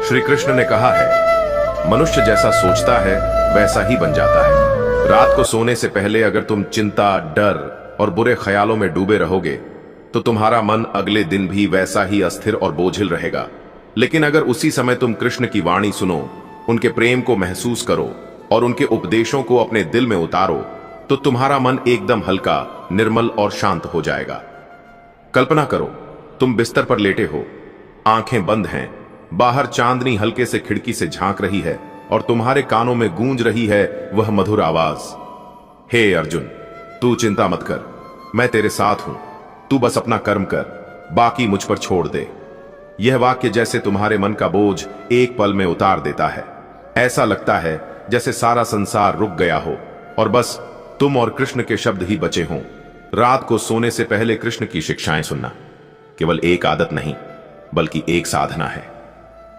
श्री कृष्ण ने कहा है, मनुष्य जैसा सोचता है वैसा ही बन जाता है। रात को सोने से पहले अगर तुम चिंता, डर और बुरे ख्यालों में डूबे रहोगे तो तुम्हारा मन अगले दिन भी वैसा ही अस्थिर और बोझिल रहेगा। लेकिन अगर उसी समय तुम कृष्ण की वाणी सुनो, उनके प्रेम को महसूस करो और उनके उपदेशों को अपने दिल में उतारो, तो तुम्हारा मन एकदम हल्का, निर्मल और शांत हो जाएगा। कल्पना करो, तुम बिस्तर पर लेटे हो, आंखें बंद हैं, बाहर चांदनी हल्के से खिड़की से झांक रही है और तुम्हारे कानों में गूंज रही है वह मधुर आवाज, हे अर्जुन, तू चिंता मत कर, मैं तेरे साथ हूं, तू बस अपना कर्म कर, बाकी मुझ पर छोड़ दे। यह वाक्य जैसे तुम्हारे मन का बोझ एक पल में उतार देता है। ऐसा लगता है जैसे सारा संसार रुक गया हो और बस तुम और कृष्ण के शब्द ही बचे हों। रात को सोने से पहले कृष्ण की शिक्षाएं सुनना केवल एक आदत नहीं, बल्कि एक साधना है।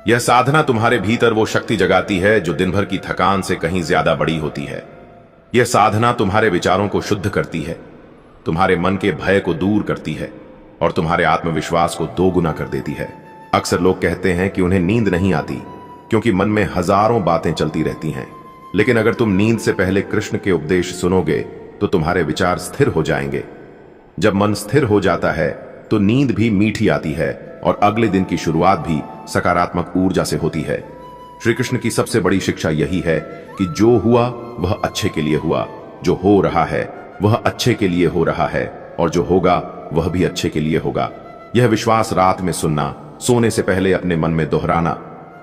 यह साधना तुम्हारे भीतर वो शक्ति जगाती है जो दिन भर की थकान से कहीं ज्यादा बड़ी होती है। यह साधना तुम्हारे विचारों को शुद्ध करती है, तुम्हारे मन के भय को दूर करती है और तुम्हारे आत्मविश्वास को दोगुना कर देती है। अक्सर लोग कहते हैं कि उन्हें नींद नहीं आती क्योंकि मन में हजारों बातें चलती रहती हैं। लेकिन अगर तुम नींद से पहले कृष्ण के उपदेश सुनोगे तो तुम्हारे विचार स्थिर हो जाएंगे। जब मन स्थिर हो जाता है तो नींद भी मीठी आती है और अगले दिन की शुरुआत भी सकारात्मक ऊर्जा से होती है। श्री कृष्ण की सबसे बड़ी शिक्षा यही है कि जो हुआ वह अच्छे के लिए हुआ, जो हो रहा है वह अच्छे के लिए हो रहा है और जो होगा वह भी अच्छे के लिए होगा। यह विश्वास रात में सुनना, सोने से पहले अपने मन में दोहराना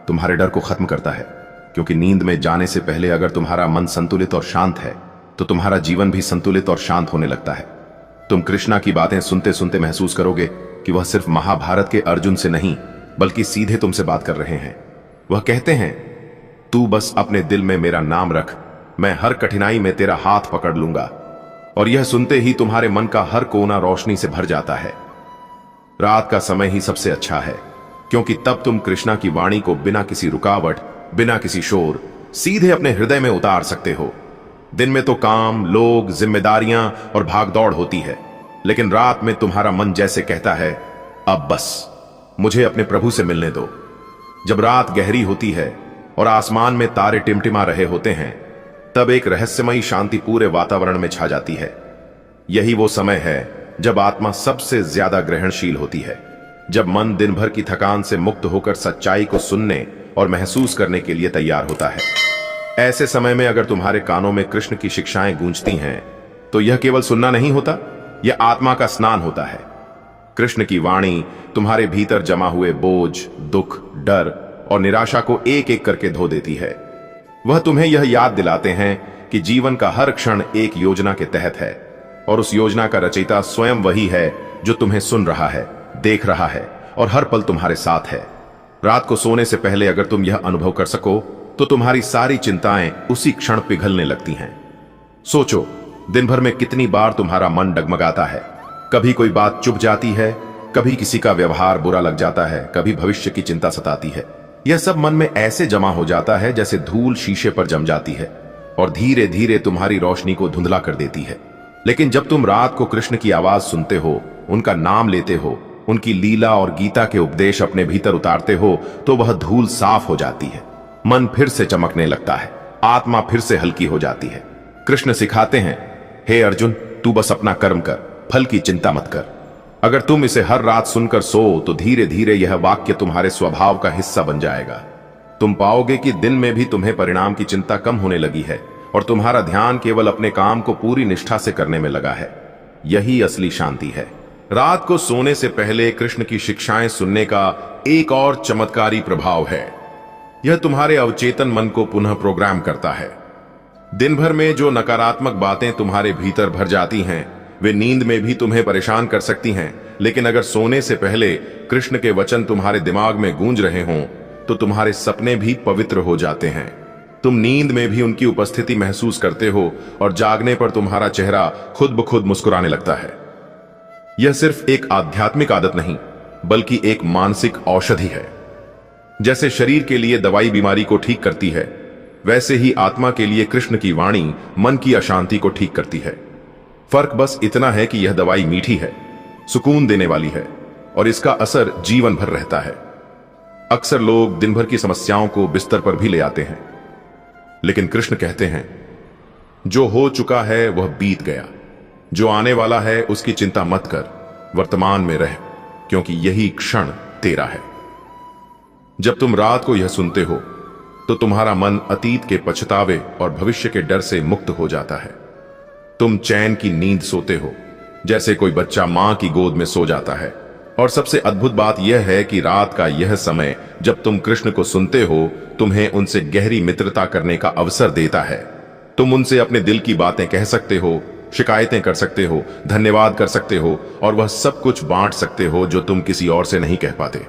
तुम्हारे डर को खत्म करता है, क्योंकि नींद में जाने से पहले अगर तुम्हारा मन संतुलित और शांत है तो तुम्हारा जीवन भी संतुलित और शांत होने लगता है। तुम कृष्णा की बातें सुनते सुनते महसूस करोगे कि वह सिर्फ महाभारत के अर्जुन से नहीं बल्कि सीधे तुमसे बात कर रहे हैं। वह कहते हैं, तू बस अपने दिल में मेरा नाम रख, मैं हर कठिनाई में तेरा हाथ पकड़ लूंगा। और यह सुनते ही तुम्हारे मन का हर कोना रोशनी से भर जाता है। रात का समय ही सबसे अच्छा है, क्योंकि तब तुम कृष्णा की वाणी को बिना किसी रुकावट, बिना किसी शोर, सीधे अपने हृदय में उतार सकते हो। दिन में तो काम, लोग, जिम्मेदारियां और भागदौड़ होती है, लेकिन रात में तुम्हारा मन जैसे कहता है, अब बस मुझे अपने प्रभु से मिलने दो। जब रात गहरी होती है और आसमान में तारे टिमटिमा रहे होते हैं, तब एक रहस्यमयी शांति पूरे वातावरण में छा जाती है। यही वो समय है जब आत्मा सबसे ज्यादा ग्रहणशील होती है, जब मन दिन भर की थकान से मुक्त होकर सच्चाई को सुनने और महसूस करने के लिए तैयार होता है। ऐसे समय में अगर तुम्हारे कानों में कृष्ण की शिक्षाएं गूंजती हैं, तो यह केवल सुनना नहीं होता, यह आत्मा का स्नान होता है। कृष्ण की वाणी तुम्हारे भीतर जमा हुए बोझ, दुख, डर और निराशा को एक एक करके धो देती है। वह तुम्हें यह याद दिलाते हैं कि जीवन का हर क्षण एक योजना के तहत है और उस योजना का रचयिता स्वयं वही है जो तुम्हें सुन रहा है, देख रहा है और हर पल तुम्हारे साथ है। रात को सोने से पहले अगर तुम यह अनुभव कर सको तो तुम्हारी सारी चिंताएं उसी क्षण पिघलने लगती हैं। सोचो, दिन भर में कितनी बार तुम्हारा मन डगमगाता है। कभी कोई बात चुभ जाती है, कभी किसी का व्यवहार बुरा लग जाता है, कभी भविष्य की चिंता सताती है। यह सब मन में ऐसे जमा हो जाता है जैसे धूल शीशे पर जम जाती है और धीरे धीरे तुम्हारी रोशनी को धुंधला कर देती है। लेकिन जब तुम रात को कृष्ण की आवाज सुनते हो, उनका नाम लेते हो, उनकी लीला और गीता के उपदेश अपने भीतर उतारते हो, तो वह धूल साफ हो जाती है। मन फिर से चमकने लगता है, आत्मा फिर से हल्की हो जाती है। कृष्ण सिखाते हैं, हे अर्जुन, तू बस अपना कर्म कर, फल की चिंता मत कर। अगर तुम इसे हर रात सुनकर सो तो धीरे धीरे यह वाक्य तुम्हारे स्वभाव का हिस्सा बन जाएगा। तुम पाओगे कि दिन में भी तुम्हें परिणाम की चिंता कम होने लगी है और तुम्हारा ध्यान केवल अपने काम को पूरी निष्ठा से करने में लगा है। यही असली शांति है। रात को सोने से पहले कृष्ण की शिक्षाएं सुनने का एक और चमत्कारी प्रभाव है। यह तुम्हारे अवचेतन मन को पुनः प्रोग्राम करता है। दिन भर में जो नकारात्मक बातें तुम्हारे भीतर भर जाती हैं, वे नींद में भी तुम्हें परेशान कर सकती हैं, लेकिन अगर सोने से पहले कृष्ण के वचन तुम्हारे दिमाग में गूंज रहे हों, तो तुम्हारे सपने भी पवित्र हो जाते हैं। तुम नींद में भी उनकी उपस्थिति महसूस करते हो और जागने पर तुम्हारा चेहरा खुद ब खुद मुस्कुराने लगता है। यह सिर्फ एक आध्यात्मिक आदत नहीं, बल्कि एक मानसिक औषधि है। जैसे शरीर के लिए दवाई बीमारी को ठीक करती है, वैसे ही आत्मा के लिए कृष्ण की वाणी मन की अशांति को ठीक करती है। फर्क बस इतना है कि यह दवाई मीठी है, सुकून देने वाली है और इसका असर जीवन भर रहता है। अक्सर लोग दिन भर की समस्याओं को बिस्तर पर भी ले आते हैं, लेकिन कृष्ण कहते हैं जो हो चुका है वह बीत गया, जो आने वाला है उसकी चिंता मत कर, वर्तमान में रह, क्योंकि यही क्षण तेरा है। जब तुम रात को यह सुनते हो तो तुम्हारा मन अतीत के पछतावे और भविष्य के डर से मुक्त हो जाता है। तुम चैन की नींद सोते हो, जैसे कोई बच्चा मां की गोद में सो जाता है। और सबसे अद्भुत बात यह है कि रात का यह समय जब तुम कृष्ण को सुनते हो, तुम्हें उनसे गहरी मित्रता करने का अवसर देता है। तुम उनसे अपने दिल की बातें कह सकते हो, शिकायतें कर सकते हो, धन्यवाद कर सकते हो, और वह सब कुछ बांट सकते हो जो तुम किसी और से नहीं कह पाते,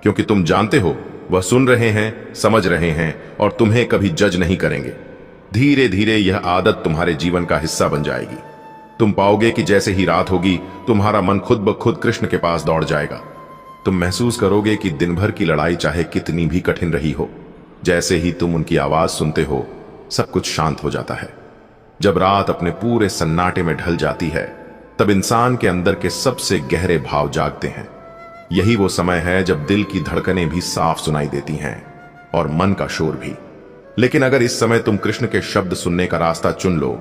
क्योंकि तुम जानते हो वह सुन रहे हैं, समझ रहे हैं और तुम्हें कभी जज नहीं करेंगे। धीरे धीरे यह आदत तुम्हारे जीवन का हिस्सा बन जाएगी। तुम पाओगे कि जैसे ही रात होगी, तुम्हारा मन खुद ब खुद कृष्ण के पास दौड़ जाएगा। तुम महसूस करोगे कि दिन भर की लड़ाई चाहे कितनी भी कठिन रही हो, जैसे ही तुम उनकी आवाज सुनते हो, सब कुछ शांत हो जाता है। जब रात अपने पूरे सन्नाटे में ढल जाती है, तब इंसान के अंदर के सबसे गहरे भाव जागते हैं। यही वो समय है जब दिल की धड़कनें भी साफ सुनाई देती हैं और मन का शोर भी। लेकिन अगर इस समय तुम कृष्ण के शब्द सुनने का रास्ता चुन लो,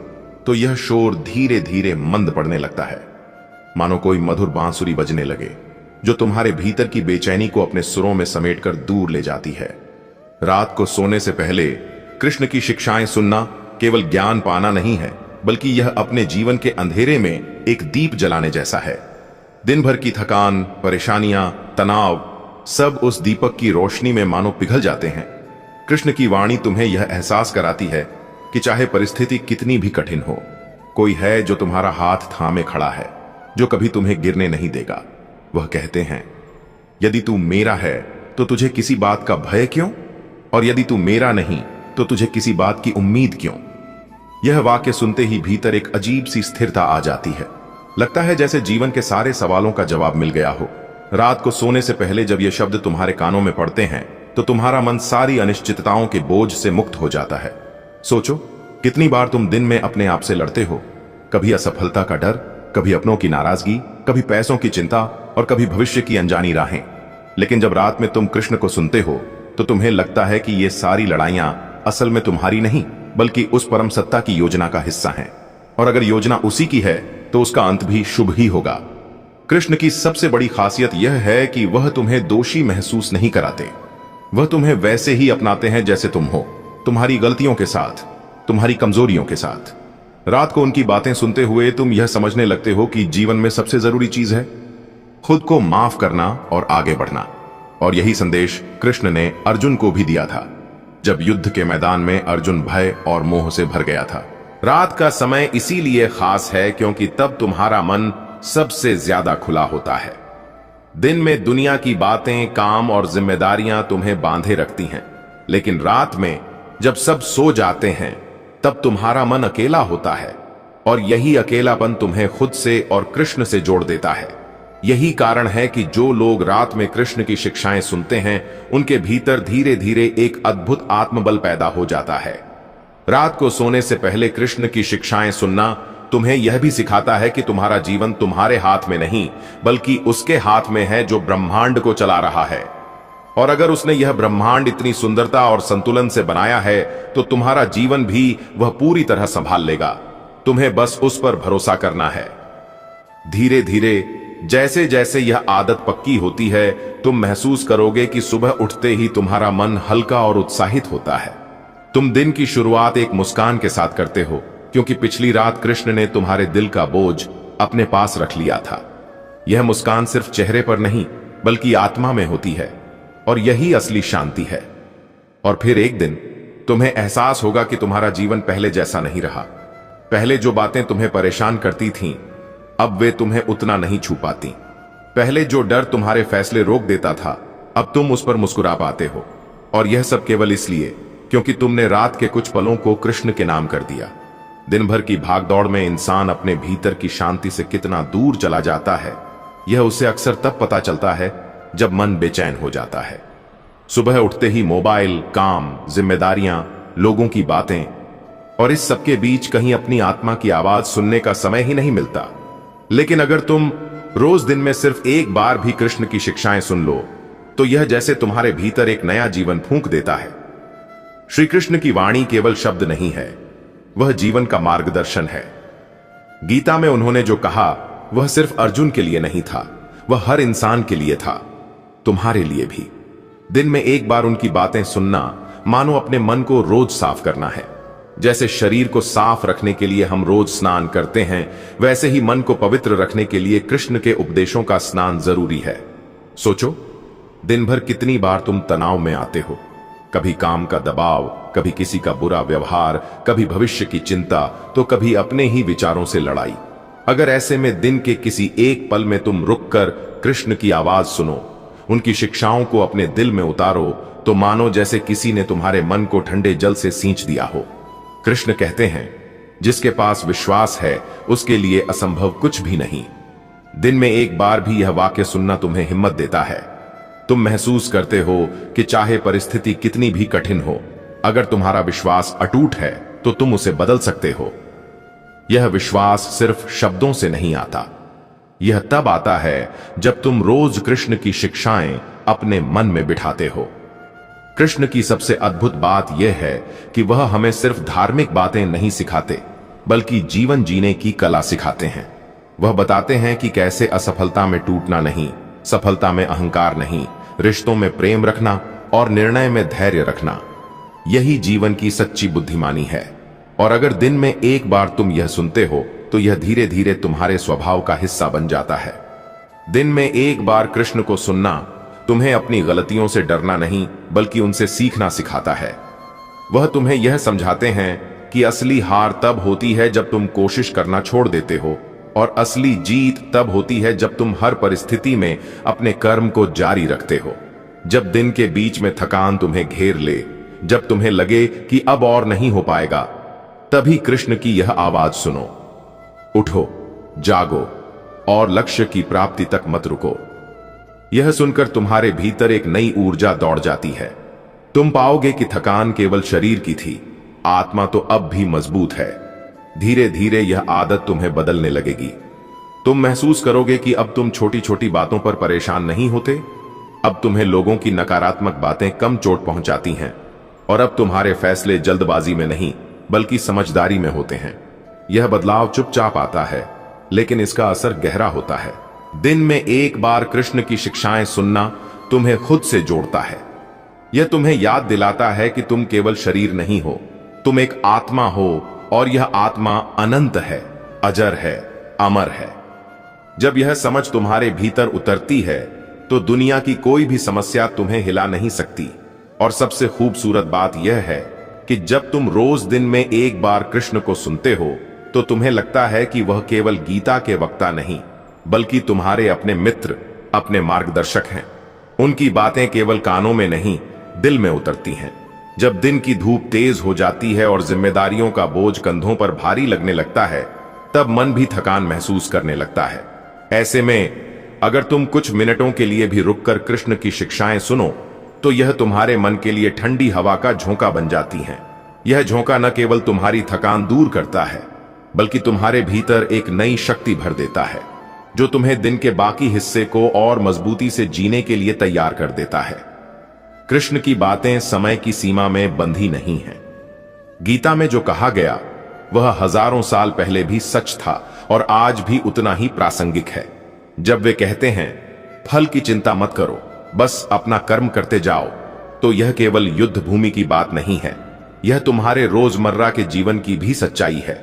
तो यह शोर धीरे धीरे मंद पड़ने लगता है, मानो कोई मधुर बांसुरी बजने लगे, जो तुम्हारे भीतर की बेचैनी को अपने सुरों में समेटकर दूर ले जाती है। रात को सोने से पहले कृष्ण की शिक्षाएं सुनना केवल ज्ञान पाना नहीं है, बल्कि यह अपने जीवन के अंधेरे में एक दीप जलाने जैसा है। दिन भर की थकान, परेशानियां, तनाव सब उस दीपक की रोशनी में मानो पिघल जाते हैं। कृष्ण की वाणी तुम्हें यह एहसास कराती है कि चाहे परिस्थिति कितनी भी कठिन हो, कोई है जो तुम्हारा हाथ थामे खड़ा है, जो कभी तुम्हें गिरने नहीं देगा। वह कहते हैं, यदि तू मेरा है तो तुझे किसी बात का भय क्यों, और यदि तू मेरा नहीं तो तुझे किसी बात की उम्मीद क्यों। यह वाक्य सुनते ही भीतर एक अजीब सी स्थिरता आ जाती है। लगता है जैसे जीवन के सारे सवालों का जवाब मिल गया हो। रात को सोने से पहले जब ये शब्द तुम्हारे कानों में पड़ते हैं, तो तुम्हारा मन सारी अनिश्चितताओं के बोझ से मुक्त हो जाता है। सोचो, कितनी बार तुम दिन में अपने आप से लड़ते हो, कभी असफलता का डर, कभी अपनों की नाराजगी, कभी पैसों की चिंता और कभी भविष्य की अनजानी राहें। लेकिन जब रात में तुम कृष्ण को सुनते हो, तो तुम्हें लगता है कि ये सारी लड़ाइयां असल में तुम्हारी नहीं, बल्कि उस परम सत्ता की योजना का हिस्सा हैं। और अगर योजना उसी की है, तो उसका अंत भी शुभ ही होगा। कृष्ण की सबसे बड़ी खासियत यह है कि वह तुम्हें दोषी महसूस नहीं कराते। वह तुम्हें वैसे ही अपनाते हैं जैसे तुम हो, तुम्हारी गलतियों के साथ, तुम्हारी कमजोरियों के साथ। रात को उनकी बातें सुनते हुए तुम यह समझने लगते हो कि जीवन में सबसे जरूरी चीज है खुद को माफ करना और आगे बढ़ना। और यही संदेश कृष्ण ने अर्जुन को भी दिया था, जब युद्ध के मैदान में अर्जुन भय और मोह से भर गया था। रात का समय इसीलिए खास है क्योंकि तब तुम्हारा मन सबसे ज्यादा खुला होता है। दिन में दुनिया की बातें, काम और जिम्मेदारियां तुम्हें बांधे रखती हैं, लेकिन रात में जब सब सो जाते हैं, तब तुम्हारा मन अकेला होता है। और यही अकेलापन तुम्हें खुद से और कृष्ण से जोड़ देता है। यही कारण है कि जो लोग रात में कृष्ण की शिक्षाएं सुनते हैं, उनके भीतर धीरे धीरे एक अद्भुत आत्मबल पैदा हो जाता है। रात को सोने से पहले कृष्ण की शिक्षाएं सुनना तुम्हें यह भी सिखाता है कि तुम्हारा जीवन तुम्हारे हाथ में नहीं, बल्कि उसके हाथ में है जो ब्रह्मांड को चला रहा है। और अगर उसने यह ब्रह्मांड इतनी सुंदरता और संतुलन से बनाया है, तो तुम्हारा जीवन भी वह पूरी तरह संभाल लेगा। तुम्हें बस उस पर भरोसा करना है। धीरे धीरे जैसे जैसे यह आदत पक्की होती है, तुम महसूस करोगे कि सुबह उठते ही तुम्हारा मन हल्का और उत्साहित होता है। तुम दिन की शुरुआत एक मुस्कान के साथ करते हो, क्योंकि पिछली रात कृष्ण ने तुम्हारे दिल का बोझ अपने पास रख लिया था। यह मुस्कान सिर्फ चेहरे पर नहीं, बल्कि आत्मा में होती है, और यही असली शांति है। और फिर एक दिन तुम्हें एहसास होगा कि तुम्हारा जीवन पहले जैसा नहीं रहा। पहले जो बातें तुम्हें परेशान करती थीं, अब वे तुम्हें उतना नहीं छू पाती। पहले जो डर तुम्हारे फैसले रोक देता था, अब तुम उस पर मुस्कुरा पाते हो। और यह सब केवल इसलिए क्योंकि तुमने रात के कुछ पलों को कृष्ण के नाम कर दिया। दिन भर की भागदौड़ में इंसान अपने भीतर की शांति से कितना दूर चला जाता है, यह उसे अक्सर तब पता चलता है जब मन बेचैन हो जाता है। सुबह उठते ही मोबाइल, काम, जिम्मेदारियां, लोगों की बातें, और इस सबके बीच कहीं अपनी आत्मा की आवाज सुनने का समय ही नहीं मिलता। लेकिन अगर तुम रोज दिन में सिर्फ एक बार भी कृष्ण की शिक्षाएं सुन लो, तो यह जैसे तुम्हारे भीतर एक नया जीवन फूंक देता है। श्री कृष्ण की वाणी केवल शब्द नहीं है, वह जीवन का मार्गदर्शन है। गीता में उन्होंने जो कहा वह सिर्फ अर्जुन के लिए नहीं था, वह हर इंसान के लिए था, तुम्हारे लिए भी। दिन में एक बार उनकी बातें सुनना मानो अपने मन को रोज साफ करना है। जैसे शरीर को साफ रखने के लिए हम रोज स्नान करते हैं, वैसे ही मन को पवित्र रखने के लिए कृष्ण के उपदेशों का स्नान जरूरी है। सोचो, दिन भर कितनी बार तुम तनाव में आते हो, कभी काम का दबाव, कभी किसी का बुरा व्यवहार, कभी भविष्य की चिंता, तो कभी अपने ही विचारों से लड़ाई। अगर ऐसे में दिन के किसी एक पल में तुम रुककर कृष्ण की आवाज सुनो, उनकी शिक्षाओं को अपने दिल में उतारो, तो मानो जैसे किसी ने तुम्हारे मन को ठंडे जल से सींच दिया हो। कृष्ण कहते हैं, जिसके पास विश्वास है उसके लिए असंभव कुछ भी नहीं। दिन में एक बार भी यह वाक्य सुनना तुम्हें हिम्मत देता है। तुम महसूस करते हो कि चाहे परिस्थिति कितनी भी कठिन हो, अगर तुम्हारा विश्वास अटूट है तो तुम उसे बदल सकते हो। यह विश्वास सिर्फ शब्दों से नहीं आता, यह तब आता है जब तुम रोज कृष्ण की शिक्षाएं अपने मन में बिठाते हो। कृष्ण की सबसे अद्भुत बात यह है कि वह हमें सिर्फ धार्मिक बातें नहीं सिखाते, बल्कि जीवन जीने की कला सिखाते हैं। वह बताते हैं कि कैसे असफलता में टूटना नहीं, सफलता में अहंकार नहीं, रिश्तों में प्रेम रखना और निर्णय में धैर्य रखना, यही जीवन की सच्ची बुद्धिमानी है। और अगर दिन में एक बार तुम यह सुनते हो तो यह धीरे धीरे तुम्हारे स्वभाव का हिस्सा बन जाता है। दिन में एक बार कृष्ण को सुनना तुम्हें अपनी गलतियों से डरना नहीं, बल्कि उनसे सीखना सिखाता है। वह तुम्हें यह समझाते हैं कि असली हार तब होती है जब तुम कोशिश करना छोड़ देते हो, और असली जीत तब होती है जब तुम हर परिस्थिति में अपने कर्म को जारी रखते हो। जब दिन के बीच में थकान तुम्हें घेर ले, जब तुम्हें लगे कि अब और नहीं हो पाएगा, तभी कृष्ण की यह आवाज सुनो, उठो, जागो और लक्ष्य की प्राप्ति तक मत रुको। यह सुनकर तुम्हारे भीतर एक नई ऊर्जा दौड़ जाती है। तुम पाओगे कि थकान केवल शरीर की थी, आत्मा तो अब भी मजबूत है। धीरे धीरे यह आदत तुम्हें बदलने लगेगी। तुम महसूस करोगे कि अब तुम छोटी छोटी बातों पर परेशान नहीं होते, अब तुम्हें लोगों की नकारात्मक बातें कम चोट पहुंचाती हैं, और अब तुम्हारे फैसले जल्दबाजी में नहीं बल्कि समझदारी में होते हैं। यह बदलाव चुपचाप आता है, लेकिन इसका असर गहरा होता है। दिन में एक बार कृष्ण की शिक्षाएं सुनना तुम्हें खुद से जोड़ता है। यह तुम्हें याद दिलाता है कि तुम केवल शरीर नहीं हो, तुम एक आत्मा हो, और यह आत्मा अनंत है, अजर है, अमर है। जब यह समझ तुम्हारे भीतर उतरती है तो दुनिया की कोई भी समस्या तुम्हें हिला नहीं सकती। और सबसे खूबसूरत बात यह है कि जब तुम रोज दिन में एक बार कृष्ण को सुनते हो तो तुम्हें लगता है कि वह केवल गीता के वक्ता नहीं, बल्कि तुम्हारे अपने मित्र, अपने मार्गदर्शक हैं। उनकी बातें केवल कानों में नहीं, दिल में उतरती हैं। जब दिन की धूप तेज हो जाती है और जिम्मेदारियों का बोझ कंधों पर भारी लगने लगता है, तब मन भी थकान महसूस करने लगता है। ऐसे में अगर तुम कुछ मिनटों के लिए भी रुककर कृष्ण की शिक्षाएं सुनो, तो यह तुम्हारे मन के लिए ठंडी हवा का झोंका बन जाती है। यह झोंका न केवल तुम्हारी थकान दूर करता है, बल्कि तुम्हारे भीतर एक नई शक्ति भर देता है, जो तुम्हें दिन के बाकी हिस्से को और मजबूती से जीने के लिए तैयार कर देता है। कृष्ण की बातें समय की सीमा में बंधी नहीं हैं। गीता में जो कहा गया वह हजारों साल पहले भी सच था और आज भी उतना ही प्रासंगिक है। जब वे कहते हैं, फल की चिंता मत करो, बस अपना कर्म करते जाओ, तो यह केवल युद्ध भूमि की बात नहीं है, यह तुम्हारे रोजमर्रा के जीवन की भी सच्चाई है।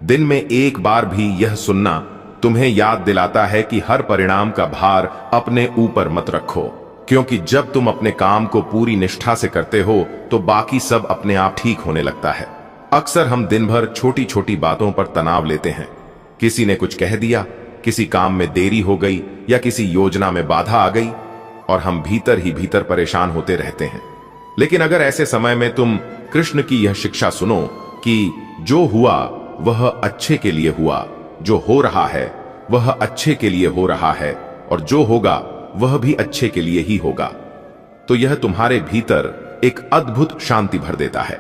दिन में एक बार भी यह सुनना तुम्हें याद दिलाता है कि हर परिणाम का भार अपने ऊपर मत रखो, क्योंकि जब तुम अपने काम को पूरी निष्ठा से करते हो तो बाकी सब अपने आप ठीक होने लगता है। अक्सर हम दिन भर छोटी छोटी बातों पर तनाव लेते हैं। किसी ने कुछ कह दिया, किसी काम में देरी हो गई या किसी योजना में बाधा आ गई, और हम भीतर ही भीतर परेशान होते रहते हैं। लेकिन अगर ऐसे समय में तुम कृष्ण की यह शिक्षा सुनो कि जो हुआ वह अच्छे के लिए हुआ, जो हो रहा है वह अच्छे के लिए हो रहा है, और जो होगा वह भी अच्छे के लिए ही होगा, तो यह तुम्हारे भीतर एक अद्भुत शांति भर देता है।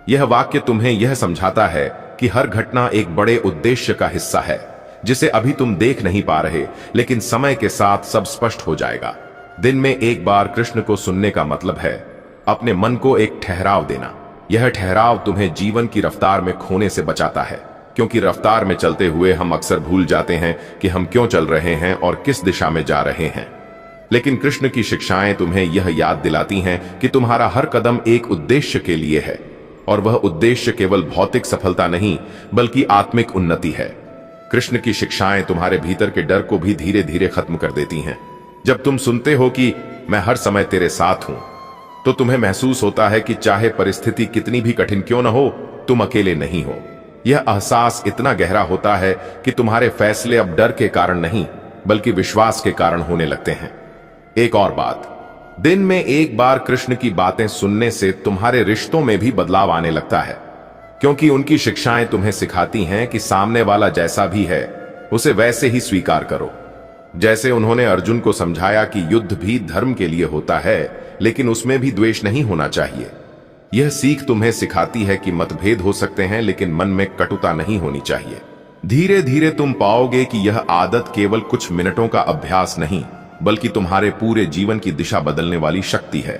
यह वाक्य तुम्हें यह समझाता है कि हर घटना एक बड़े उद्देश्य का हिस्सा है, जिसे अभी तुम देख नहीं पा रहे, लेकिन समय के साथ सब स्पष्ट हो जाएगा। दिन में एक बार कृष्ण को सुनने का मतलब है अपने मन को एक ठहराव देना। यह ठहराव तुम्हें जीवन की रफ्तार में खोने से बचाता है, क्योंकि रफ्तार में चलते हुए हम अक्सर भूल जाते हैं कि हम क्यों चल रहे हैं और किस दिशा में जा रहे हैं। लेकिन कृष्ण की शिक्षाएं तुम्हें यह याद दिलाती हैं कि तुम्हारा हर कदम एक उद्देश्य के लिए है, और वह उद्देश्य केवल भौतिक सफलता नहीं बल्कि आत्मिक उन्नति है। कृष्ण की शिक्षाएं तुम्हारे भीतर के डर को भी धीरे धीरे खत्म कर देती हैं। जब तुम सुनते हो कि मैं हर समय तेरे साथ हूं, तो तुम्हें महसूस होता है कि चाहे परिस्थिति कितनी भी कठिन क्यों न हो, तुम अकेले नहीं हो। यह एहसास इतना गहरा होता है कि तुम्हारे फैसले अब डर के कारण नहीं बल्कि विश्वास के कारण होने लगते हैं। एक और बात, दिन में एक बार कृष्ण की बातें सुनने से तुम्हारे रिश्तों में भी बदलाव आने लगता है, क्योंकि उनकी शिक्षाएं तुम्हें सिखाती हैं कि सामने वाला जैसा भी है उसे वैसे ही स्वीकार करो। जैसे उन्होंने अर्जुन को समझाया कि युद्ध भी धर्म के लिए होता है, लेकिन उसमें भी द्वेष नहीं होना चाहिए। यह सीख तुम्हें सिखाती है कि मतभेद हो सकते हैं, लेकिन मन में कटुता नहीं होनी चाहिए। धीरे धीरे तुम पाओगे कि यह आदत केवल कुछ मिनटों का अभ्यास नहीं बल्कि तुम्हारे पूरे जीवन की दिशा बदलने वाली शक्ति है।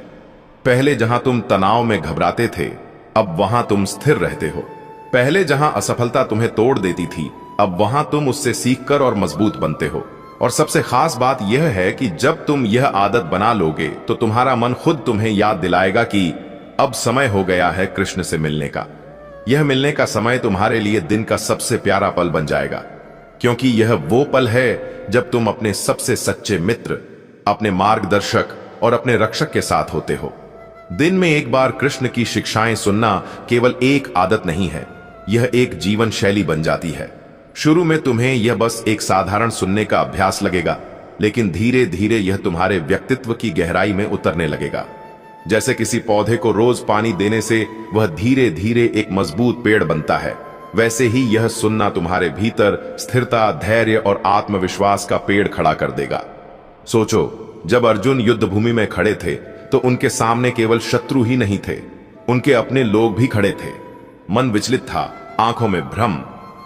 पहले जहां तुम तनाव में घबराते थे, अब वहां तुम स्थिर रहते हो। पहले जहां असफलता तुम्हें तोड़ देती थी, अब वहां तुम उससे सीखकर और मजबूत बनते हो। और सबसे खास बात यह है कि जब तुम यह आदत बना लोगे तो तुम्हारा मन खुद तुम्हें याद दिलाएगा कि अब समय हो गया है कृष्ण से मिलने का। यह मिलने का समय तुम्हारे लिए दिन का सबसे प्यारा पल बन जाएगा, क्योंकि यह वो पल है जब तुम अपने सबसे सच्चे मित्र, अपने मार्गदर्शक और अपने रक्षक के साथ होते हो। दिन में एक बार कृष्ण की शिक्षाएं सुनना केवल एक आदत नहीं है, यह एक जीवन शैली बन जाती है। शुरू में तुम्हें यह बस एक साधारण सुनने का अभ्यास लगेगा, लेकिन धीरे धीरे यह तुम्हारे व्यक्तित्व की गहराई में उतरने लगेगा। जैसे किसी पौधे को रोज पानी देने से वह धीरे धीरे एक मजबूत पेड़ बनता है, वैसे ही यह सुनना तुम्हारे भीतर स्थिरता, धैर्य और आत्मविश्वास का पेड़ खड़ा कर देगा। सोचो, जब अर्जुन युद्ध भूमि में खड़े थे तो उनके सामने केवल शत्रु ही नहीं थे, उनके अपने लोग भी खड़े थे। मन विचलित था, आंखों में भ्रम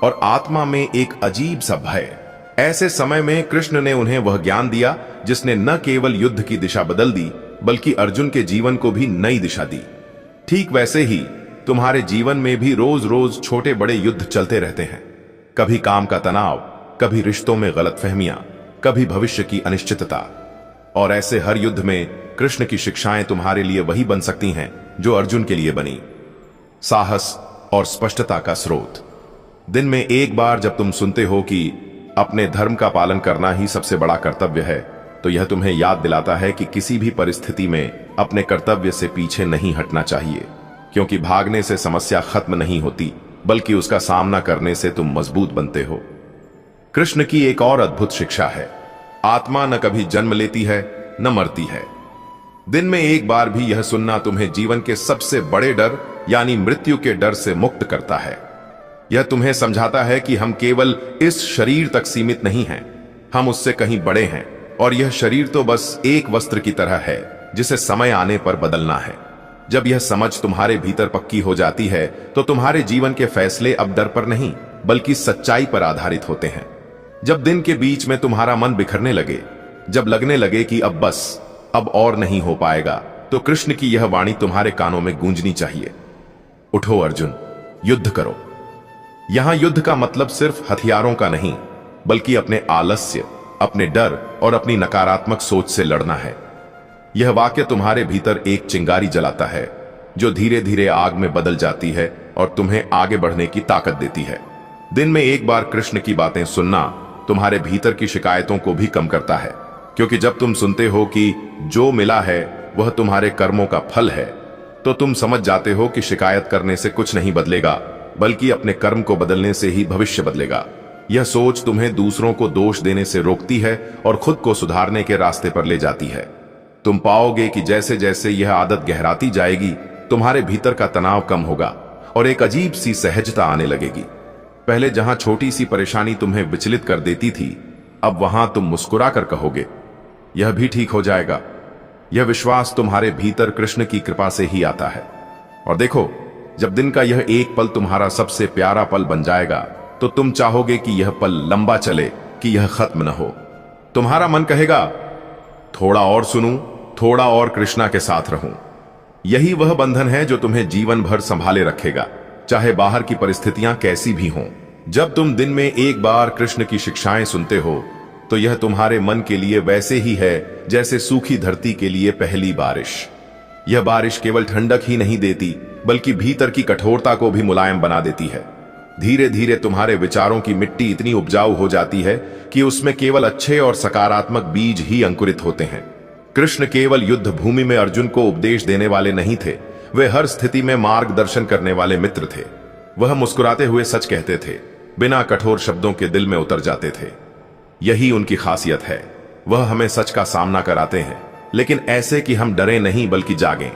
और आत्मा में एक अजीब सा भय। ऐसे समय में कृष्ण ने उन्हें वह ज्ञान दिया जिसने न केवल युद्ध की दिशा बदल दी बल्कि अर्जुन के जीवन को भी नई दिशा दी। ठीक वैसे ही तुम्हारे जीवन में भी रोज रोज छोटे बड़े युद्ध चलते रहते हैं। कभी काम का तनाव, कभी रिश्तों में गलतफहमियां, कभी भविष्य की अनिश्चितता। और ऐसे हर युद्ध में कृष्ण की शिक्षाएं तुम्हारे लिए वही बन सकती हैं जो अर्जुन के लिए बनी, साहस और स्पष्टता का स्रोत। दिन में एक बार जब तुम सुनते हो कि अपने धर्म का पालन करना ही सबसे बड़ा कर्तव्य है, तो यह तुम्हें याद दिलाता है कि किसी भी परिस्थिति में अपने कर्तव्य से पीछे नहीं हटना चाहिए, क्योंकि भागने से समस्या खत्म नहीं होती बल्कि उसका सामना करने से तुम मजबूत बनते हो। कृष्ण की एक और अद्भुत शिक्षा है, आत्मा न कभी जन्म लेती है न मरती है। दिन में एक बार भी यह सुनना तुम्हें जीवन के सबसे बड़े डर यानी मृत्यु के डर से मुक्त करता है। यह तुम्हें समझाता है कि हम केवल इस शरीर तक सीमित नहीं हैं, हम उससे कहीं बड़े हैं, और यह शरीर तो बस एक वस्त्र की तरह है जिसे समय आने पर बदलना है। जब यह समझ तुम्हारे भीतर पक्की हो जाती है तो तुम्हारे जीवन के फैसले अब डर पर नहीं बल्कि सच्चाई पर आधारित होते हैं। जब दिन के बीच में तुम्हारा मन बिखरने लगे, जब लगने लगे कि अब और नहीं हो पाएगा, तो कृष्ण की यह वाणी तुम्हारे कानों में गूंजनी चाहिए, उठो अर्जुन, युद्ध करो। यहां युद्ध का मतलब सिर्फ हथियारों का नहीं बल्कि अपने आलस्य, अपने डर और अपनी नकारात्मक सोच से लड़ना है। यह वाक्य तुम्हारे भीतर एक चिंगारी जलाता है जो धीरे धीरे आग में बदल जाती है और तुम्हें आगे बढ़ने की ताकत देती है। दिन में एक बार कृष्ण की बातें सुनना तुम्हारे भीतर की शिकायतों को भी कम करता है, क्योंकि जब तुम सुनते हो कि जो मिला है वह तुम्हारे कर्मों का फल है, तो तुम समझ जाते हो कि शिकायत करने से कुछ नहीं बदलेगा बल्कि अपने कर्म को बदलने से ही भविष्य बदलेगा। यह सोच तुम्हें दूसरों को दोष देने से रोकती है और खुद को सुधारने के रास्ते पर ले जाती है। तुम पाओगे कि जैसे जैसे यह आदत गहराती जाएगी, तुम्हारे भीतर का तनाव कम होगा और एक अजीब सी सहजता आने लगेगी। पहले जहां छोटी सी परेशानी तुम्हें विचलित कर देती थी, अब वहां तुम मुस्कुरा कर कहोगे, यह भी ठीक हो जाएगा। यह विश्वास तुम्हारे भीतर कृष्ण की कृपा से ही आता है। और देखो, जब दिन का यह एक पल तुम्हारा सबसे प्यारा पल बन जाएगा, तो तुम चाहोगे कि यह पल लंबा चले, कि यह खत्म न हो। तुम्हारा मन कहेगा, थोड़ा और सुनूं, थोड़ा और कृष्णा के साथ रहूं। यही वह बंधन है जो तुम्हें जीवन भर संभाले रखेगा, चाहे बाहर की परिस्थितियां कैसी भी हों। जब तुम दिन में एक बार कृष्ण की शिक्षाएं सुनते हो तो यह तुम्हारे मन के लिए वैसे ही है जैसे सूखी धरती के लिए पहली बारिश। यह बारिश केवल ठंडक ही नहीं देती बल्कि भीतर की कठोरता को भी मुलायम बना देती है। धीरे धीरे तुम्हारे विचारों की मिट्टी इतनी उपजाऊ हो जाती है कि उसमें केवल अच्छे और सकारात्मक बीज ही अंकुरित होते हैं। कृष्ण केवल युद्ध भूमि में अर्जुन को उपदेश देने वाले नहीं थे, वे हर स्थिति में मार्गदर्शन करने वाले मित्र थे। वह मुस्कुराते हुए सच कहते थे, बिना कठोर शब्दों के दिल में उतर जाते थे। यही उनकी खासियत है, वह हमें सच का सामना कराते हैं, लेकिन ऐसे कि हम डरे नहीं बल्कि जागें।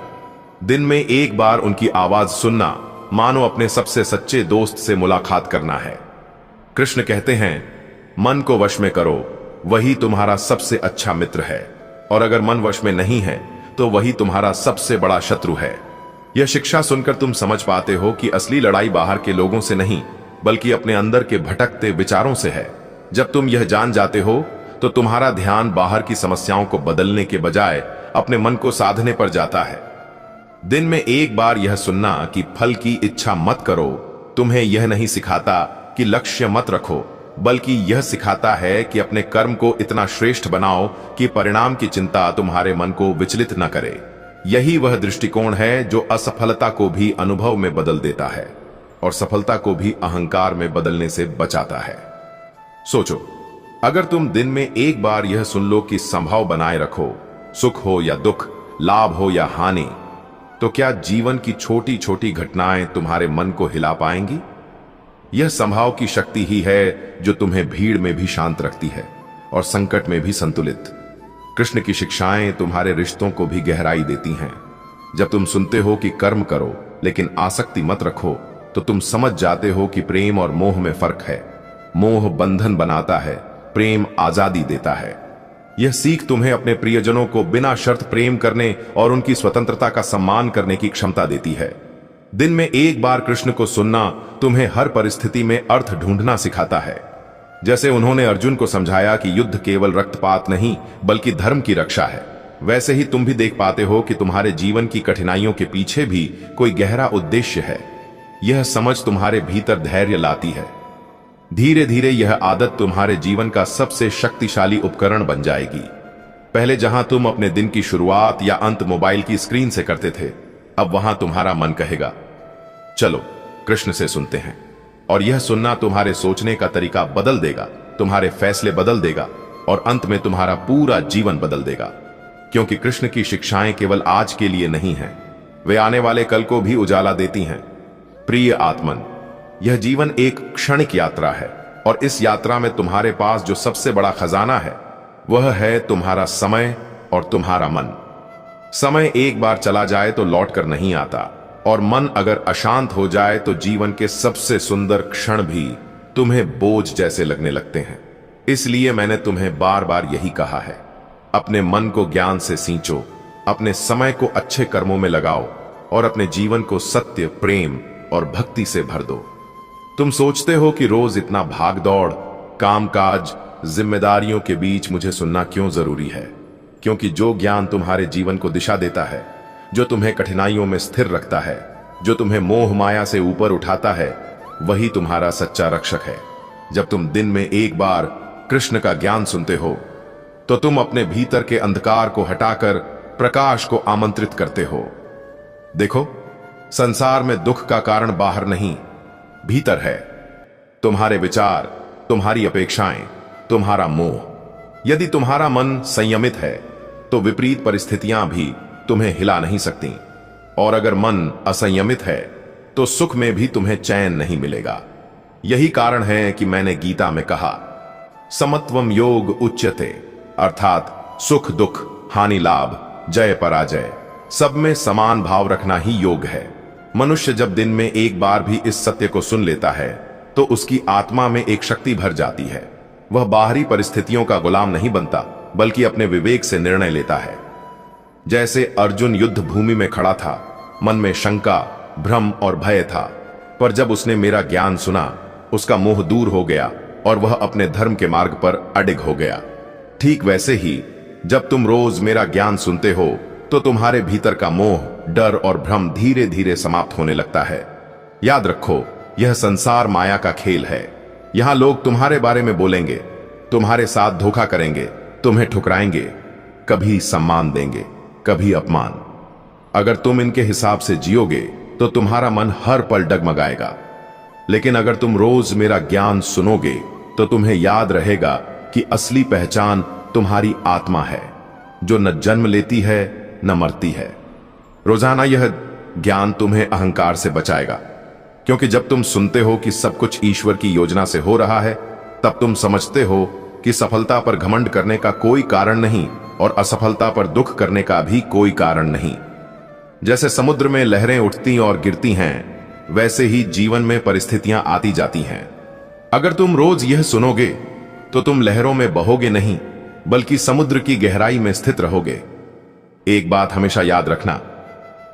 दिन में एक बार उनकी आवाज सुनना मानो अपने सबसे सच्चे दोस्त से मुलाकात करना है। कृष्ण कहते हैं, मन को वश में करो, वही तुम्हारा सबसे अच्छा मित्र है, और अगर मन वश में नहीं है तो वही तुम्हारा सबसे बड़ा शत्रु है। यह शिक्षा सुनकर तुम समझ पाते हो कि असली लड़ाई बाहर के लोगों से नहीं बल्कि अपने अंदर के भटकते विचारों से है। जब तुम यह जान जाते हो तो तुम्हारा ध्यान बाहर की समस्याओं को बदलने के बजाय अपने मन को साधने पर जाता है। दिन में एक बार यह सुनना कि फल की इच्छा मत करो तुम्हें यह नहीं सिखाता कि लक्ष्य मत रखो, बल्कि यह सिखाता है कि अपने कर्म को इतना श्रेष्ठ बनाओ कि परिणाम की चिंता तुम्हारे मन को विचलित न करे। यही वह दृष्टिकोण है जो असफलता को भी अनुभव में बदल देता है और सफलता को भी अहंकार में बदलने से बचाता है। सोचो, अगर तुम दिन में एक बार यह सुन लो कि संभाव बनाए रखो, सुख हो या दुख, लाभ हो या हानि, तो क्या जीवन की छोटी छोटी घटनाएं तुम्हारे मन को हिला पाएंगी? यह संभाव की शक्ति ही है जो तुम्हें भीड़ में भी शांत रखती है और संकट में भी संतुलित। कृष्ण की शिक्षाएं तुम्हारे रिश्तों को भी गहराई देती हैं। जब तुम सुनते हो कि कर्म करो लेकिन आसक्ति मत रखो, तो तुम समझ जाते हो कि प्रेम और मोह में फर्क है। मोह बंधन बनाता है, प्रेम आजादी देता है। यह सीख तुम्हें अपने प्रियजनों को बिना शर्त प्रेम करने और उनकी स्वतंत्रता का सम्मान करने की क्षमता देती है। दिन में एक बार कृष्ण को सुनना तुम्हें हर परिस्थिति में अर्थ ढूंढना सिखाता है। जैसे उन्होंने अर्जुन को समझाया कि युद्ध केवल रक्तपात नहीं बल्कि धर्म की रक्षा है, वैसे ही तुम भी देख पाते हो कि तुम्हारे जीवन की कठिनाइयों के पीछे भी कोई गहरा उद्देश्य है। यह समझ तुम्हारे भीतर धैर्य लाती है। धीरे धीरे यह आदत तुम्हारे जीवन का सबसे शक्तिशाली उपकरण बन जाएगी। पहले जहां तुम अपने दिन की शुरुआत या अंत मोबाइल की स्क्रीन से करते थे, अब वहां तुम्हारा मन कहेगा, चलो कृष्ण से सुनते हैं। और यह सुनना तुम्हारे सोचने का तरीका बदल देगा, तुम्हारे फैसले बदल देगा और अंत में तुम्हारा पूरा जीवन बदल देगा। क्योंकि कृष्ण की शिक्षाएं केवल आज के लिए नहीं हैं, वे आने वाले कल को भी उजाला देती हैं। प्रिय आत्मन, यह जीवन एक क्षणिक यात्रा है और इस यात्रा में तुम्हारे पास जो सबसे बड़ा खजाना है वह है तुम्हारा समय और तुम्हारा मन। समय एक बार चला जाए तो लौट कर नहीं आता, और मन अगर अशांत हो जाए तो जीवन के सबसे सुंदर क्षण भी तुम्हें बोझ जैसे लगने लगते हैं। इसलिए मैंने तुम्हें बार बार यही कहा है, अपने मन को ज्ञान से सींचो, अपने समय को अच्छे कर्मों में लगाओ और अपने जीवन को सत्य, प्रेम और भक्ति से भर दो। तुम सोचते हो कि रोज इतना भाग दौड़, कामकाज, जिम्मेदारियों के बीच मुझे सुनना क्यों जरूरी है? क्योंकि जो ज्ञान तुम्हारे जीवन को दिशा देता है, जो तुम्हें कठिनाइयों में स्थिर रखता है, जो तुम्हें मोह माया से ऊपर उठाता है, वही तुम्हारा सच्चा रक्षक है। जब तुम दिन में एक बार कृष्ण का ज्ञान सुनते हो तो तुम अपने भीतर के अंधकार को हटाकर प्रकाश को आमंत्रित करते हो। देखो, संसार में दुख का कारण बाहर नहीं, भीतर है। तुम्हारे विचार, तुम्हारी अपेक्षाएं, तुम्हारा मोह। यदि तुम्हारा मन संयमित है तो विपरीत परिस्थितियां भी तुम्हें हिला नहीं सकती, और अगर मन असंयमित है तो सुख में भी तुम्हें चैन नहीं मिलेगा। यही कारण है कि मैंने गीता में कहा, समत्वम योग उच्यते, अर्थात सुख दुख, हानि लाभ, जय पराजय, सब में समान भाव रखना ही योग है। मनुष्य जब दिन में एक बार भी इस सत्य को सुन लेता है तो उसकी आत्मा में एक शक्ति भर जाती है। वह बाहरी परिस्थितियों का गुलाम नहीं बनता बल्कि अपने विवेक से निर्णय लेता है। जैसे अर्जुन युद्ध भूमि में खड़ा था, मन में शंका, भ्रम और भय था, पर जब उसने मेरा ज्ञान सुना, उसका मोह दूर हो गया और वह अपने धर्म के मार्ग पर अडिग हो गया। ठीक वैसे ही जब तुम रोज मेरा ज्ञान सुनते हो तो तुम्हारे भीतर का मोह, डर और भ्रम धीरे धीरे समाप्त होने लगता है। याद रखो, यह संसार माया का खेल है। यहां लोग तुम्हारे बारे में बोलेंगे, तुम्हारे साथ धोखा करेंगे, तुम्हें ठुकराएंगे, कभी सम्मान देंगे, कभी अपमान। अगर तुम इनके हिसाब से जियोगे तो तुम्हारा मन हर पल डगमगाएगा। लेकिन अगर तुम रोज मेरा ज्ञान सुनोगे तो तुम्हें याद रहेगा कि असली पहचान तुम्हारी आत्मा है, जो न जन्म लेती है न मरती है। रोजाना यह ज्ञान तुम्हें अहंकार से बचाएगा, क्योंकि जब तुम सुनते हो कि सब कुछ ईश्वर की योजना से हो रहा है, तब तुम समझते हो कि सफलता पर घमंड करने का कोई कारण नहीं और असफलता पर दुख करने का भी कोई कारण नहीं। जैसे समुद्र में लहरें उठती और गिरती हैं, वैसे ही जीवन में परिस्थितियां आती जाती हैं। अगर तुम रोज यह सुनोगे तो तुम लहरों में बहोगे नहीं, बल्कि समुद्र की गहराई में स्थित रहोगे। एक बात हमेशा याद रखना,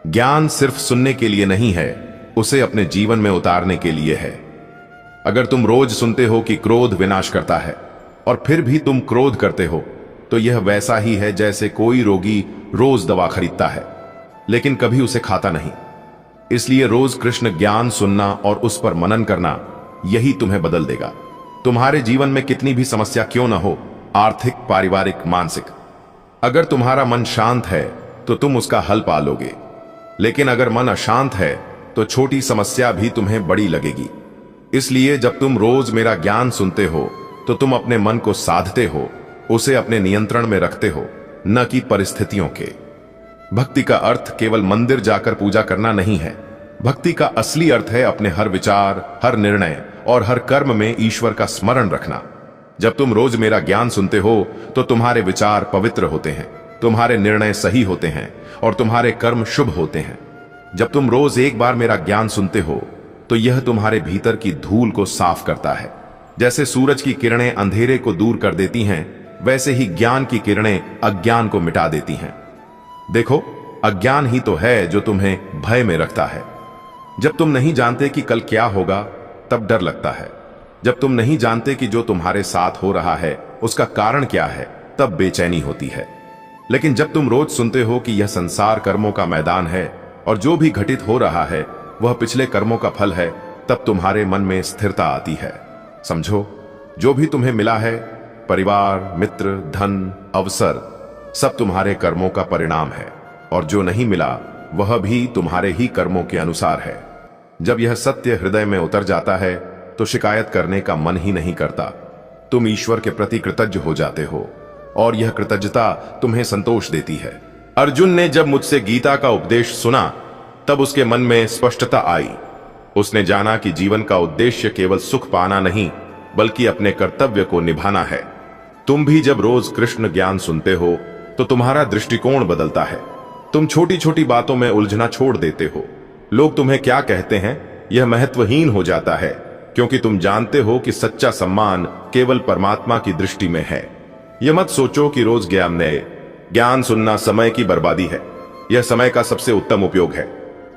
ज्ञान सिर्फ सुनने के लिए नहीं है, उसे अपने जीवन में उतारने के लिए है। अगर तुम रोज सुनते हो कि क्रोध विनाश करता है और फिर भी तुम क्रोध करते हो, तो यह वैसा ही है जैसे कोई रोगी रोज दवा खरीदता है लेकिन कभी उसे खाता नहीं। इसलिए रोज कृष्ण ज्ञान सुनना और उस पर मनन करना, यही तुम्हें बदल देगा। तुम्हारे जीवन में कितनी भी समस्या क्यों ना हो, आर्थिक, पारिवारिक, मानसिक, अगर तुम्हारा मन शांत है तो तुम उसका हल पा लोगे। लेकिन अगर मन अशांत है तो छोटी समस्या भी तुम्हें बड़ी लगेगी। इसलिए जब तुम रोज मेरा ज्ञान सुनते हो तो तुम अपने मन को साधते हो, उसे अपने नियंत्रण में रखते हो, न कि परिस्थितियों के। भक्ति का अर्थ केवल मंदिर जाकर पूजा करना नहीं है। भक्ति का असली अर्थ है अपने हर विचार, हर निर्णय और हर कर्म में ईश्वर का स्मरण रखना। जब तुम रोज मेरा ज्ञान सुनते हो तो तुम्हारे विचार पवित्र होते हैं, तुम्हारे निर्णय सही होते हैं और तुम्हारे कर्म शुभ होते हैं। जब तुम रोज एक बार मेरा ज्ञान सुनते हो तो यह तुम्हारे भीतर की धूल को साफ करता है। जैसे सूरज की किरणें अंधेरे को दूर कर देती हैं, वैसे ही ज्ञान की किरणें अज्ञान को मिटा देती हैं। देखो, अज्ञान ही तो है जो तुम्हें भय में रखता है। जब तुम नहीं जानते कि कल क्या होगा, तब डर लगता है। जब तुम नहीं जानते कि जो तुम्हारे साथ हो रहा है उसका कारण क्या है, तब बेचैनी होती है। लेकिन जब तुम रोज सुनते हो कि यह संसार कर्मों का मैदान है और जो भी घटित हो रहा है वह पिछले कर्मों का फल है, तब तुम्हारे मन में स्थिरता आती है। समझो, जो भी तुम्हें मिला है, परिवार, मित्र, धन, अवसर, सब तुम्हारे कर्मों का परिणाम है, और जो नहीं मिला वह भी तुम्हारे ही कर्मों के अनुसार है। जब यह सत्य हृदय में उतर जाता है तो शिकायत करने का मन ही नहीं करता। तुम ईश्वर के प्रति कृतज्ञ हो जाते हो और यह कृतज्ञता तुम्हें संतोष देती है। अर्जुन ने जब मुझसे गीता का उपदेश सुना तब उसके मन में स्पष्टता आई। उसने जाना कि जीवन का उद्देश्य केवल सुख पाना नहीं, बल्कि अपने कर्तव्य को निभाना है। तुम भी जब रोज कृष्ण ज्ञान सुनते हो तो तुम्हारा दृष्टिकोण बदलता है। तुम छोटी छोटी बातों में उलझना छोड़ देते हो। लोग तुम्हें क्या कहते हैं यह महत्वहीन हो जाता है, क्योंकि तुम जानते हो कि सच्चा सम्मान केवल परमात्मा की दृष्टि में है। यह मत सोचो कि रोज ज्ञान सुनना समय की बर्बादी है। यह समय का सबसे उत्तम उपयोग है।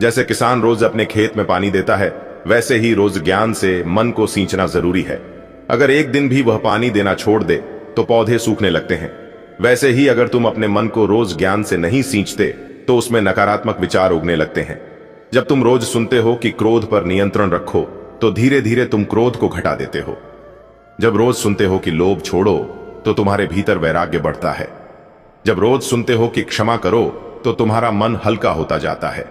जैसे किसान रोज अपने खेत में पानी देता है, वैसे ही रोज ज्ञान से मन को सींचना जरूरी है। अगर एक दिन भी वह पानी देना छोड़ दे तो पौधे सूखने लगते हैं। वैसे ही अगर तुम अपने मन को रोज ज्ञान से नहीं सींचते तो उसमें नकारात्मक विचार उगने लगते हैं। जब तुम रोज सुनते हो कि क्रोध पर नियंत्रण रखो, तो धीरे धीरे तुम क्रोध को घटा देते हो। जब रोज सुनते हो कि लोभ छोड़ो, तो तुम्हारे भीतर वैराग्य बढ़ता है। जब रोज सुनते हो कि क्षमा करो, तो तुम्हारा मन हल्का होता जाता है।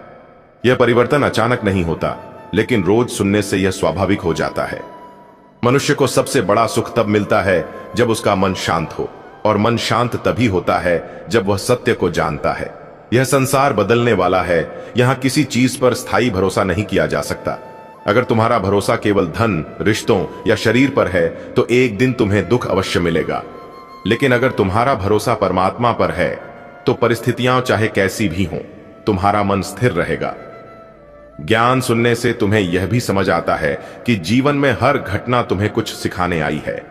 यह परिवर्तन अचानक नहीं होता, लेकिन रोज सुनने से यह स्वाभाविक हो जाता है। मनुष्य को सबसे बड़ा सुख तब मिलता है जब उसका मन शांत हो, और मन शांत तभी होता है जब वह सत्य को जानता है। यह संसार बदलने वाला है। यहां किसी चीज पर स्थायी भरोसा नहीं किया जा सकता। अगर तुम्हारा भरोसा केवल धन, रिश्तों या शरीर पर है तो एक दिन तुम्हें दुख अवश्य मिलेगा। लेकिन अगर तुम्हारा भरोसा परमात्मा पर है तो परिस्थितियां चाहे कैसी भी हों, तुम्हारा मन स्थिर रहेगा। ज्ञान सुनने से तुम्हें यह भी समझ आता है कि जीवन में हर घटना तुम्हें कुछ सिखाने आई है।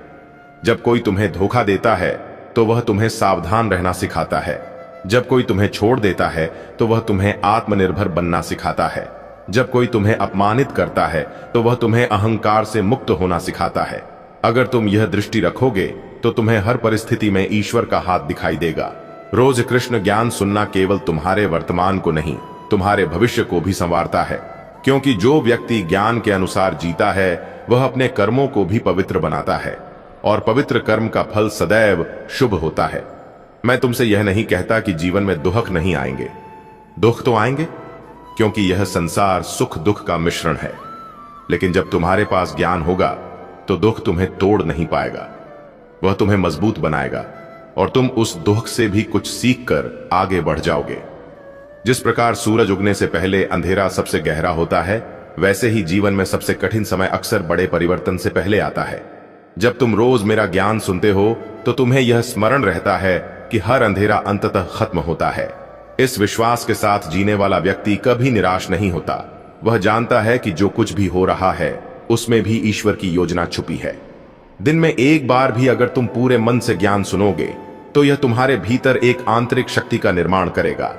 जब कोई तुम्हें धोखा देता है तो वह तुम्हें सावधान रहना सिखाता है। जब कोई तुम्हें छोड़ देता है तो वह तुम्हें आत्मनिर्भर बनना सिखाता है। जब कोई तुम्हें अपमानित करता है तो वह तुम्हें अहंकार से मुक्त होना सिखाता है। अगर तुम यह दृष्टि रखोगे तो तुम्हें हर परिस्थिति में ईश्वर का हाथ दिखाई देगा। रोज कृष्ण ज्ञान सुनना केवल तुम्हारे वर्तमान को नहीं, तुम्हारे भविष्य को भी संवारता है, क्योंकि जो व्यक्ति ज्ञान के अनुसार जीता है वह अपने कर्मों को भी पवित्र बनाता है, और पवित्र कर्म का फल सदैव शुभ होता है। मैं तुमसे यह नहीं कहता कि जीवन में दुख नहीं आएंगे, दुख तो आएंगे, क्योंकि यह संसार सुख दुख का मिश्रण है। लेकिन जब तुम्हारे पास ज्ञान होगा तो दुख तुम्हें तोड़ नहीं पाएगा, वह तुम्हें मजबूत बनाएगा, और तुम उस दुख से भी कुछ सीखकर आगे बढ़ जाओगे। जिस प्रकार सूरज उगने से पहले अंधेरा सबसे गहरा होता है, वैसे ही जीवन में सबसे कठिन समय अक्सर बड़े परिवर्तन से पहले आता है। जब तुम रोज मेरा ज्ञान सुनते हो तो तुम्हें यह स्मरण रहता है कि हर अंधेरा अंततः खत्म होता है। इस विश्वास के साथ जीने वाला व्यक्ति कभी निराश नहीं होता। वह जानता है कि जो कुछ भी हो रहा है उसमें भी ईश्वर की योजना छुपी है। दिन में एक बार भी अगर तुम पूरे मन से ज्ञान सुनोगे तो यह तुम्हारे भीतर एक आंतरिक शक्ति का निर्माण करेगा।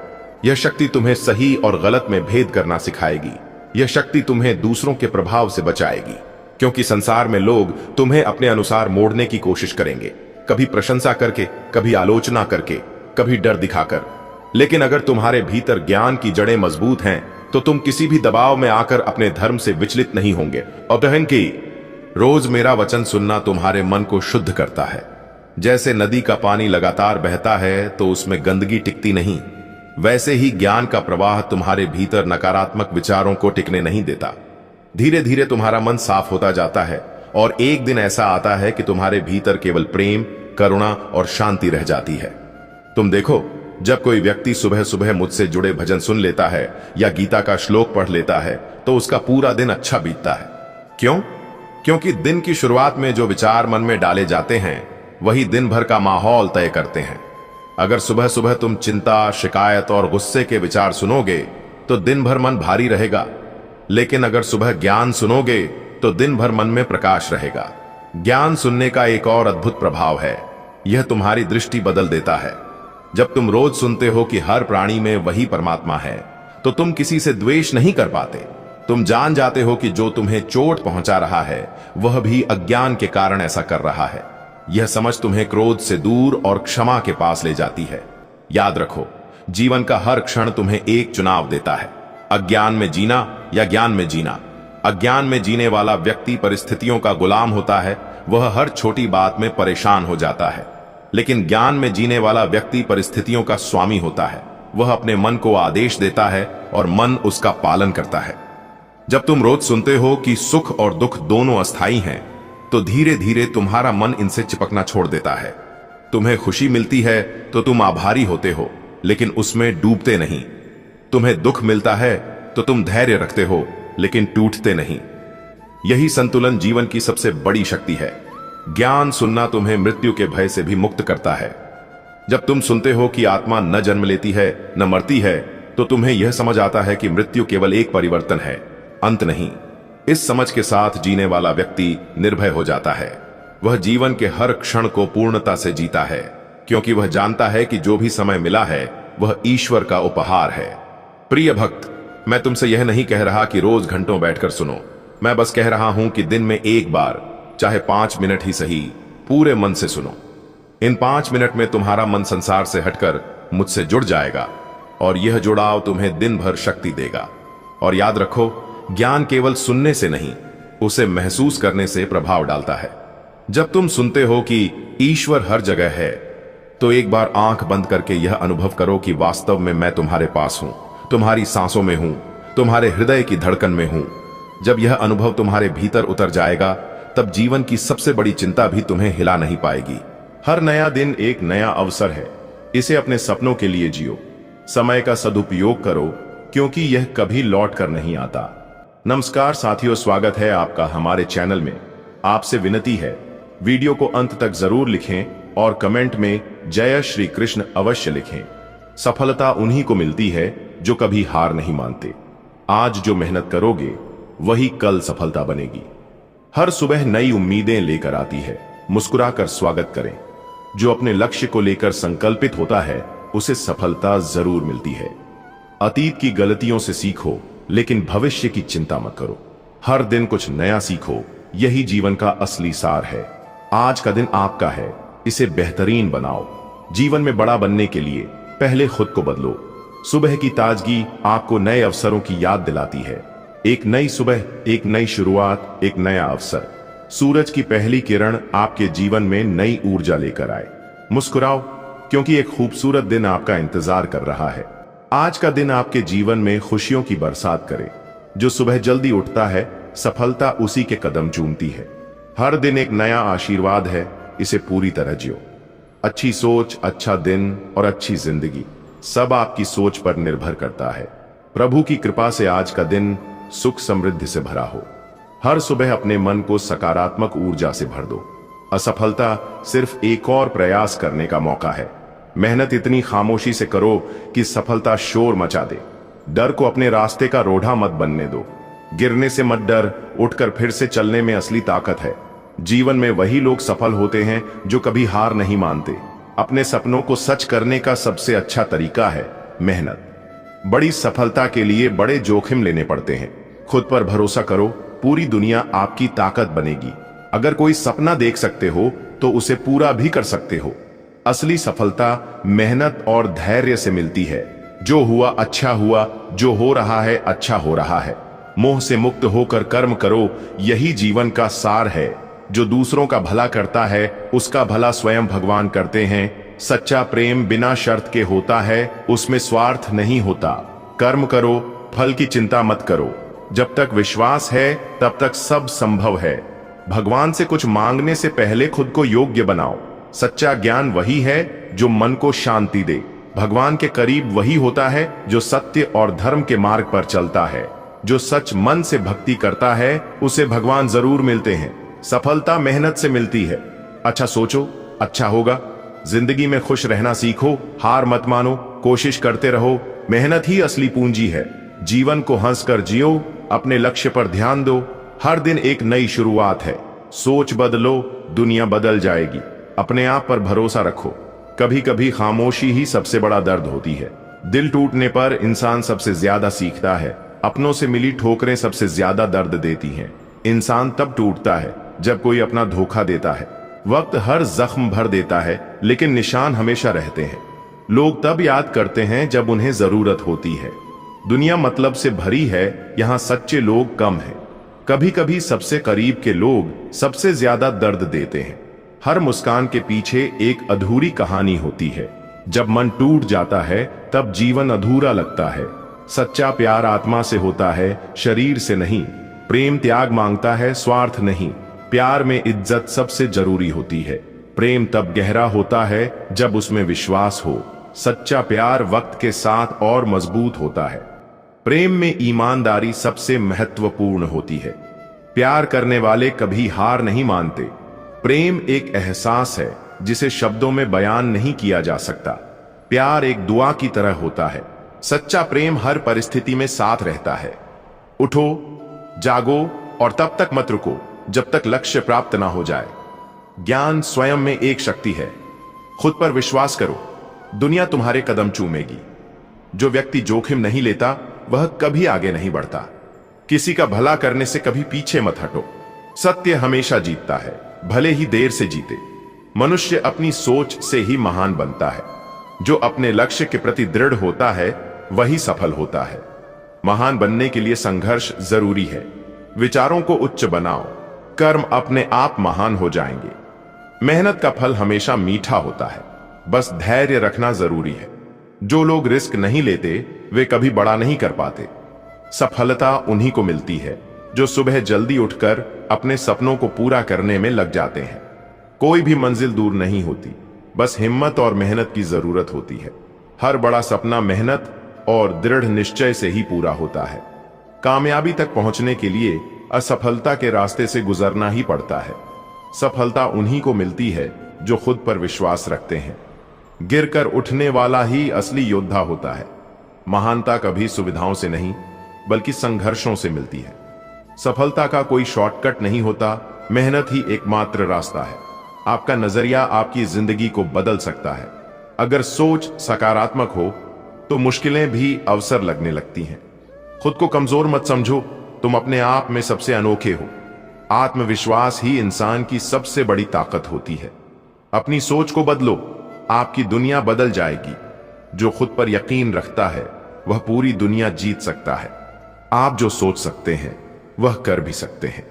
यह शक्ति तुम्हें सही और गलत में भेद करना सिखाएगी। यह शक्ति तुम्हें दूसरों के प्रभाव से बचाएगी, क्योंकि संसार में लोग तुम्हें अपने अनुसार मोड़ने की कोशिश करेंगे, कभी प्रशंसा करके, कभी आलोचना करके, कभी डर दिखाकर। लेकिन अगर तुम्हारे भीतर ज्ञान की जड़ें मजबूत हैं तो तुम किसी भी दबाव में आकर अपने धर्म से विचलित नहीं होंगे। और बहन की रोज मेरा वचन सुनना तुम्हारे मन को शुद्ध करता है। जैसे नदी का पानी लगातार बहता है तो उसमें गंदगी टिकती नहीं, वैसे ही ज्ञान का प्रवाह तुम्हारे भीतर नकारात्मक विचारों को टिकने नहीं देता। धीरे धीरे तुम्हारा मन साफ होता जाता है, और एक दिन ऐसा आता है कि तुम्हारे भीतर केवल प्रेम, करुणा और शांति रह जाती है। तुम देखो, जब कोई व्यक्ति सुबह सुबह मुझसे जुड़े भजन सुन लेता है या गीता का श्लोक पढ़ लेता है तो उसका पूरा दिन अच्छा बीतता है। क्यों? क्योंकि दिन की शुरुआत में जो विचार मन में डाले जाते हैं वही दिन भर का माहौल तय करते हैं। अगर सुबह सुबह तुम चिंता, शिकायत और गुस्से के विचार सुनोगे तो दिन भर मन भारी रहेगा, लेकिन अगर सुबह ज्ञान सुनोगे तो दिन भर मन में प्रकाश रहेगा। ज्ञान सुनने का एक और अद्भुत प्रभाव है, यह तुम्हारी दृष्टि बदल देता है। जब तुम रोज सुनते हो कि हर प्राणी में वही परमात्मा है तो तुम किसी से द्वेष नहीं कर पाते। तुम जान जाते हो कि जो तुम्हें चोट पहुंचा रहा है वह भी अज्ञान के कारण ऐसा कर रहा है। यह समझ तुम्हें क्रोध से दूर और क्षमा के पास ले जाती है। याद रखो, जीवन का हर क्षण तुम्हें एक चुनाव देता है, अज्ञान में जीना या ज्ञान में जीना। अज्ञान में जीने वाला व्यक्ति परिस्थितियों का गुलाम होता है, वह हर छोटी बात में परेशान हो जाता है। लेकिन ज्ञान में जीने वाला व्यक्ति परिस्थितियों का स्वामी होता है, वह अपने मन को आदेश देता है और मन उसका पालन करता है। जब तुम रोज सुनते हो कि सुख और दुख दोनों अस्थायी हैं, तो धीरे धीरे तुम्हारा मन इनसे चिपकना छोड़ देता है। तुम्हें खुशी मिलती है तो तुम आभारी होते हो, लेकिन उसमें डूबते नहीं। तुम्हें दुख मिलता है तो तुम धैर्य रखते हो, लेकिन टूटते नहीं। यही संतुलन जीवन की सबसे बड़ी शक्ति है। ज्ञान सुनना तुम्हें मृत्यु के भय से भी मुक्त करता है। जब तुम सुनते हो कि आत्मा न जन्म लेती है न मरती है, तो तुम्हें यह समझ आता है कि मृत्यु केवल एक परिवर्तन है, अंत नहीं। इस समझ के साथ जीने वाला व्यक्ति निर्भय हो जाता है। वह जीवन के हर क्षण को पूर्णता से जीता है, क्योंकि वह जानता है कि जो भी समय मिला है वह ईश्वर का उपहार है। प्रिय भक्त, मैं तुमसे यह नहीं कह रहा कि रोज घंटों बैठकर सुनो। मैं बस कह रहा हूं कि दिन में एक बार, चाहे 5 मिनट ही सही, पूरे मन से सुनो। इन 5 मिनट में तुम्हारा मन संसार से हटकर मुझसे जुड़ जाएगा, और यह जुड़ाव तुम्हें दिन भर शक्ति देगा। और याद रखो, ज्ञान केवल सुनने से नहीं, उसे महसूस करने से प्रभाव डालता है। जब तुम सुनते हो कि ईश्वर हर जगह है, तो एक बार आंख बंद करके यह अनुभव करो कि वास्तव में मैं तुम्हारे पास हूं, तुम्हारी सांसों में हूं, तुम्हारे हृदय की धड़कन में हूं। जब यह अनुभव तुम्हारे भीतर उतर जाएगा, तब जीवन की सबसे बड़ी चिंता भी तुम्हें हिला नहीं पाएगी। हर नया दिन एक नया अवसर है। इसे अपने सपनों के लिए जियो। समय का सदुपयोग करो, क्योंकि यह कभी लौट कर नहीं आता। नमस्कार साथियों, स्वागत है आपका हमारे चैनल में। आपसे विनती है, वीडियो को अंत तक जरूर लिखें और कमेंट में जय श्री कृष्ण अवश्य लिखें। सफलता उन्हीं को मिलती है जो कभी हार नहीं मानते। आज जो मेहनत करोगे वही कल सफलता बनेगी। हर सुबह नई उम्मीदें लेकर आती है, मुस्कुराकर स्वागत करें। जो अपने लक्ष्य को लेकर संकल्पित होता है उसे सफलता जरूर मिलती है। अतीत की गलतियों से सीखो, लेकिन भविष्य की चिंता मत करो। हर दिन कुछ नया सीखो, यही जीवन का असली सार है। आज का दिन आपका है, इसे बेहतरीन बनाओ। जीवन में बड़ा बनने के लिए पहले खुद को बदलो। सुबह की ताजगी आपको नए अवसरों की याद दिलाती है। एक नई सुबह, एक नई शुरुआत, एक नया अवसर। सूरज की पहली किरण आपके जीवन में नई ऊर्जा लेकर आए। मुस्कुराओ, क्योंकि एक खूबसूरत दिन आपका इंतजार कर रहा है। आज का दिन आपके जीवन में खुशियों की बरसात करे। जो सुबह जल्दी उठता है, सफलता उसी के कदम चूमती है। हर दिन एक नया आशीर्वाद है, इसे पूरी तरह जियो। अच्छी सोच, अच्छा दिन और अच्छी जिंदगी सब आपकी सोच पर निर्भर करता है। प्रभु की कृपा से आज का दिन सुख समृद्धि से भरा हो। हर सुबह अपने मन को सकारात्मक ऊर्जा से भर दो। असफलता सिर्फ एक और प्रयास करने का मौका है। मेहनत इतनी खामोशी से करो कि सफलता शोर मचा दे। डर को अपने रास्ते का रोड़ा मत बनने दो। गिरने से मत डर, उठकर फिर से चलने में असली ताकत है। जीवन में वही लोग सफल होते हैं जो कभी हार नहीं मानते। अपने सपनों को सच करने का सबसे अच्छा तरीका है मेहनत। बड़ी सफलता के लिए बड़े जोखिम लेने पड़ते हैं। खुद पर भरोसा करो, पूरी दुनिया आपकी ताकत बनेगी। अगर कोई सपना देख सकते हो तो उसे पूरा भी कर सकते हो। असली सफलता मेहनत और धैर्य से मिलती है। जो हुआ अच्छा हुआ, जो हो रहा है अच्छा हो रहा है। मोह से मुक्त होकर कर्म करो, यही जीवन का सार है। जो दूसरों का भला करता है उसका भला स्वयं भगवान करते हैं। सच्चा प्रेम बिना शर्त के होता है, उसमें स्वार्थ नहीं होता। कर्म करो, फल की चिंता मत करो। जब तक विश्वास है तब तक सब संभव है। भगवान से कुछ मांगने से पहले खुद को योग्य बनाओ। सच्चा ज्ञान वही है जो मन को शांति दे। भगवान के करीब वही होता है जो सत्य और धर्म के मार्ग पर चलता है। जो सच मन से भक्ति करता है उसे भगवान जरूर मिलते हैं। सफलता मेहनत से मिलती है। अच्छा सोचो, अच्छा होगा। जिंदगी में खुश रहना सीखो, हार मत मानो, कोशिश करते रहो। मेहनत ही असली पूंजी है। जीवन को हंसकर जियो, अपने लक्ष्य पर ध्यान दो। हर दिन एक नई शुरुआत है। सोच बदलो, दुनिया बदल जाएगी। अपने आप पर भरोसा रखो। कभी कभी खामोशी ही सबसे बड़ा दर्द होती है। दिल टूटने पर इंसान सबसे ज्यादा सीखता है। अपनों से मिली ठोकरें सबसे ज्यादा दर्द देती हैं। इंसान तब टूटता है जब कोई अपना धोखा देता है। वक्त हर जख्म भर देता है, लेकिन निशान हमेशा रहते हैं। लोग तब याद करते हैं जब उन्हें जरूरत होती है। दुनिया मतलब से भरी है, यहाँ सच्चे लोग कम हैं। कभी कभी सबसे करीब के लोग सबसे ज्यादा दर्द देते हैं। हर मुस्कान के पीछे एक अधूरी कहानी होती है। जब मन टूट जाता है तब जीवन अधूरा लगता है। सच्चा प्यार आत्मा से होता है, शरीर से नहीं। प्रेम त्याग मांगता है, स्वार्थ नहीं। प्यार में इज्जत सबसे जरूरी होती है। प्रेम तब गहरा होता है जब उसमें विश्वास हो। सच्चा प्यार वक्त के साथ और मजबूत होता है। प्रेम में ईमानदारी सबसे महत्वपूर्ण होती है। प्यार करने वाले कभी हार नहीं मानते। प्रेम एक एहसास है जिसे शब्दों में बयान नहीं किया जा सकता। प्यार एक दुआ की तरह होता है। सच्चा प्रेम हर परिस्थिति में साथ रहता है। उठो, जागो और तब तक मत रुको जब तक लक्ष्य प्राप्त ना हो जाए। ज्ञान स्वयं में एक शक्ति है। खुद पर विश्वास करो, दुनिया तुम्हारे कदम चूमेगी। जो व्यक्ति जोखिम नहीं लेता वह कभी आगे नहीं बढ़ता। किसी का भला करने से कभी पीछे मत हटो। सत्य हमेशा जीतता है, भले ही देर से जीते। मनुष्य अपनी सोच से ही महान बनता है। जो अपने लक्ष्य के प्रति दृढ़ होता है वही सफल होता है। महान बनने के लिए संघर्ष जरूरी है। विचारों को उच्च बनाओ, कर्म अपने आप महान हो जाएंगे। मेहनत का फल हमेशा मीठा होता है, बस धैर्य रखना जरूरी है। जो लोग रिस्क नहीं लेते वे कभी बड़ा नहीं कर पाते। सफलता उन्हीं को मिलती है जो सुबह जल्दी उठकर अपने सपनों को पूरा करने में लग जाते हैं। कोई भी मंजिल दूर नहीं होती, बस हिम्मत और मेहनत की जरूरत होती है। हर बड़ा सपना मेहनत और दृढ़ निश्चय से ही पूरा होता है। कामयाबी तक पहुंचने के लिए असफलता के रास्ते से गुजरना ही पड़ता है। सफलता उन्हीं को मिलती है जो खुद पर विश्वास रखते हैं। गिरकर उठने वाला ही असली योद्धा होता है। महानता कभी सुविधाओं से नहीं बल्कि संघर्षों से मिलती है। सफलता का कोई शॉर्टकट नहीं होता, मेहनत ही एकमात्र रास्ता है। आपका नजरिया आपकी जिंदगी को बदल सकता है। अगर सोच सकारात्मक हो तो मुश्किलें भी अवसर लगने लगती हैं। खुद को कमजोर मत समझो, तुम अपने आप में सबसे अनोखे हो। आत्मविश्वास ही इंसान की सबसे बड़ी ताकत होती है। अपनी सोच को बदलो, आपकी दुनिया बदल जाएगी। जो खुद पर यकीन रखता है वह पूरी दुनिया जीत सकता है। आप जो सोच सकते हैं वह कर भी सकते हैं।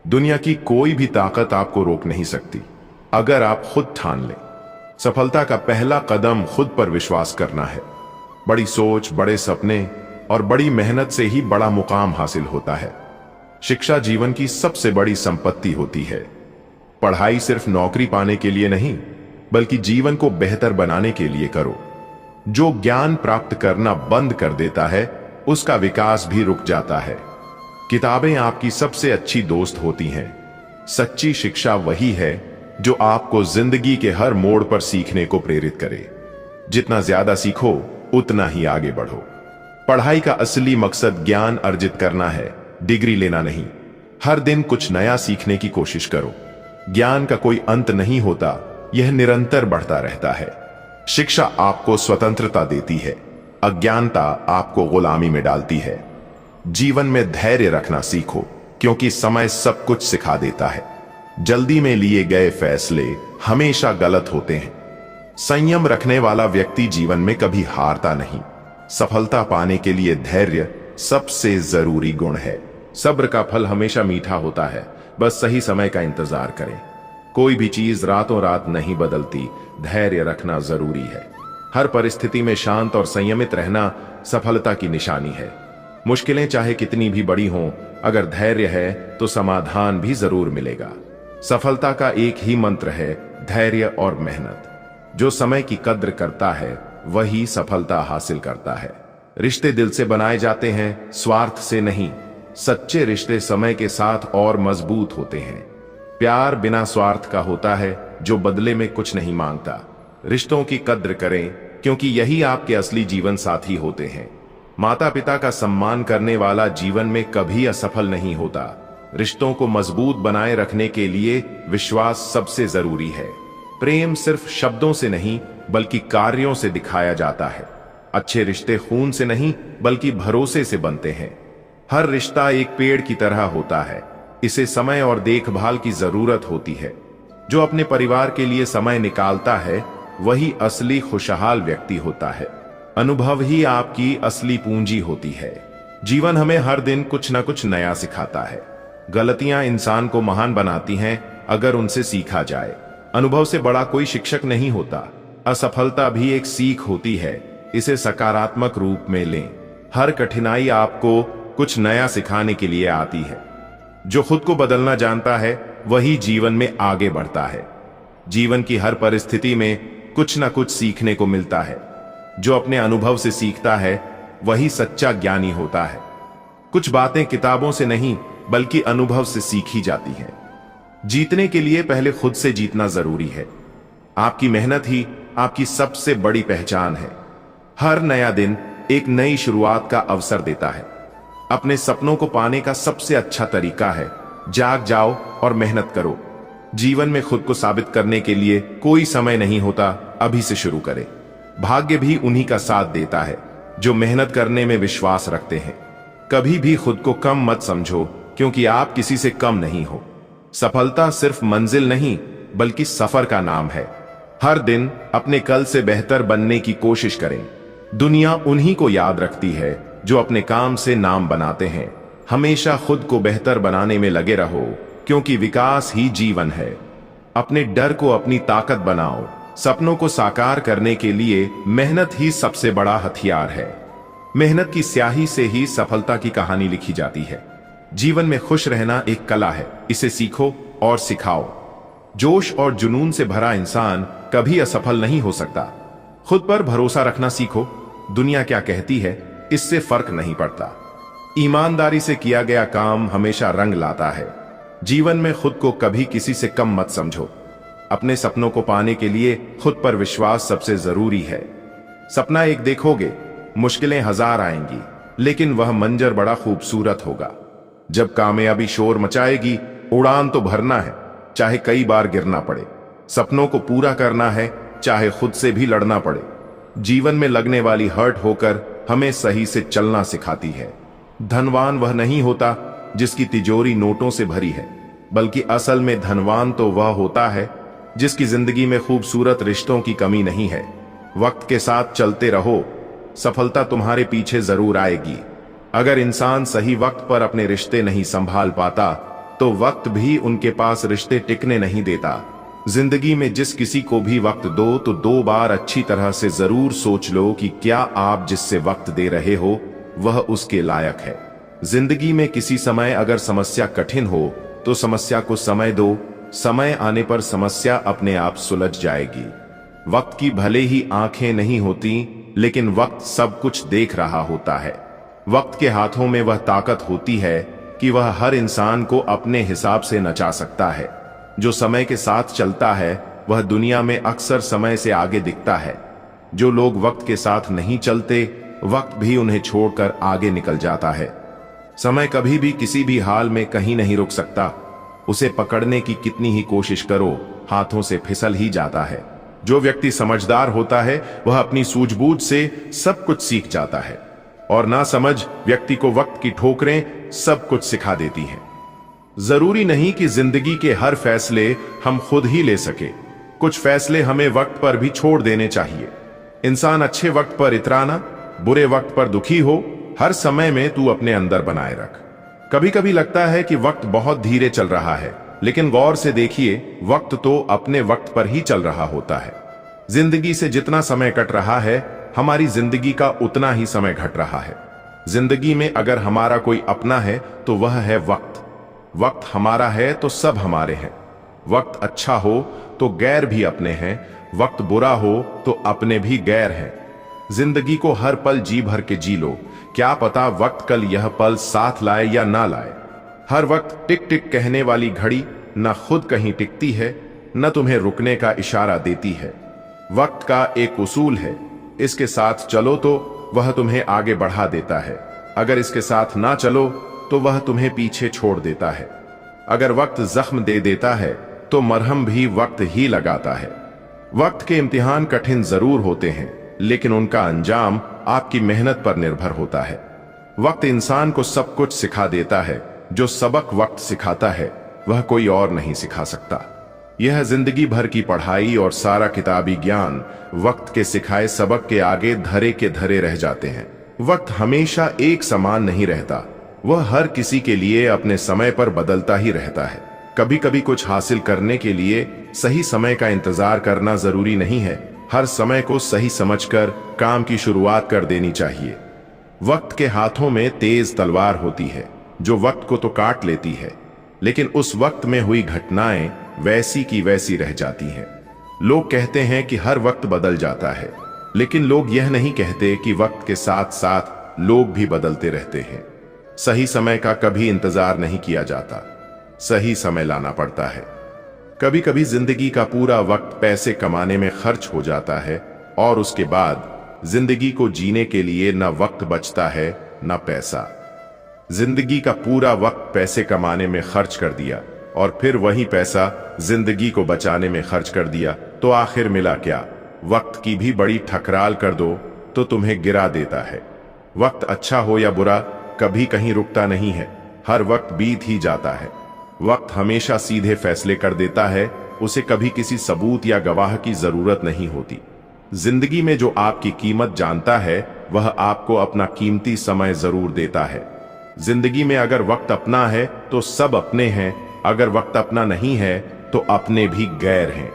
दुनिया की कोई भी ताकत आपको रोक नहीं सकती, अगर आप खुद ठान लें। सफलता का पहला कदम खुद पर विश्वास करना है। बड़ी सोच, बड़े सपने और बड़ी मेहनत से ही बड़ा मुकाम हासिल होता है। शिक्षा जीवन की सबसे बड़ी संपत्ति होती है। पढ़ाई सिर्फ नौकरी पाने के लिए नहीं, बल्कि जीवन को बेहतर बनाने के लिए करो। जो ज्ञान प्राप्त करना बंद कर देता है उसका विकास भी रुक जाता है। किताबें आपकी सबसे अच्छी दोस्त होती हैं। सच्ची शिक्षा वही है जो आपको जिंदगी के हर मोड़ पर सीखने को प्रेरित करे। जितना ज्यादा सीखो उतना ही आगे बढ़ो। पढ़ाई का असली मकसद ज्ञान अर्जित करना है, डिग्री लेना नहीं। हर दिन कुछ नया सीखने की कोशिश करो। ज्ञान का कोई अंत नहीं होता, यह निरंतर बढ़ता रहता है। शिक्षा आपको स्वतंत्रता देती है, अज्ञानता आपको गुलामी में डालती है। जीवन में धैर्य रखना सीखो, क्योंकि समय सब कुछ सिखा देता है। जल्दी में लिए गए फैसले हमेशा गलत होते हैं। संयम रखने वाला व्यक्ति जीवन में कभी हारता नहीं। सफलता पाने के लिए धैर्य सबसे जरूरी गुण है। सब्र का फल हमेशा मीठा होता है, बस सही समय का इंतजार करें। कोई भी चीज रातों रात नहीं बदलती, धैर्य रखना जरूरी है। हर परिस्थिति में शांत और संयमित रहना सफलता की निशानी है। मुश्किलें चाहे कितनी भी बड़ी हों, अगर धैर्य है तो समाधान भी जरूर मिलेगा। सफलता का एक ही मंत्र है, धैर्य और मेहनत। जो समय की कद्र करता है वही सफलता हासिल करता है। रिश्ते दिल से बनाए जाते हैं, स्वार्थ से नहीं। सच्चे रिश्ते समय के साथ और मजबूत होते हैं। प्यार बिना स्वार्थ का होता है, जो बदले में कुछ नहीं मांगता। रिश्तों की कद्र करें, क्योंकि यही आपके असली जीवन साथी होते हैं। माता पिता का सम्मान करने वाला जीवन में कभी असफल नहीं होता। रिश्तों को मजबूत बनाए रखने के लिए विश्वास सबसे जरूरी है। प्रेम सिर्फ शब्दों से नहीं, बल्कि कार्यों से दिखाया जाता है। अच्छे रिश्ते खून से नहीं, बल्कि भरोसे से बनते हैं। हर रिश्ता एक पेड़ की तरह होता है, इसे समय और देखभाल की जरूरत होती है। जो अपने परिवार के लिए समय निकालता है वही असली खुशहाल व्यक्ति होता है। अनुभव ही आपकी असली पूंजी होती है। जीवन हमें हर दिन कुछ न कुछ नया सिखाता है। गलतियां इंसान को महान बनाती हैं, अगर उनसे सीखा जाए। अनुभव से बड़ा कोई शिक्षक नहीं होता। असफलता भी एक सीख होती है, इसे सकारात्मक रूप में लें। हर कठिनाई आपको कुछ नया सिखाने के लिए आती है। जो खुद को बदलना जानता है वही जीवन में आगे बढ़ता है। जीवन की हर परिस्थिति में कुछ न कुछ सीखने को मिलता है। जो अपने अनुभव से सीखता है वही सच्चा ज्ञानी होता है। कुछ बातें किताबों से नहीं, बल्कि अनुभव से सीखी जाती हैं। जीतने के लिए पहले खुद से जीतना जरूरी है। आपकी मेहनत ही आपकी सबसे बड़ी पहचान है। हर नया दिन एक नई शुरुआत का अवसर देता है। अपने सपनों को पाने का सबसे अच्छा तरीका है जाग जाओ और मेहनत करो। जीवन में खुद को साबित करने के लिए कोई समय नहीं होता, अभी से शुरू करें। भाग्य भी उन्हीं का साथ देता है जो मेहनत करने में विश्वास रखते हैं। कभी भी खुद को कम मत समझो, क्योंकि आप किसी से कम नहीं हो। सफलता सिर्फ मंजिल नहीं, बल्कि सफर का नाम है। हर दिन अपने कल से बेहतर बनने की कोशिश करें। दुनिया उन्हीं को याद रखती है जो अपने काम से नाम बनाते हैं। हमेशा खुद को बेहतर बनाने में लगे रहो, क्योंकि विकास ही जीवन है। अपने डर को अपनी ताकत बनाओ। सपनों को साकार करने के लिए मेहनत ही सबसे बड़ा हथियार है। मेहनत की स्याही से ही सफलता की कहानी लिखी जाती है। जीवन में खुश रहना एक कला है, इसे सीखो और सिखाओ। जोश और जुनून से भरा इंसान कभी असफल नहीं हो सकता। खुद पर भरोसा रखना सीखो। दुनिया क्या कहती है इससे फर्क नहीं पड़ता। ईमानदारी से किया गया काम हमेशा रंग लाता है। जीवन में खुद को कभी किसी से कम मत समझो। अपने सपनों को पाने के लिए खुद पर विश्वास सबसे जरूरी है। सपना एक देखोगे, मुश्किलें हजार आएंगी, लेकिन वह मंजर बड़ा खूबसूरत होगा। जब कामयाबी शोर मचाएगी, उड़ान तो भरना है, चाहे कई बार गिरना पड़े। सपनों को पूरा करना है, चाहे खुद से भी लड़ना पड़े। जीवन में लगने वाली हर्ट होकर हमें सही से चलना सिखाती है। धनवान वह नहीं होता जिसकी तिजोरी नोटों से भरी है, बल्कि असल में धनवान तो वह होता है जिसकी जिंदगी में खूबसूरत रिश्तों की कमी नहीं है। वक्त के साथ चलते रहो, सफलता तुम्हारे पीछे जरूर आएगी। अगर इंसान सही वक्त पर अपने रिश्ते नहीं संभाल पाता तो वक्त भी उनके पास रिश्ते टिकने नहीं देता। जिंदगी में जिस किसी को भी वक्त दो तो 2 बार अच्छी तरह से जरूर सोच लो कि क्या आप जिससे वक्त दे रहे हो वह उसके लायक है। जिंदगी में किसी समय अगर समस्या कठिन हो तो समस्या को समय दो, समय आने पर समस्या अपने आप सुलझ जाएगी। वक्त की भले ही आंखें नहीं होती लेकिन वक्त सब कुछ देख रहा होता है। वक्त के हाथों में वह ताकत होती है कि वह हर इंसान को अपने हिसाब से नचा सकता है। जो समय के साथ चलता है वह दुनिया में अक्सर समय से आगे दिखता है। जो लोग वक्त के साथ नहीं चलते वक्त भी उन्हें छोड़कर आगे निकल जाता है। समय कभी भी किसी भी हाल में कहीं नहीं रुक सकता। उसे पकड़ने की कितनी ही कोशिश करो हाथों से फिसल ही जाता है। जो व्यक्ति समझदार होता है वह अपनी सूझबूझ से सब कुछ सीख जाता है और नासमझ व्यक्ति को वक्त की ठोकरें सब कुछ सिखा देती हैं। जरूरी नहीं कि जिंदगी के हर फैसले हम खुद ही ले सके, कुछ फैसले हमें वक्त पर भी छोड़ देने चाहिए। इंसान अच्छे वक्त पर इतराना, बुरे वक्त पर दुखी हो, हर समय में तू अपने अंदर बनाए रख। कभी कभी लगता है कि वक्त बहुत धीरे चल रहा है, लेकिन गौर से देखिए वक्त तो अपने वक्त पर ही चल रहा होता है। जिंदगी से जितना समय कट रहा है हमारी जिंदगी का उतना ही समय घट रहा है। जिंदगी में अगर हमारा कोई अपना है तो वह है वक्त। वक्त हमारा है तो सब हमारे हैं। वक्त अच्छा हो तो गैर भी अपने हैं, वक्त बुरा हो तो अपने भी गैर हैं। जिंदगी को हर पल जी भर के जी लो, क्या पता वक्त कल यह पल साथ लाए या ना लाए। हर वक्त टिक टिक कहने वाली घड़ी न खुद कहीं टिकती है न तुम्हें रुकने का इशारा देती है। वक्त का एक उसूल है, इसके साथ चलो तो वह तुम्हें आगे बढ़ा देता है, अगर इसके साथ ना चलो तो वह तुम्हें पीछे छोड़ देता है। अगर वक्त जख्म दे देता है तो मरहम भी वक्त ही लगाता है। वक्त के इम्तिहान कठिन जरूर होते हैं लेकिन उनका अंजाम आपकी मेहनत पर निर्भर होता है। वक्त इंसान को सब कुछ सिखा देता है, जो सबक वक्त सिखाता है वह कोई और नहीं सिखा सकता। यह जिंदगी भर की पढ़ाई और सारा किताबी ज्ञान वक्त के सिखाए सबक के आगे धरे के धरे रह जाते हैं। वक्त हमेशा एक समान नहीं रहता, वह हर किसी के लिए अपने समय पर बदलता ही रहता है। कभी कभी कुछ हासिल करने के लिए सही समय का इंतजार करना जरूरी नहीं है, हर समय को सही समझकर काम की शुरुआत कर देनी चाहिए। वक्त के हाथों में तेज तलवार होती है जो वक्त को तो काट लेती है, लेकिन उस वक्त में हुई घटनाएं वैसी की वैसी रह जाती हैं। लोग कहते हैं कि हर वक्त बदल जाता है, लेकिन लोग यह नहीं कहते कि वक्त के साथ साथ लोग भी बदलते रहते हैं। सही समय का कभी इंतजार नहीं किया जाता, सही समय लाना पड़ता है। कभी कभी जिंदगी का पूरा वक्त पैसे कमाने में खर्च हो जाता है और उसके बाद जिंदगी को जीने के लिए न वक्त बचता है न पैसा। जिंदगी का पूरा वक्त पैसे कमाने में खर्च कर दिया और फिर वही पैसा जिंदगी को बचाने में खर्च कर दिया तो आखिर मिला क्या? वक्त की भी बड़ी ठकराल कर दो तो तुम्हें गिरा देता है। वक्त अच्छा हो या बुरा कभी कहीं रुकता नहीं है, हर वक्त बीत ही जाता है। वक्त हमेशा सीधे फैसले कर देता है, उसे कभी किसी सबूत या गवाह की जरूरत नहीं होती। जिंदगी में जो आपकी कीमत जानता है वह आपको अपना कीमती समय जरूर देता है। जिंदगी में अगर वक्त अपना है तो सब अपने हैं, अगर वक्त अपना नहीं है तो अपने भी गैर हैं।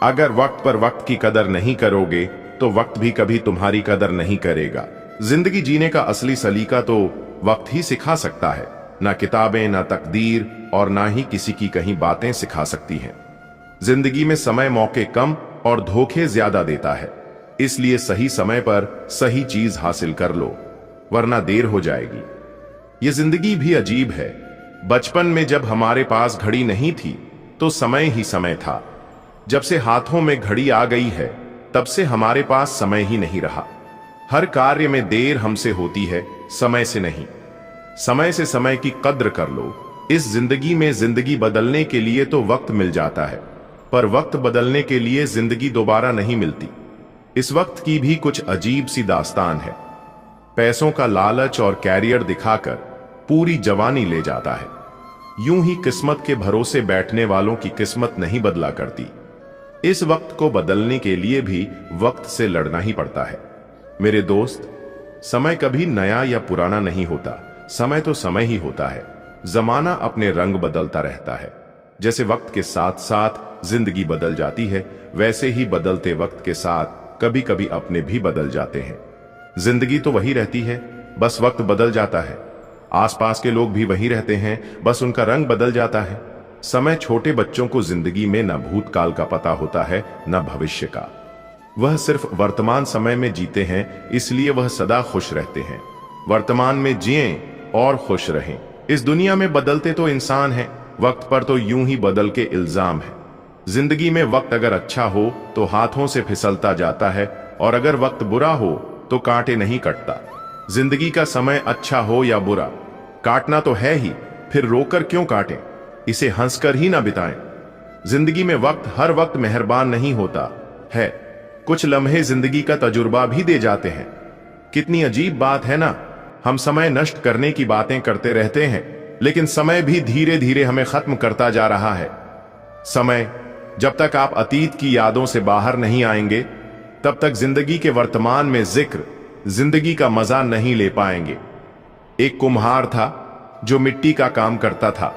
अगर वक्त पर वक्त की कदर नहीं करोगे तो वक्त भी कभी तुम्हारी कदर नहीं करेगा। जिंदगी जीने का असली सलीका तो वक्त ही सिखा सकता है, ना किताबें, ना तकदीर और ना ही किसी की कहीं बातें सिखा सकती हैं। जिंदगी में समय मौके कम और धोखे ज्यादा देता है, इसलिए सही समय पर सही चीज हासिल कर लो वरना देर हो जाएगी। ये जिंदगी भी अजीब है। बचपन में जब हमारे पास घड़ी नहीं थी तो समय ही समय था। जब से हाथों में घड़ी आ गई है तब से हमारे पास समय ही नहीं रहा। हर कार्य में देर हमसे होती है, समय से नहीं। समय से समय की कद्र कर लो। इस जिंदगी में जिंदगी बदलने के लिए तो वक्त मिल जाता है, पर वक्त बदलने के लिए जिंदगी दोबारा नहीं मिलती। इस वक्त की भी कुछ अजीब सी दास्तान है। पैसों का लालच और कैरियर दिखाकर पूरी जवानी ले जाता है। यूं ही किस्मत के भरोसे बैठने वालों की किस्मत नहीं बदला करती। इस वक्त को बदलने के लिए भी वक्त से लड़ना ही पड़ता है। मेरे दोस्त, समय कभी नया या पुराना नहीं होता, समय तो समय ही होता है। जमाना अपने रंग बदलता रहता है। जैसे वक्त के साथ साथ जिंदगी बदल जाती है, वैसे ही बदलते वक्त के साथ कभी कभी अपने भी बदल जाते हैं। जिंदगी तो वही रहती है, बस वक्त बदल जाता है। आसपास के लोग भी वही रहते हैं, बस उनका रंग बदल जाता है। समय छोटे बच्चों को जिंदगी में न भूतकाल का पता होता है न भविष्य का। वह सिर्फ वर्तमान समय में जीते हैं, इसलिए वह सदा खुश रहते हैं। वर्तमान में जिएं और खुश रहें। इस दुनिया में बदलते तो इंसान हैं, वक्त पर तो यूं ही बदल के इल्जाम है। जिंदगी में वक्त अगर अच्छा हो तो हाथों से फिसलता जाता है, और अगर वक्त बुरा हो तो कांटे नहीं कटता। जिंदगी का समय अच्छा हो या बुरा, काटना तो है ही, फिर रोकर क्यों काटें, इसे हंसकर ही ना बिताएं। जिंदगी में वक्त हर वक्त मेहरबान नहीं होता है। कुछ लम्हे जिंदगी का तजुर्बा भी दे जाते हैं। कितनी अजीब बात है ना, हम समय नष्ट करने की बातें करते रहते हैं, लेकिन समय भी धीरे धीरे हमें खत्म करता जा रहा है। समय, जब तक आप अतीत की यादों से बाहर नहीं आएंगे, तब तक जिंदगी के वर्तमान में जिंदगी का मजा नहीं ले पाएंगे। एक कुम्हार था जो मिट्टी का काम करता था।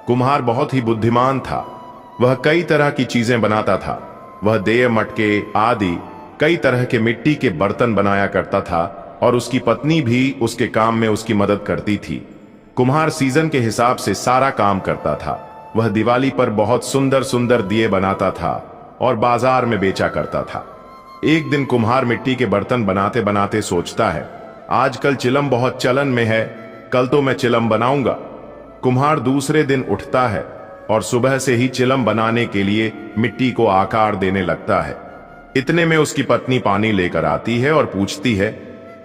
कुम्हार बहुत ही बुद्धिमान था। वह कई तरह की चीजें बनाता था। वह देय, मटके आदि कई तरह के मिट्टी के बर्तन बनाया करता था, और उसकी पत्नी भी उसके काम में उसकी मदद करती थी। कुम्हार सीजन के हिसाब से सारा काम करता था। वह दिवाली पर बहुत सुंदर सुंदर दिए बनाता था और बाजार में बेचा करता था। एक दिन कुम्हार मिट्टी के बर्तन बनाते बनाते सोचता है, आजकल चिलम बहुत चलन में है, कल तो मैं चिलम बनाऊंगा। कुम्हार दूसरे दिन उठता है और सुबह से ही चिलम बनाने के लिए मिट्टी को आकार देने लगता है। इतने में उसकी पत्नी पानी लेकर आती है और पूछती है,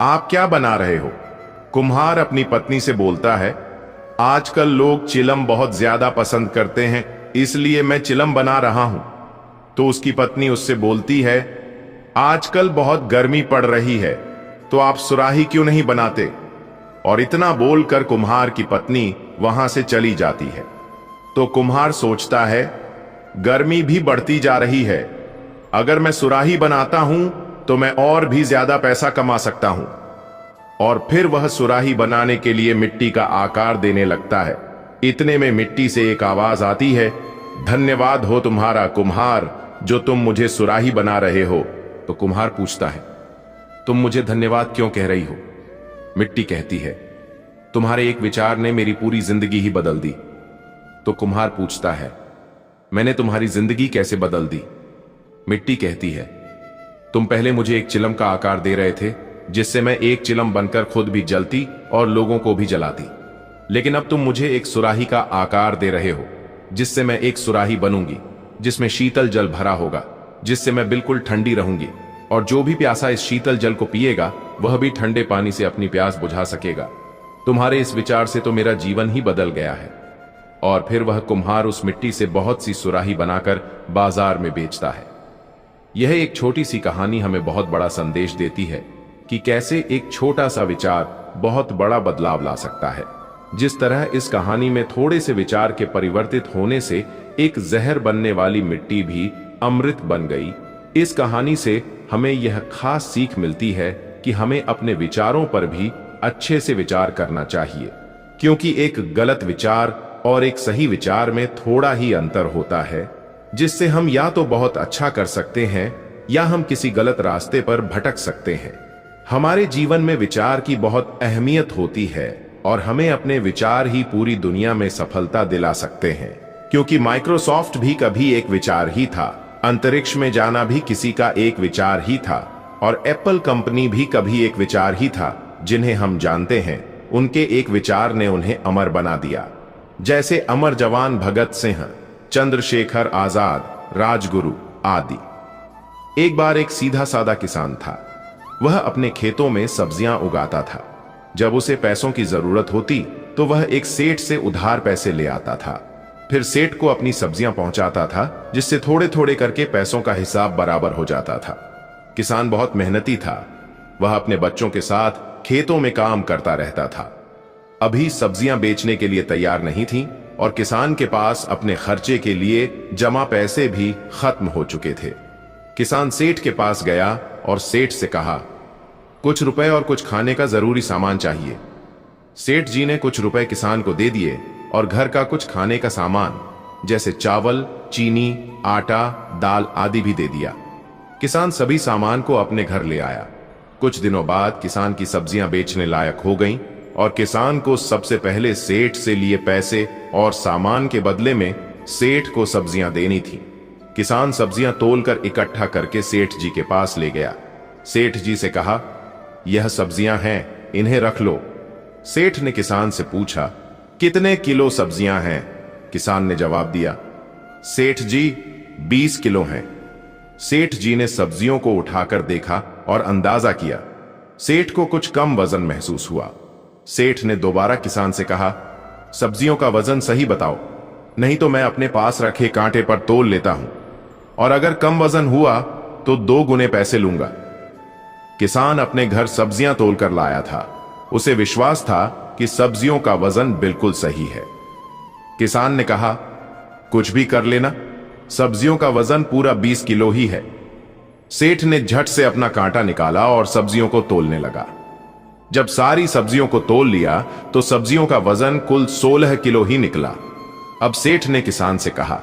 आप क्या बना रहे हो? कुम्हार अपनी पत्नी से बोलता है, आजकल लोग चिलम बहुत ज्यादा पसंद करते हैं, इसलिए मैं चिलम बना रहा हूं। तो उसकी पत्नी उससे बोलती है, आजकल बहुत गर्मी पड़ रही है, तो आप सुराही क्यों नहीं बनाते? और इतना बोलकर कुम्हार की पत्नी वहां से चली जाती है। तो कुम्हार सोचता है, गर्मी भी बढ़ती जा रही है, अगर मैं सुराही बनाता हूं तो मैं और भी ज्यादा पैसा कमा सकता हूं। और फिर वह सुराही बनाने के लिए मिट्टी का आकार देने लगता है। इतने में मिट्टी से एक आवाज आती है, धन्यवाद हो तुम्हारा कुम्हार, जो तुम मुझे सुराही बना रहे हो। तो कुम्हार पूछता है, तुम मुझे धन्यवाद क्यों कह रही हो? मिट्टी कहती है, तुम्हारे एक विचार ने मेरी पूरी जिंदगी ही बदल दी। तो कुम्हार पूछता है, मैंने तुम्हारी जिंदगी कैसे बदल दी? मिट्टी कहती है, तुम पहले मुझे एक चिलम का आकार दे रहे थे, जिससे मैं एक चिलम बनकर खुद भी जलती और लोगों को भी जलाती। लेकिन अब तुम मुझे एक सुराही का आकार दे रहे हो, जिससे मैं एक सुराही बनूंगी, जिसमें शीतल जल भरा होगा, जिससे मैं बिल्कुल ठंडी रहूंगी, और जो भी प्यासा इस शीतल जल को पिएगा वह भी ठंडे पानी से अपनी प्यास बुझा सकेगा। तुम्हारे इस विचार से तो मेरा जीवन ही बदल गया है। और फिर वह कुम्हार उस मिट्टी से बहुत सी सुराही बनाकर बाजार में बेचता है। यह एक छोटी सी कहानी हमें बहुत बड़ा संदेश देती है कि कैसे एक छोटा सा विचार बहुत बड़ा बदलाव ला सकता है। जिस तरह इस कहानी में थोड़े से विचार के परिवर्तित होने से एक जहर बनने वाली मिट्टी भी अमृत बन गई, इस कहानी से हमें यह खास सीख मिलती है कि हमें अपने विचारों पर भी अच्छे से विचार करना चाहिए, क्योंकि एक गलत विचार और एक सही विचार में थोड़ा ही अंतर होता है, जिससे हम या तो बहुत अच्छा कर सकते हैं या हम किसी गलत रास्ते पर भटक सकते हैं। हमारे जीवन में विचार की बहुत अहमियत होती है और हमें अपने विचार ही पूरी दुनिया में सफलता दिला सकते हैं, क्योंकि माइक्रोसॉफ्ट भी कभी एक विचार ही था, अंतरिक्ष में जाना भी किसी का एक विचार ही था, और एप्पल कंपनी भी कभी एक विचार ही था। जिन्हें हम जानते हैं उनके एक विचार ने उन्हें अमर बना दिया, जैसे अमर जवान भगत सिंह, चंद्रशेखर आजाद, राजगुरु आदि। एक बार एक सीधा साधा किसान था। वह अपने खेतों में सब्जियां उगाता था। जब उसे पैसों की जरूरत होती तो वह एक सेठ से उधार पैसे ले आता था, फिर सेठ को अपनी सब्जियां पहुंचाता था, जिससे थोड़े थोड़े करके पैसों का हिसाब बराबर हो जाता था। किसान बहुत मेहनती था। वह अपने बच्चों के साथ खेतों में काम करता रहता था। अभी सब्जियां बेचने के लिए तैयार नहीं थीं, और किसान के पास अपने खर्चे के लिए जमा पैसे भी खत्म हो चुके थे। किसान सेठ के पास गया और सेठ से कहा, कुछ रुपए और कुछ खाने का जरूरी सामान चाहिए। सेठ जी ने कुछ रुपए किसान को दे दिए और घर का कुछ खाने का सामान जैसे चावल, चीनी, आटा, दाल आदि भी दे दिया। किसान सभी सामान को अपने घर ले आया। कुछ दिनों बाद किसान की सब्जियां बेचने लायक हो गईं और किसान को सबसे पहले सेठ से लिए पैसे और सामान के बदले में सेठ को सब्जियां देनी थी। किसान सब्जियां तोलकर इकट्ठा करके सेठ जी के पास ले गया। सेठ जी से कहा, यह सब्जियां हैं, इन्हें रख लो। सेठ ने किसान से पूछा, कितने किलो सब्जियां हैं? किसान ने जवाब दिया, सेठ जी 20 किलो हैं। सेठ जी ने सब्जियों को उठाकर देखा और अंदाजा किया। सेठ को कुछ कम वजन महसूस हुआ। सेठ ने दोबारा किसान से कहा, सब्जियों का वजन सही बताओ, नहीं तो मैं अपने पास रखे कांटे पर तोल लेता हूं, और अगर कम वजन हुआ तो 2 गुने पैसे लूंगा। किसान अपने घर सब्जियां तोलकर लाया था। उसे विश्वास था कि सब्जियों का वजन बिल्कुल सही है। किसान ने कहा, कुछ भी कर लेना, सब्जियों का वजन पूरा 20 किलो ही है। सेठ ने झट से अपना कांटा निकाला और सब्जियों को तोलने लगा। जब सारी सब्जियों को तोल लिया तो सब्जियों का वजन कुल 16 किलो ही निकला। अब सेठ ने किसान से कहा,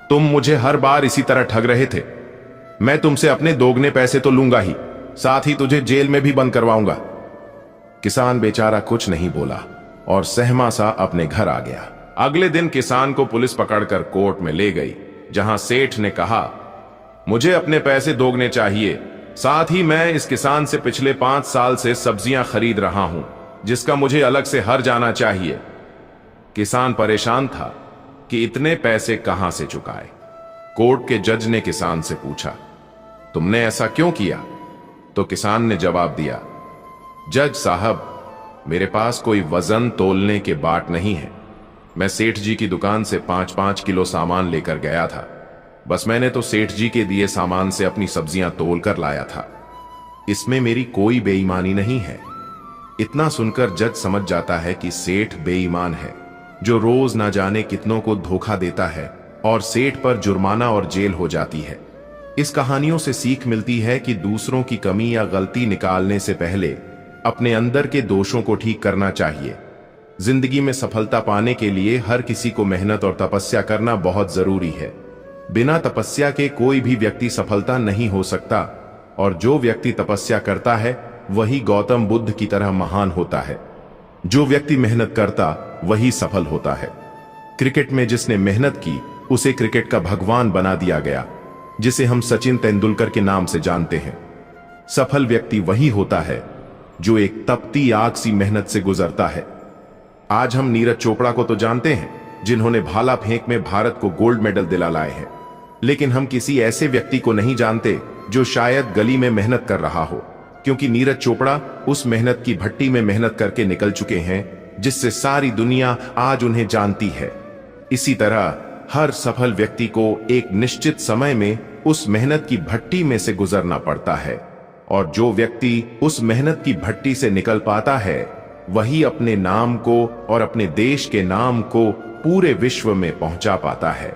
तुम मुझे हर बार इसी तरह ठग रहे थे। मैं तुमसे अपने दोगुने पैसे तो लूंगा ही, साथ ही तुझे जेल में भी बंद करवाऊंगा। किसान बेचारा कुछ नहीं बोला और सहमा सा अपने घर आ गया। अगले दिन किसान को पुलिस पकड़कर कोर्ट में ले गई, जहां सेठ ने कहा, मुझे अपने पैसे दोगुने चाहिए, साथ ही मैं इस किसान से पिछले 5 साल से सब्जियां खरीद रहा हूं, जिसका मुझे अलग से हर जाना चाहिए। किसान परेशान था कि इतने पैसे कहां से चुकाए। कोर्ट के जज ने किसान से पूछा, तुमने ऐसा क्यों किया? तो किसान ने जवाब दिया, जज साहब, मेरे पास कोई वजन तोलने के बाट नहीं है। मैं सेठ जी की दुकान से 5-5 किलो सामान लेकर गया था। बस मैंने तो सेठ जी के दिए सामान से अपनी सब्जियां तोल कर लाया था। इसमें मेरी कोई बेईमानी नहीं है। इतना सुनकर जज समझ जाता है कि सेठ बेईमान है, जो रोज ना जाने कितनों को धोखा देता है, और सेठ पर जुर्माना और जेल हो जाती है। इस कहानियों से सीख मिलती है कि दूसरों की कमी या गलती निकालने से पहले अपने अंदर के दोषों को ठीक करना चाहिए। जिंदगी में सफलता पाने के लिए हर किसी को मेहनत और तपस्या करना बहुत जरूरी है। बिना तपस्या के कोई भी व्यक्ति सफलता नहीं हो सकता, और जो व्यक्ति तपस्या करता है वही गौतम बुद्ध की तरह महान होता है। जो व्यक्ति मेहनत करता वही सफल होता है। क्रिकेट में जिसने मेहनत की उसे क्रिकेट का भगवान बना दिया गया, जिसे हम सचिन तेंदुलकर के नाम से जानते हैं। सफल व्यक्ति वही होता है जो एक तपती आग सी मेहनत से गुजरता है। आज हम नीरज चोपड़ा को तो जानते हैं, जिन्होंने भाला फेंक में भारत को गोल्ड मेडल दिला लाए हैं, लेकिन हम किसी ऐसे व्यक्ति को नहीं जानते जो शायद गली में मेहनत कर रहा हो, क्योंकि नीरज चोपड़ा उस मेहनत की भट्टी में मेहनत करके निकल चुके हैं जिससे सारी दुनिया आज उन्हें जानती है। इसी तरह हर सफल व्यक्ति को एक निश्चित समय में उस मेहनत की भट्टी में से गुजरना पड़ता है, और जो व्यक्ति उस मेहनत की भट्टी से निकल पाता है वही अपने नाम को और अपने देश के नाम को पूरे विश्व में पहुंचा पाता है।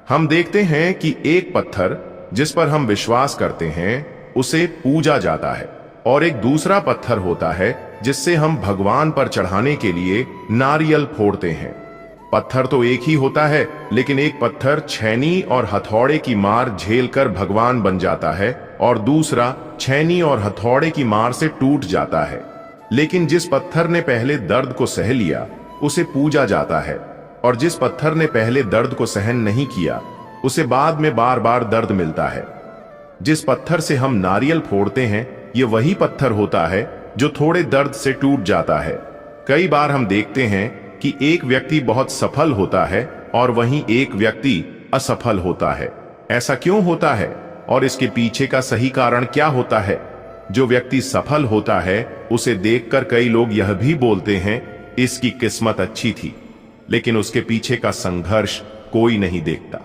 हम देखते हैं कि एक पत्थर जिस पर हम विश्वास करते हैं उसे पूजा जाता है, और एक दूसरा पत्थर होता है जिससे हम भगवान पर चढ़ाने के लिए नारियल फोड़ते हैं। पत्थर तो एक ही होता है, लेकिन एक पत्थर छैनी और हथौड़े की मार झेलकर भगवान बन जाता है, और दूसरा छैनी और हथौड़े की मार से टूट जाता है। लेकिन जिस पत्थर ने पहले दर्द को सह लिया उसे पूजा जाता है, और जिस पत्थर ने पहले दर्द को सहन नहीं किया उसे बाद में बार बार दर्द मिलता है। जिस पत्थर से हम नारियल फोड़ते हैं ये वही पत्थर होता है जो थोड़े दर्द से टूट जाता है। कई बार हम देखते हैं कि एक व्यक्ति बहुत सफल होता है और वहीं एक व्यक्ति असफल होता है। ऐसा क्यों होता है और इसके पीछे का सही कारण क्या होता है? जो व्यक्ति सफल होता है उसे देखकर कई लोग यह भी बोलते हैं इसकी किस्मत अच्छी थी, लेकिन उसके पीछे का संघर्ष कोई नहीं देखता।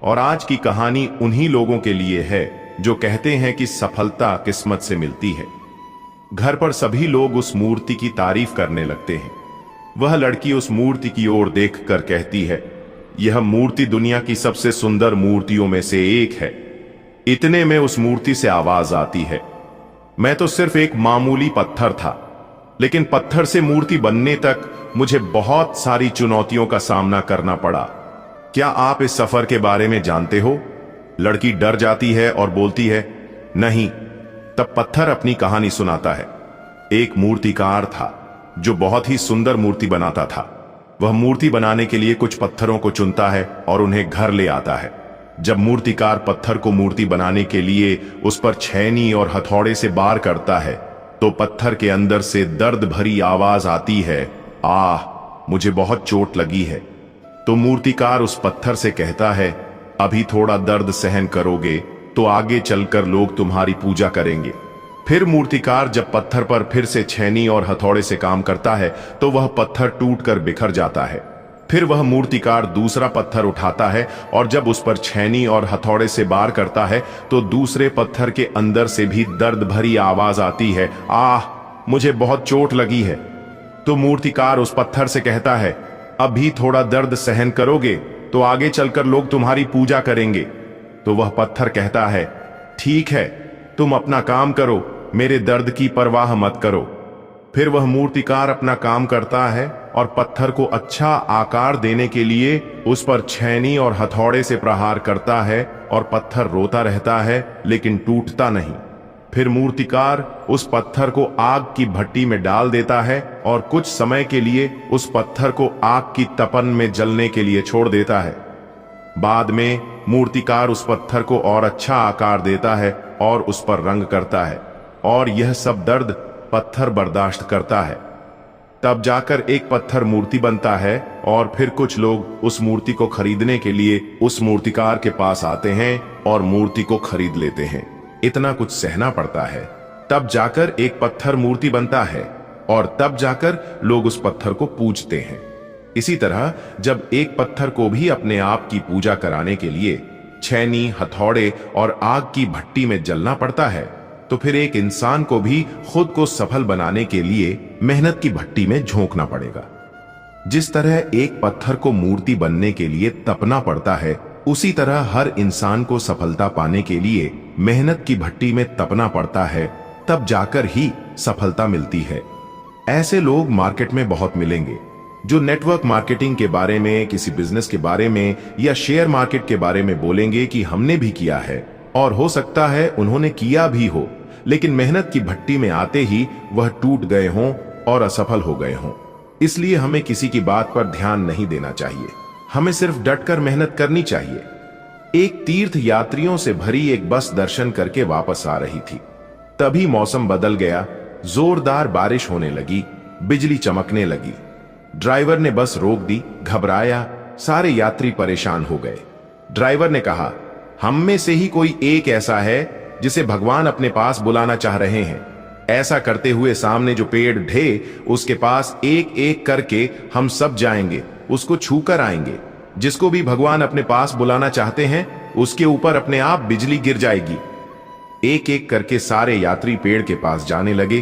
और आज की कहानी उन्हीं लोगों के लिए है जो कहते हैं कि सफलता किस्मत से मिलती है। घर पर सभी लोग उस मूर्ति की तारीफ करने लगते हैं। वह लड़की उस मूर्ति की ओर देखकर कहती है, यह मूर्ति दुनिया की सबसे सुंदर मूर्तियों में से एक है। इतने में उस मूर्ति से आवाज आती है, मैं तो सिर्फ एक मामूली पत्थर था, लेकिन पत्थर से मूर्ति बनने तक मुझे बहुत सारी चुनौतियों का सामना करना पड़ा। क्या आप इस सफर के बारे में जानते हो? लड़की डर जाती है और बोलती है, नहीं। तब पत्थर अपनी कहानी सुनाता है। एक मूर्तिकार था जो बहुत ही सुंदर मूर्ति बनाता था। वह मूर्ति बनाने के लिए कुछ पत्थरों को चुनता है और उन्हें घर ले आता है। जब मूर्तिकार पत्थर को मूर्ति बनाने के लिए उस पर छेनी और हथौड़े से वार करता है तो पत्थर के अंदर से दर्द भरी आवाज आती है, आह, मुझे बहुत चोट लगी है। तो मूर्तिकार उस पत्थर से कहता है, अभी थोड़ा दर्द सहन करोगे तो आगे चलकर लोग तुम्हारी पूजा करेंगे। फिर मूर्तिकार जब पत्थर पर फिर से छेनी और हथौड़े से काम करता है तो वह पत्थर टूटकर बिखर जाता है। फिर वह मूर्तिकार दूसरा पत्थर उठाता है और जब उस पर छेनी और हथौड़े से वार करता है तो दूसरे पत्थर के अंदर से भी दर्द भरी आवाज आती है, आह, मुझे बहुत चोट लगी है। तो मूर्तिकार उस पत्थर से कहता है, अभी थोड़ा दर्द सहन करोगे तो आगे चलकर लोग तुम्हारी पूजा करेंगे। तो वह पत्थर कहता है, ठीक है, तुम अपना काम करो, मेरे दर्द की परवाह मत करो। फिर वह मूर्तिकार अपना काम करता है और पत्थर को अच्छा आकार देने के लिए उस पर छेनी और हथौड़े से प्रहार करता है और पत्थर रोता रहता है लेकिन टूटता नहीं। फिर मूर्तिकार उस पत्थर को आग की भट्टी में डाल देता है और कुछ समय के लिए उस पत्थर को आग की तपन में जलने के लिए छोड़ देता है। बाद में मूर्तिकार उस पत्थर को और अच्छा आकार देता है और उस पर रंग करता है और यह सब दर्द पत्थर बर्दाश्त करता है। तब जाकर एक पत्थर मूर्ति बनता है और फिर कुछ लोग उस मूर्ति को खरीदने के लिए उस मूर्तिकार के पास आते हैं और मूर्ति को खरीद लेते हैं। इतना कुछ सहना पड़ता है, तब जाकर एक पत्थर मूर्ति बनता है और तब जाकर लोग उस पत्थर को पूजते हैं। इसी तरह जब एक पत्थर को भी अपने आप की पूजा कराने के लिए छेनी, हथौड़े और आग की भट्टी में जलना पड़ता है तो फिर एक इंसान को भी खुद को सफल बनाने के लिए मेहनत की भट्टी में झोंकना पड़ेगा। जिस तरह एक पत्थर को मूर्ति बनने के लिए तपना पड़ता है, उसी तरह हर इंसान को सफलता पाने के लिए मेहनत की भट्टी में तपना पड़ता है, तब जाकर ही सफलता मिलती है। ऐसे लोग मार्केट में बहुत मिलेंगे जो नेटवर्क मार्केटिंग के बारे में, किसी बिजनेस के बारे में या शेयर मार्केट के बारे में बोलेंगे कि हमने भी किया है, और हो सकता है उन्होंने किया भी हो, लेकिन मेहनत की भट्टी में आते ही वह टूट गए हों और असफल हो गए हों। इसलिए हमें किसी की बात पर ध्यान नहीं देना चाहिए, हमें सिर्फ डटकर मेहनत करनी चाहिए। एक तीर्थ यात्रियों से भरी एक बस दर्शन करके वापस आ रही थी। तभी मौसम बदल गया, जोरदार बारिश होने लगी, बिजली चमकने लगी। ड्राइवर ने बस रोक दी, घबराया, सारे यात्री परेशान हो गए। ड्राइवर ने कहा, हम में से ही कोई एक ऐसा है जिसे भगवान अपने पास बुलाना चाह रहे हैं। ऐसा करते हुए सामने जो पेड़ ढे, उसके पास एक एक करके हम सब जाएंगे, उसको छूकर आएंगे। जिसको भी भगवान अपने पास बुलाना चाहते हैं, उसके ऊपर अपने आप बिजली गिर जाएगी। एक एक करके सारे यात्री पेड़ के पास जाने लगे।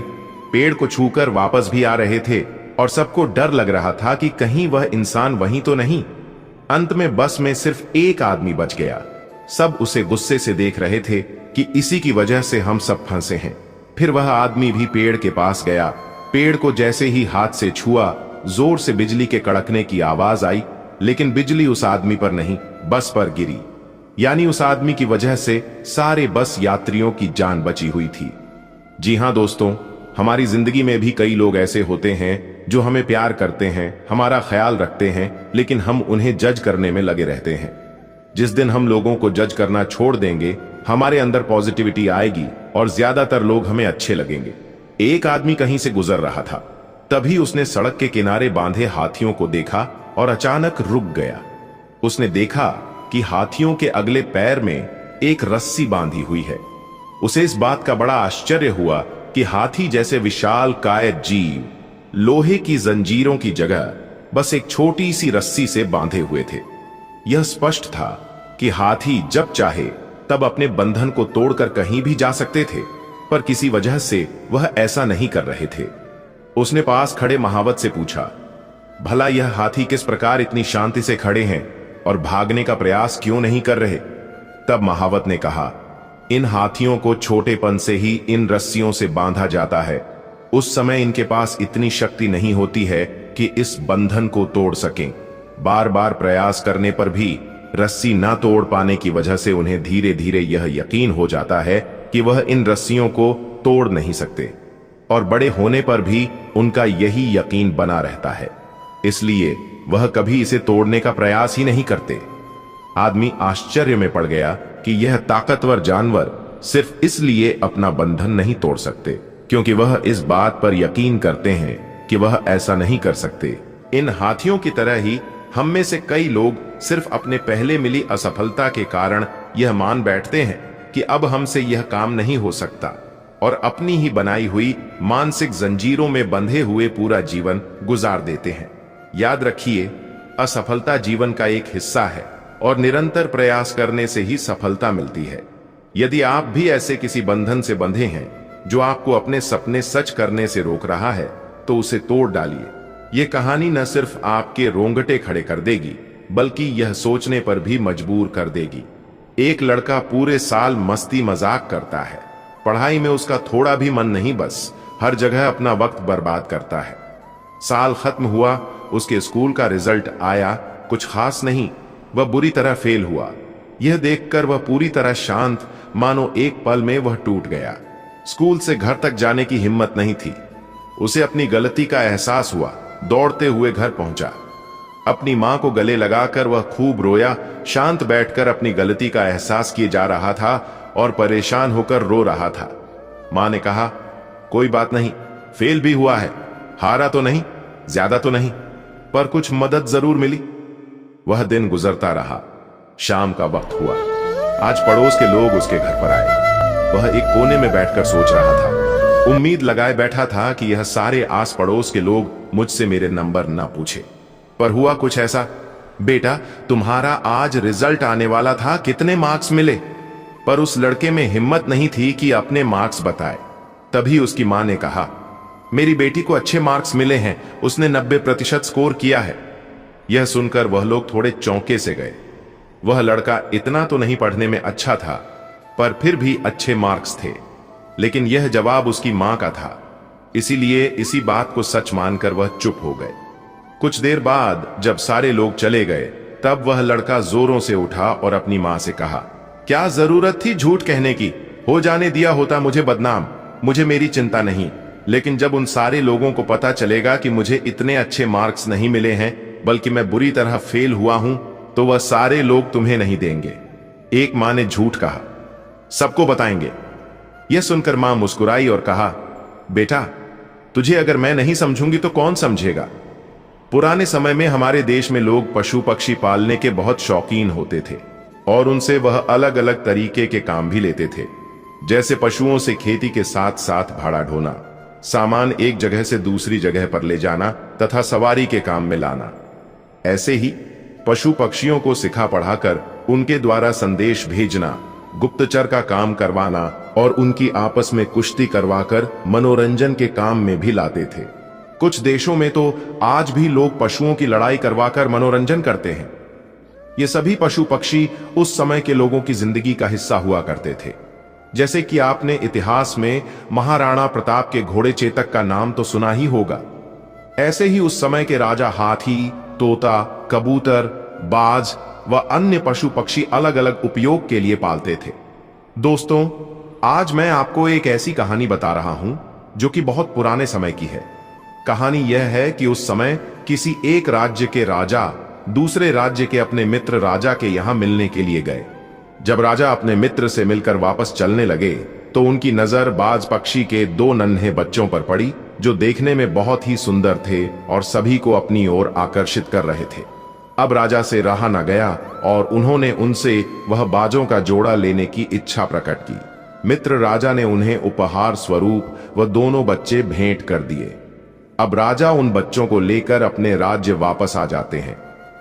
पेड़ को छूकर वापस भी आ रहे थे और सबको डर लग रहा था कि कहीं वह इंसान वहीं तो नहीं। अंत में बस में सिर्फ एक आदमी बच गया। सब उसे गुस्से से देख रहे थे कि इसी की वजह से हम सब फंसे हैं। फिर वह आदमी भी पेड़ के पास गया। पेड़ को जैसे ही हाथ से छुआ, जोर से बिजली के कड़कने की आवाज आई, लेकिन बिजली उस आदमी पर नहीं, बस पर गिरी। यानी उस आदमी की वजह से सारे बस यात्रियों की जान बची हुई थी। जी हां दोस्तों, हमारी जिंदगी में भी कई लोग ऐसे होते हैं जो हमें प्यार करते हैं, हमारा ख्याल रखते हैं, लेकिन हम उन्हें जज करने में लगे रहते हैं। जिस दिन हम लोगों को जज करना छोड़ देंगे, हमारे अंदर पॉजिटिविटी आएगी और ज्यादातर लोग हमें अच्छे लगेंगे। एक आदमी कहीं से गुजर रहा था, तभी उसने सड़क के किनारे बांधे हाथियों को देखा और अचानक रुक गया। उसने देखा कि हाथियों के अगले पैर में एक रस्सी बांधी हुई है। उसे इस बात का बड़ा आश्चर्य हुआ कि हाथी जैसे विशाल काय जीव लोहे की जंजीरों की जगह बस एक छोटी सी रस्सी से बांधे हुए थे। यह स्पष्ट था कि हाथी जब चाहे तब अपने बंधन को तोड़कर कहीं भी जा सकते थे, पर किसी वजह से वह ऐसा नहीं कर रहे थे। उसने पास खड़े महावत से पूछा, भला यह हाथी किस प्रकार इतनी शांति से खड़े हैं और भागने का प्रयास क्यों नहीं कर रहे? तब महावत ने कहा, इन हाथियों को छोटेपन से ही इन रस्सियों से बांधा जाता है। उस समय इनके पास इतनी शक्ति नहीं होती है कि इस बंधन को तोड़ सकें। बार बार प्रयास करने पर भी रस्सी ना तोड़ पाने की वजह से उन्हें धीरे धीरे यह यकीन हो जाता है कि वह इन रस्सियों को तोड़ नहीं सकते, और बड़े होने पर भी उनका यही यकीन बना रहता है। इसलिए वह कभी इसे तोड़ने का प्रयास ही नहीं करते। आदमी आश्चर्य में पड़ गया कि यह ताकतवर जानवर सिर्फ इसलिए अपना बंधन नहीं तोड़ सकते क्योंकि वह इस बात पर यकीन करते हैं कि वह ऐसा नहीं कर सकते। इन हाथियों की तरह ही हम में से कई लोग सिर्फ अपने पहले मिली असफलता के कारण यह मान बैठते हैं कि अब हमसे यह काम नहीं हो सकता, और अपनी ही बनाई हुई मानसिक जंजीरों में बंधे हुए पूरा जीवन गुजार देते हैं। याद रखिए, असफलता जीवन का एक हिस्सा है और निरंतर प्रयास करने से ही सफलता मिलती है। यदि आप भी ऐसे किसी बंधन से बंधे हैं जो आपको अपने सपने सच करने से रोक रहा है, तो उसे तोड़ डालिए। यह कहानी न सिर्फ आपके रोंगटे खड़े कर देगी, बल्कि यह सोचने पर भी मजबूर कर देगी। एक लड़का पूरे साल मस्ती मजाक करता है, पढ़ाई में उसका थोड़ा भी मन नहीं, बस हर जगह अपना वक्त बर्बाद करता है। साल खत्म हुआ, उसके स्कूल का रिजल्ट आया, कुछ खास नहीं, वह बुरी तरह फेल हुआ। यह देखकर वह पूरी तरह शांत, मानो एक पल में वह टूट गया। स्कूल से घर तक जाने की हिम्मत नहीं थी। उसे अपनी गलती का एहसास हुआ। दौड़ते हुए घर पहुंचा। अपनी मां को गले लगाकर वह खूब रोया। शांत बैठकर अपनी गलती का एहसास किए जा रहा था और परेशान होकर रो रहा था। मां ने कहा, कोई बात नहीं, फेल भी हुआ है, हारा तो नहीं, ज्यादा तो नहीं, पर कुछ मदद जरूर मिली। वह दिन गुजरता रहा। शाम का वक्त हुआ। आज पड़ोस के लोग उसके घर पर आए। वह एक कोने में बैठकर सोच रहा था। उम्मीद लगाए बैठा था कि यह सारे आस पड़ोस के लोग मुझसे मेरे नंबर ना पूछे, पर हुआ कुछ ऐसा। बेटा, तुम्हारा आज रिजल्ट आने वाला था, कितने मार्क्स मिले? पर उस लड़के में हिम्मत नहीं थी कि अपने मार्क्स बताए। तभी उसकी मां ने कहा, मेरी बेटी को अच्छे मार्क्स मिले हैं, उसने 90% स्कोर किया है। यह सुनकर वह लोग थोड़े चौंके से गए। वह लड़का इतना तो नहीं पढ़ने में अच्छा था, पर फिर भी अच्छे मार्क्स थे। लेकिन यह जवाब उसकी मां का था, इसीलिए इसी बात को सच मानकर वह चुप हो गए। कुछ देर बाद जब सारे लोग चले गए, तब वह लड़का जोरों से उठा और अपनी मां से कहा, क्या जरूरत थी झूठ कहने की? हो जाने दिया होता मुझे बदनाम, मुझे मेरी चिंता नहीं। लेकिन जब उन सारे लोगों को पता चलेगा कि मुझे इतने अच्छे मार्क्स नहीं मिले हैं, बल्कि मैं बुरी तरह फेल हुआ हूं, तो वह सारे लोग तुम्हें नहीं देंगे। एक मां ने झूठ कहा, सबको बताएंगे। यह सुनकर मां मुस्कुराई और कहा, बेटा, तुझे अगर मैं नहीं समझूंगी तो कौन समझेगा? पुराने समय में हमारे देश में लोग पशु पक्षी पालने के बहुत शौकीन होते थे और उनसे वह अलग अलग तरीके के काम भी लेते थे, जैसे पशुओं से खेती के साथ साथ भाड़ा ढोना, सामान एक जगह से दूसरी जगह पर ले जाना तथा सवारी के काम में लाना। ऐसे ही पशु पक्षियों को सिखा पढ़ाकर उनके द्वारा संदेश भेजना, गुप्तचर का काम करवाना और उनकी आपस में कुश्ती करवाकर मनोरंजन के काम में भी लाते थे। कुछ देशों में तो आज भी लोग पशुओं की लड़ाई करवाकर मनोरंजन करते हैं। ये सभी पशु पक्षी उस समय के लोगों की जिंदगी का हिस्सा हुआ करते थे। जैसे कि आपने इतिहास में महाराणा प्रताप के घोड़े चेतक का नाम तो सुना ही होगा। ऐसे ही उस समय के राजा हाथी, तोता, कबूतर, बाज व अन्य पशु पक्षी अलग अलग उपयोग के लिए पालते थे। दोस्तों, आज मैं आपको एक ऐसी कहानी बता रहा हूं जो कि बहुत पुराने समय की है। कहानी यह है कि उस समय किसी एक राज्य के राजा दूसरे राज्य के अपने मित्र राजा के यहां मिलने के लिए गए। जब राजा अपने मित्र से मिलकर वापस चलने लगे तो उनकी नजर बाज पक्षी के 2 नन्हे बच्चों पर पड़ी जो देखने में बहुत ही सुंदर थे और सभी को अपनी ओर आकर्षित कर रहे थे। अब राजा से रहा न गया और उन्होंने उनसे वह बाजों का जोड़ा लेने की इच्छा प्रकट की। मित्र राजा ने उन्हें उपहार स्वरूप वह दोनों बच्चे भेंट कर दिए। अब राजा उन बच्चों को लेकर अपने राज्य वापस आ जाते हैं।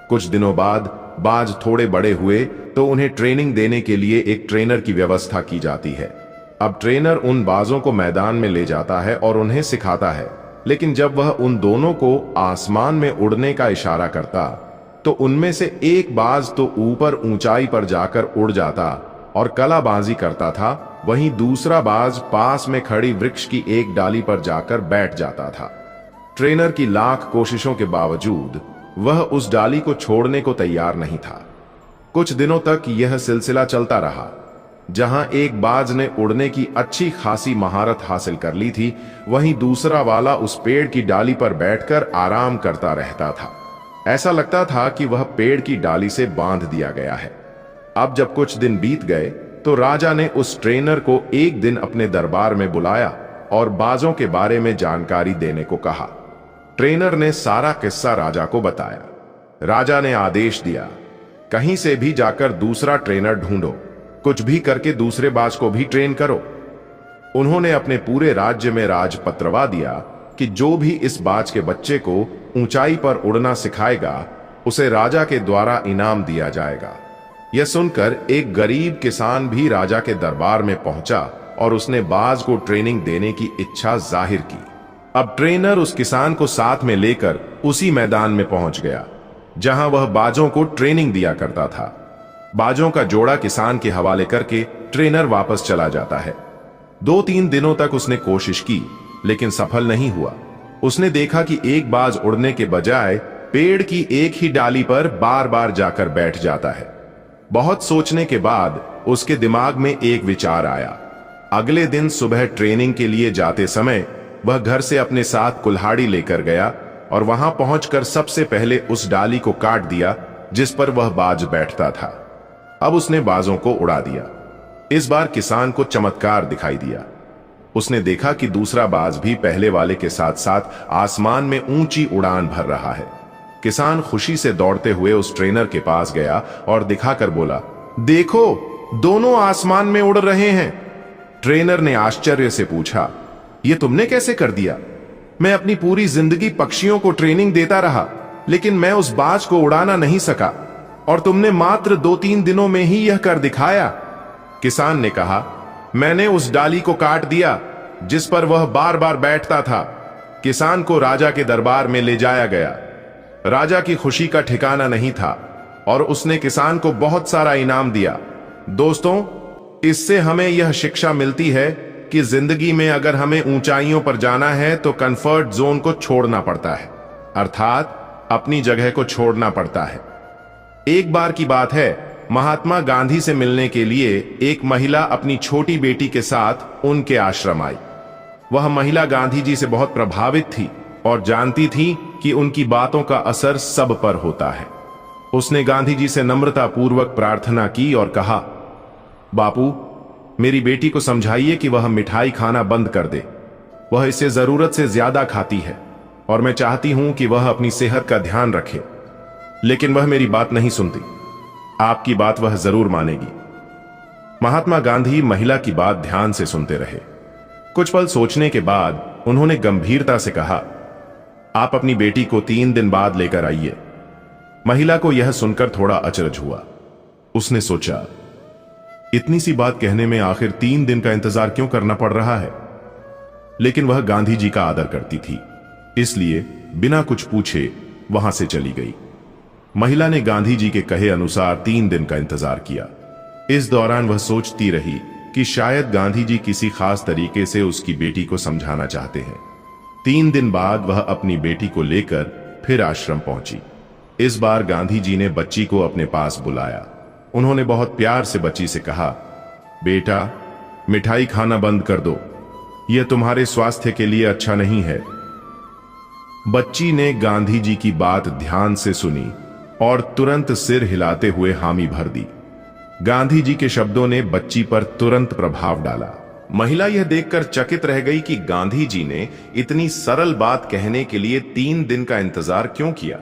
कुछ दिनों बाद बाज थोड़े बड़े हुए तो उन्हें ट्रेनिंग देने के लिए एक ट्रेनर की व्यवस्था की जाती है। अब ट्रेनर उन बाजों को मैदान में ले जाता है और उन्हें सिखाता है, लेकिन जब वह उन दोनों को आसमान में उड़ने का इशारा करता तो उनमें से एक बाज तो ऊपर ऊंचाई पर जाकर उड़ जाता और कलाबाजी करता था, वहीं दूसरा बाज पास में खड़ी वृक्ष की एक डाली पर जाकर बैठ जाता था। ट्रेनर की लाख कोशिशों के बावजूद वह उस डाली को छोड़ने को तैयार नहीं था। कुछ दिनों तक यह सिलसिला चलता रहा। जहां एक बाज ने उड़ने की अच्छी खासी महारत हासिल कर ली थी, वहीं दूसरा वाला उस पेड़ की डाली पर बैठकर आराम करता रहता था। ऐसा लगता था कि वह पेड़ की डाली से बांध दिया गया है। अब जब कुछ दिन बीत गए तो राजा ने उस ट्रेनर को एक दिन अपने दरबार में बुलाया और बाजों के बारे में जानकारी देने को कहा। ट्रेनर ने सारा किस्सा राजा को बताया। राजा ने आदेश दिया, कहीं से भी जाकर दूसरा ट्रेनर ढूंढो, कुछ भी करके दूसरे बाज को भी ट्रेन करो। उन्होंने अपने पूरे राज्य में राज पत्रवा दिया कि जो भी इस बाज के बच्चे को ऊंचाई पर उड़ना सिखाएगा उसे राजा के द्वारा इनाम दिया जाएगा। यह सुनकर एक गरीब किसान भी राजा के दरबार में पहुंचा और उसने बाज को ट्रेनिंग देने की इच्छा जाहिर की। अब ट्रेनर उस किसान को साथ में लेकर उसी मैदान में पहुंच गया जहां वह बाजों को ट्रेनिंग दिया करता था। बाजों का जोड़ा किसान के हवाले करके ट्रेनर वापस चला जाता है। 2-3 दिनों तक उसने कोशिश की लेकिन सफल नहीं हुआ। उसने देखा कि एक बाज उड़ने के बजाय पेड़ की एक ही डाली पर बार बार जाकर बैठ जाता है। बहुत सोचने के बाद उसके दिमाग में एक विचार आया। अगले दिन सुबह ट्रेनिंग के लिए जाते समय वह घर से अपने साथ कुल्हाड़ी लेकर गया और वहां पहुंचकर सबसे पहले उस डाली को काट दिया जिस पर वह बाज बैठता था। अब उसने बाजों को उड़ा दिया। इस बार किसान को चमत्कार दिखाई दिया। उसने देखा कि दूसरा बाज भी पहले वाले के साथ साथ आसमान में ऊंची उड़ान भर रहा है। किसान खुशी से दौड़ते हुए उस ट्रेनर के पास गया और दिखाकर बोला, देखो, दोनों आसमान में उड़ रहे हैं। ट्रेनर ने आश्चर्य से पूछा, यह तुमने कैसे कर दिया? मैं अपनी पूरी जिंदगी पक्षियों को ट्रेनिंग देता रहा, लेकिन मैं उस बाज को उड़ाना नहीं सका और तुमने मात्र 2-3 दिनों में ही यह कर दिखाया। किसान ने कहा, मैंने उस डाली को काट दिया जिस पर वह बार बार बैठता था। किसान को राजा के दरबार में ले जाया गया। राजा की खुशी का ठिकाना नहीं था और उसने किसान को बहुत सारा इनाम दिया। दोस्तों, इससे हमें यह शिक्षा मिलती है कि जिंदगी में अगर हमें ऊंचाइयों पर जाना है तो कंफर्ट जोन को छोड़ना पड़ता है, अर्थात अपनी जगह को छोड़ना पड़ता है। एक बार की बात है, महात्मा गांधी से मिलने के लिए एक महिला अपनी छोटी बेटी के साथ उनके आश्रम आई। वह महिला गांधी जी से बहुत प्रभावित थी और जानती थी कि उनकी बातों का असर सब पर होता है। उसने गांधी जी से नम्रतापूर्वक प्रार्थना की और कहा, बापू, मेरी बेटी को समझाइए कि वह मिठाई खाना बंद कर दे। वह इससे जरूरत से ज्यादा खाती है और मैं चाहती हूं कि वह अपनी सेहत का ध्यान रखे, लेकिन वह मेरी बात नहीं सुनती। आपकी बात वह जरूर मानेगी। महात्मा गांधी महिला की बात ध्यान से सुनते रहे। कुछ पल सोचने के बाद उन्होंने गंभीरता से कहा, आप अपनी बेटी को 3 दिन बाद लेकर आइए। महिला को यह सुनकर थोड़ा अचरज हुआ। उसने सोचा, इतनी सी बात कहने में आखिर 3 दिन का इंतजार क्यों करना पड़ रहा है? लेकिन वह गांधी जी का आदर करती थी, इसलिए बिना कुछ पूछे वहां से चली गई। महिला ने गांधी जी के कहे अनुसार 3 दिन का इंतजार किया। इस दौरान वह सोचती रही कि शायद गांधी जी किसी खास तरीके से उसकी बेटी को समझाना चाहते हैं। 3 दिन बाद वह अपनी बेटी को लेकर फिर आश्रम पहुंची। इस बार गांधी जी ने बच्ची को अपने पास बुलाया। उन्होंने बहुत प्यार से बच्ची से कहा, बेटा, मिठाई खाना बंद कर दो, यह तुम्हारे स्वास्थ्य के लिए अच्छा नहीं है। बच्ची ने गांधी जी की बात ध्यान से सुनी और तुरंत सिर हिलाते हुए हामी भर दी। गांधी जी के शब्दों ने बच्ची पर तुरंत प्रभाव डाला। महिला यह देखकर चकित रह गई कि गांधी जी ने इतनी सरल बात कहने के लिए 3 दिन का इंतजार क्यों किया।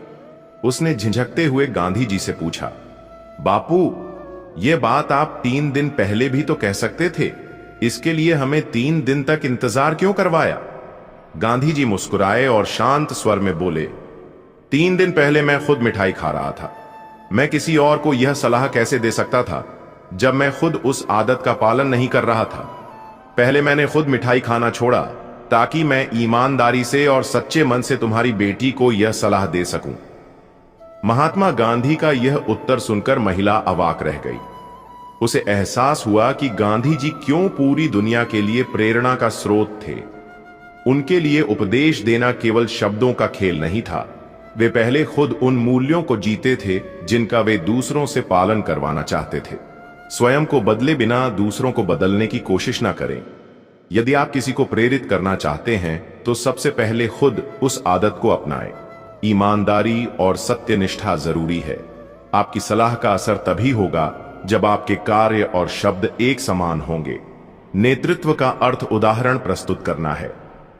उसने झिझकते हुए गांधी जी से पूछा, बापू, यह बात आप 3 दिन पहले भी तो कह सकते थे, इसके लिए हमें 3 दिन तक इंतजार क्यों करवाया? गांधी जी मुस्कुराए और शांत स्वर में बोले, 3 दिन पहले मैं खुद मिठाई खा रहा था। मैं किसी और को यह सलाह कैसे दे सकता था जब मैं खुद उस आदत का पालन नहीं कर रहा था। पहले मैंने खुद मिठाई खाना छोड़ा ताकि मैं ईमानदारी से और सच्चे मन से तुम्हारी बेटी को यह सलाह दे सकूं। महात्मा गांधी का यह उत्तर सुनकर महिला अवाक रह गई। उसे एहसास हुआ कि गांधी जी क्यों पूरी दुनिया के लिए प्रेरणा का स्रोत थे। उनके लिए उपदेश देना केवल शब्दों का खेल नहीं था, वे पहले खुद उन मूल्यों को जीते थे जिनका वे दूसरों से पालन करवाना चाहते थे। स्वयं को बदले बिना दूसरों को बदलने की कोशिश ना करें। यदि आप किसी को प्रेरित करना चाहते हैं तो सबसे पहले खुद उस आदत को अपनाएं। ईमानदारी और सत्यनिष्ठा जरूरी है। आपकी सलाह का असर तभी होगा जब आपके कार्य और शब्द एक समान होंगे। नेतृत्व का अर्थ उदाहरण प्रस्तुत करना है।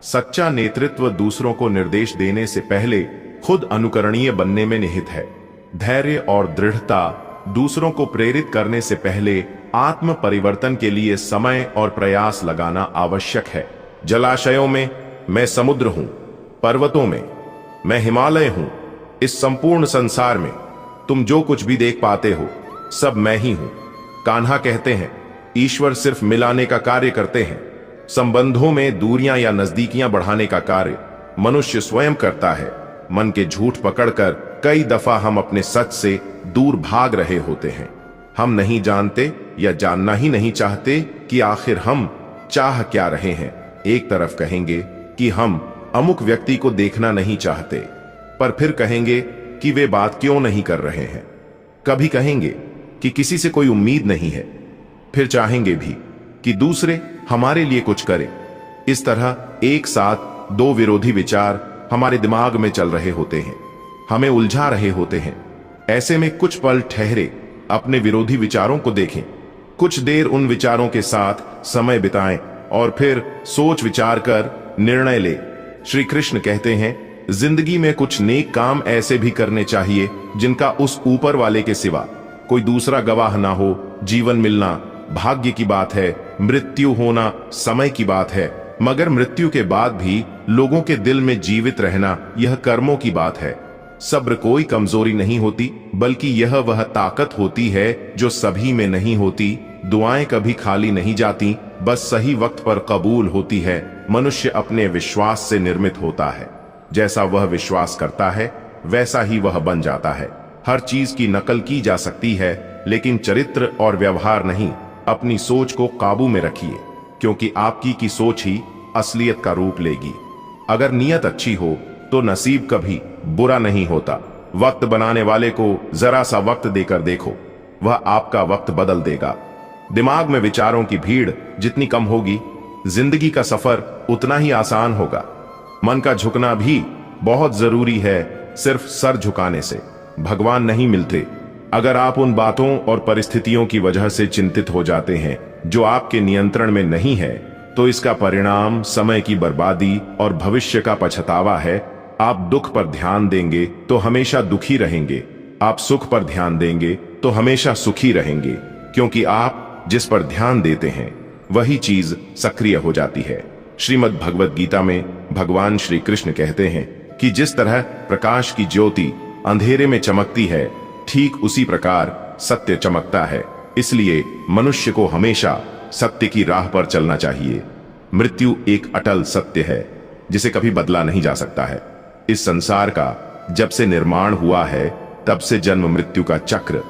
सच्चा नेतृत्व दूसरों को निर्देश देने से पहले खुद अनुकरणीय बनने में निहित है। धैर्य और दृढ़ता दूसरों को प्रेरित करने से पहले आत्म परिवर्तन के लिए समय और प्रयास लगाना आवश्यक है। जलाशयों में मैं समुद्र हूं, पर्वतों में मैं हिमालय हूं। इस संपूर्ण संसार में तुम जो कुछ भी देख पाते हो सब मैं ही हूं। कान्हा कहते हैं, ईश्वर सिर्फ मिलाने का कार्य करते हैं। संबंधों में दूरियां या नजदीकियां बढ़ाने का कार्य मनुष्य स्वयं करता है। मन के झूठ पकड़कर कई दफा हम अपने सच से दूर भाग रहे होते हैं। हम नहीं जानते या जानना ही नहीं चाहते कि आखिर हम चाह क्या रहे हैं। एक तरफ कहेंगे कि हम अमुक व्यक्ति को देखना नहीं चाहते, पर फिर कहेंगे कि वे बात क्यों नहीं कर रहे हैं। कभी कहेंगे कि किसी से कोई उम्मीद नहीं है, फिर चाहेंगे भी कि दूसरे हमारे लिए कुछ करें। इस तरह एक साथ दो विरोधी विचार हमारे दिमाग में चल रहे होते हैं, हमें उलझा रहे होते हैं। ऐसे में कुछ पल ठहरे, अपने विरोधी विचारों को देखें, कुछ देर उन विचारों के साथ समय बिताएं और फिर सोच विचार कर निर्णय ले। श्री कृष्ण कहते हैं, जिंदगी में कुछ नेक काम ऐसे भी करने चाहिए जिनका उस ऊपर वाले के सिवा कोई दूसरा गवाह ना हो। जीवन मिलना भाग्य की बात है, मृत्यु होना समय की बात है, मगर मृत्यु के बाद भी लोगों के दिल में जीवित रहना यह कर्मों की बात है। सब्र कोई कमजोरी नहीं होती, बल्कि यह वह ताकत होती है जो सभी में नहीं होती। दुआएं कभी खाली नहीं जाती, बस सही वक्त पर कबूल होती है। मनुष्य अपने विश्वास से निर्मित होता है। जैसा वह विश्वास करता है वैसा ही वह बन जाता है। हर चीज की नकल की जा सकती है, लेकिन चरित्र और व्यवहार नहीं। अपनी सोच को काबू में रखिए, क्योंकि आपकी की सोच ही असलियत का रूप लेगी। अगर नीयत अच्छी हो तो नसीब कभी बुरा नहीं होता। वक्त बनाने वाले को जरा सा वक्त देकर देखो, वह आपका वक्त बदल देगा। दिमाग में विचारों की भीड़ जितनी कम होगी, जिंदगी का सफर उतना ही आसान होगा। मन का झुकना भी बहुत जरूरी है। सिर्फ सर झुकाने से भगवान नहीं मिलते। अगर आप उन बातों और परिस्थितियों की वजह से चिंतित हो जाते हैं जो आपके नियंत्रण में नहीं है, तो इसका परिणाम समय की बर्बादी और भविष्य का पछतावा है। आप दुख पर ध्यान देंगे तो हमेशा दुखी रहेंगे, आप सुख पर ध्यान देंगे तो हमेशा सुखी रहेंगे, क्योंकि आप जिस पर ध्यान देते हैं वही चीज सक्रिय हो जाती है। श्रीमद् भगवद गीता में भगवान श्री कृष्ण कहते हैं कि जिस तरह प्रकाश की ज्योति अंधेरे में चमकती है, ठीक उसी प्रकार सत्य चमकता है। इसलिए मनुष्य को हमेशा सत्य की राह पर चलना चाहिए। मृत्यु एक अटल सत्य है जिसे कभी बदला नहीं जा सकता है। इस संसार का जब से निर्माण हुआ है तब से जन्म मृत्यु का चक्र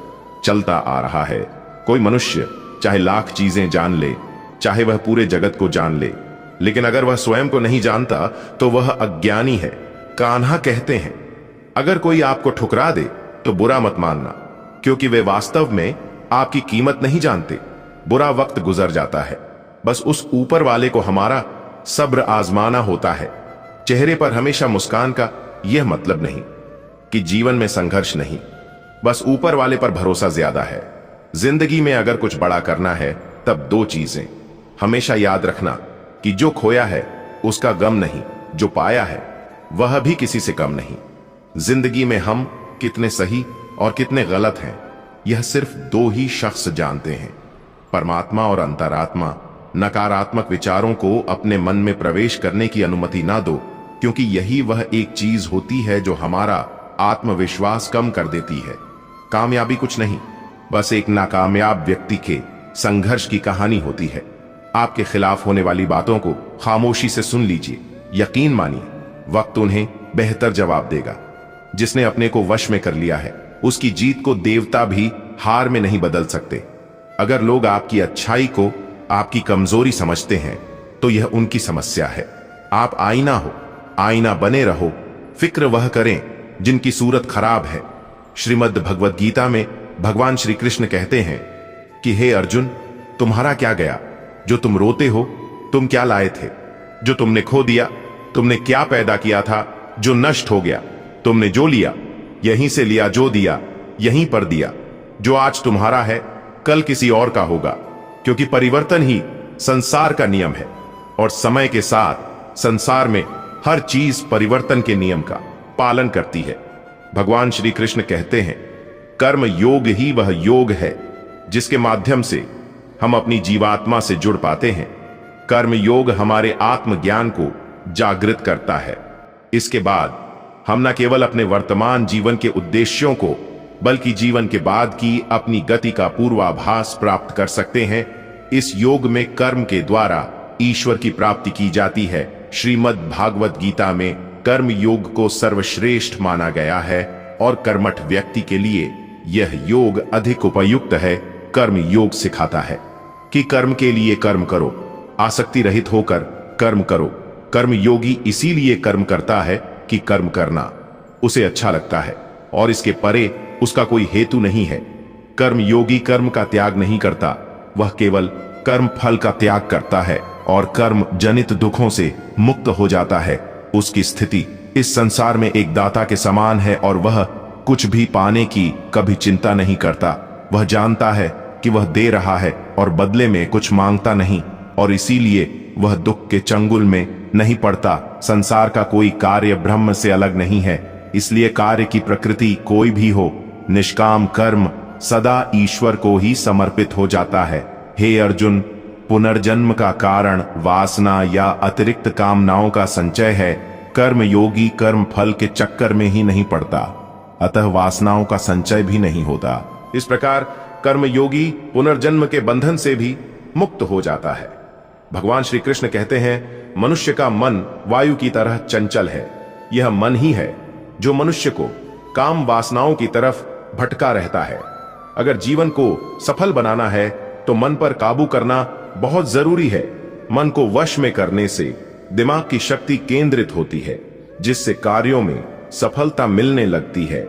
चलता आ रहा है। कोई मनुष्य चाहे लाख चीजें जान ले, चाहे वह पूरे जगत को जान ले, लेकिन अगर वह स्वयं को नहीं जानता तो वह अज्ञानी है। कान्हा कहते हैं, अगर कोई आपको ठुकरा दे तो बुरा मत मानना, क्योंकि वे वास्तव में आपकी कीमत नहीं जानते। बुरा वक्त गुजर जाता है, बस उस ऊपर वाले को हमारा सब्र आजमाना होता है। चेहरे पर हमेशा मुस्कान का यह मतलब नहीं कि जीवन में संघर्ष नहीं, बस ऊपर वाले पर भरोसा ज्यादा है। जिंदगी में अगर कुछ बड़ा करना है तब दो चीजें हमेशा याद रखना कि जो खोया है उसका गम नहीं, जो पाया है वह भी किसी से कम नहीं। जिंदगी में हम कितने सही और कितने गलत हैं यह सिर्फ दो ही शख्स जानते हैं, परमात्मा और अंतरात्मा। नकारात्मक विचारों को अपने मन में प्रवेश करने की अनुमति ना दो, क्योंकि यही वह एक चीज होती है जो हमारा आत्मविश्वास कम कर देती है। कामयाबी कुछ नहीं, बस एक नाकामयाब व्यक्ति के संघर्ष की कहानी होती है। आपके खिलाफ होने वाली बातों को खामोशी से सुन लीजिए। यकीन मानिए, वक्त उन्हें बेहतर जवाब देगा। जिसने अपने को वश में कर लिया है, उसकी जीत को देवता भी हार में नहीं बदल सकते। अगर लोग आपकी अच्छाई को आपकी कमजोरी समझते हैं तो यह उनकी समस्या है। आप आईना हो, आईना बने रहो। फिक्र वह करें जिनकी सूरत खराब है। श्रीमद् भगवद गीता में भगवान श्री कृष्ण कहते हैं कि हे अर्जुन, तुम्हारा क्या गया जो तुम रोते हो? तुम क्या लाए थे जो तुमने खो दिया? तुमने क्या पैदा किया था जो नष्ट हो गया? तुमने जो लिया यहीं से लिया, जो दिया यहीं पर दिया। जो आज तुम्हारा है कल किसी और का होगा, क्योंकि परिवर्तन ही संसार का नियम है और समय के साथ संसार में हर चीज परिवर्तन के नियम का पालन करती है। भगवान श्री कृष्ण कहते हैं, कर्म योग ही वह योग है जिसके माध्यम से हम अपनी जीवात्मा से जुड़ पाते हैं। कर्म योग हमारे आत्मज्ञान को जागृत करता है। इसके बाद हम न केवल अपने वर्तमान जीवन के उद्देश्यों को, बल्कि जीवन के बाद की अपनी गति का पूर्वाभास प्राप्त कर सकते हैं। इस योग में कर्म के द्वारा ईश्वर की प्राप्ति की जाती है। श्रीमद् भागवत गीता में कर्म योग को सर्वश्रेष्ठ माना गया है और कर्मठ व्यक्ति के लिए यह योग अधिक उपयुक्त है। कर्म योग सिखाता है कि कर्म के लिए कर्म करो, आसक्ति रहित होकर कर्म करो। कर्म योगी इसीलिए कर्म करता है कि कर्म करना उसे अच्छा लगता है और इसके परे उसका कोई हेतु नहीं है। कर्म योगी कर्म का त्याग नहीं करता, वह केवल कर्म फल का त्याग करता है और कर्म जनित दुखों से मुक्त हो जाता है। उसकी स्थिति इस संसार में एक दाता के समान है और वह कुछ भी पाने की कभी चिंता नहीं करता। वह जानता है कि वह दे रहा है और बदले में कुछ मांगता नहीं, और इसीलिए वह दुख के चंगुल में नहीं पड़ता। संसार का कोई कार्य ब्रह्म से अलग नहीं है, इसलिए कार्य की प्रकृति कोई भी हो, निष्काम कर्म सदा ईश्वर को ही समर्पित हो जाता है। हे अर्जुन, पुनर्जन्म का कारण वासना या अतिरिक्त कामनाओं का संचय है। कर्म योगी कर्म फल के चक्कर में ही नहीं पड़ता, अतः वासनाओं का संचय भी नहीं होता। इस प्रकार कर्म योगी पुनर्जन्म के बंधन से भी मुक्त हो जाता है। भगवान श्री कृष्ण कहते हैं, मनुष्य का मन वायु की तरह चंचल है। यह मन ही है जो मनुष्य को काम वासनाओं की तरफ भटका रहता है। अगर जीवन को सफल बनाना है तो मन पर काबू करना बहुत जरूरी है। मन को वश में करने से दिमाग की शक्ति केंद्रित होती है, जिससे कार्यों में सफलता मिलने लगती है।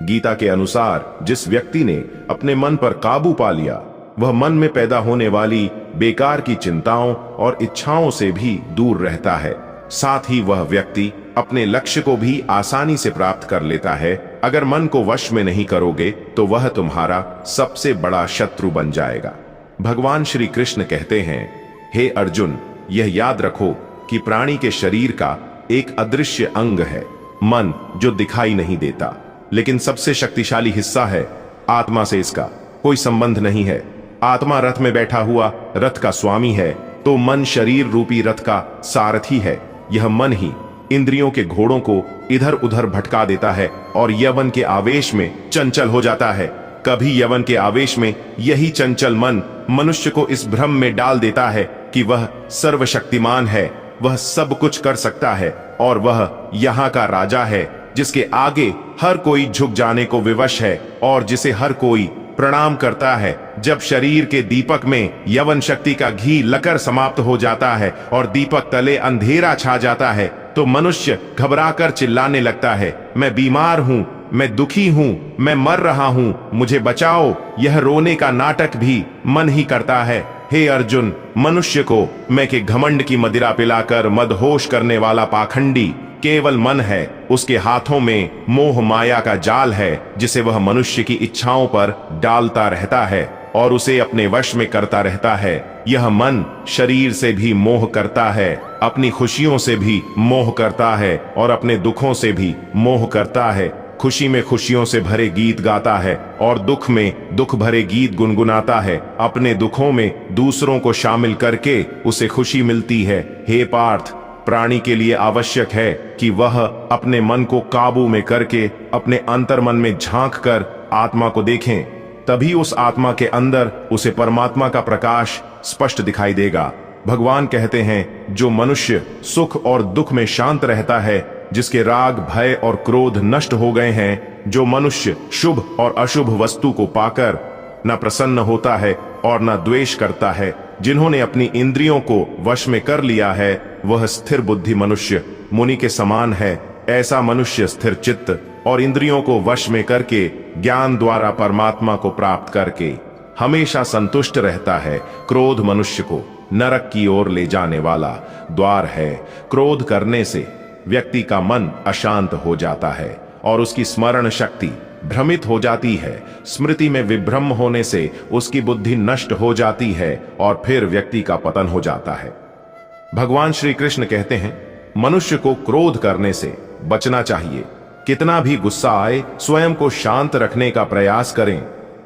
गीता के अनुसार जिस व्यक्ति ने अपने मन पर काबू पा लिया, वह मन में पैदा होने वाली बेकार की चिंताओं और इच्छाओं से भी दूर रहता है। साथ ही वह व्यक्ति अपने लक्ष्य को भी आसानी से प्राप्त कर लेता है। अगर मन को वश में नहीं करोगे तो वह तुम्हारा सबसे बड़ा शत्रु बन जाएगा। भगवान श्री कृष्ण कहते हैं, हे अर्जुन, यह याद रखो कि प्राणी के शरीर का एक अदृश्य अंग है, मन, जो दिखाई नहीं देता, लेकिन सबसे शक्तिशाली हिस्सा है। आत्मा से इसका कोई संबंध नहीं है। आत्मा रथ में बैठा हुआ रथ का स्वामी है, तो मन शरीर रूपी रथ का सारथी है। यह मन ही इंद्रियों के घोड़ों को इधर उधर भटका देता है और यवन के आवेश में चंचल हो जाता है। कभी यवन के आवेश में यही चंचल मन मनुष्य को इस भ्रम में डाल देता है कि वह सर्वशक्तिमान है, वह सब कुछ कर सकता है और वह यहाँ का राजा है, जिसके आगे हर कोई झुक जाने को विवश है और जिसे हर कोई प्रणाम करता है। जब शरीर के दीपक में यवन शक्ति का घी लकर समाप्त हो जाता है और दीपक तले अंधेरा छा जाता है, तो मनुष्य घबराकर चिल्लाने लगता है, मैं बीमार हूँ, मैं दुखी हूँ, मैं मर रहा हूँ, मुझे बचाओ। यह रोने का नाटक भी मन ही करता है। हे अर्जुन, मनुष्य को मैं के घमंड की मदिरा पिलाकर मदहोश करने वाला पाखंडी केवल मन है। उसके हाथों में मोह माया का जाल है, जिसे वह मनुष्य की इच्छाओं पर डालता रहता है और उसे अपने वश में करता रहता है। यह मन शरीर से भी मोह करता है, अपनी खुशियों से भी मोह करता है और अपने दुखों से भी मोह करता है। खुशी में खुशियों से भरे गीत गाता है और दुख में दुख भरे गीत गुनगुनाता है। अपने दुखों में दूसरों को शामिल करके उसे खुशी मिलती है। हे पार्थ, प्राणी के लिए आवश्यक है कि वह अपने मन को काबू में करके अपने अंतर्मन में झांक कर आत्मा को देखें। तभी उस आत्मा के अंदर उसे परमात्मा का प्रकाश स्पष्ट दिखाई देगा। भगवान कहते हैं, जो मनुष्य सुख और दुख में शांत रहता है, जिसके राग भय और क्रोध नष्ट हो गए हैं, जो मनुष्य शुभ और अशुभ वस्तु को पाकर न प्रसन्न होता है और न द्वेष करता है, जिन्होंने अपनी इंद्रियों को वश में कर लिया है, वह स्थिर बुद्धि मनुष्य मुनि के समान है। ऐसा मनुष्य स्थिर चित्त और इंद्रियों को वश में करके ज्ञान द्वारा परमात्मा को प्राप्त करके हमेशा संतुष्ट रहता है। क्रोध मनुष्य को नरक की ओर ले जाने वाला द्वार है। क्रोध करने से व्यक्ति का मन अशांत हो जाता है और उसकी स्मरण शक्ति भ्रमित हो जाती है। स्मृति में विभ्रम होने से उसकी बुद्धि नष्ट हो जाती है और फिर व्यक्ति का पतन हो जाता है। भगवान श्री कृष्ण कहते हैं, मनुष्य को क्रोध करने से बचना चाहिए। कितना भी गुस्सा आए, स्वयं को शांत रखने का प्रयास करें।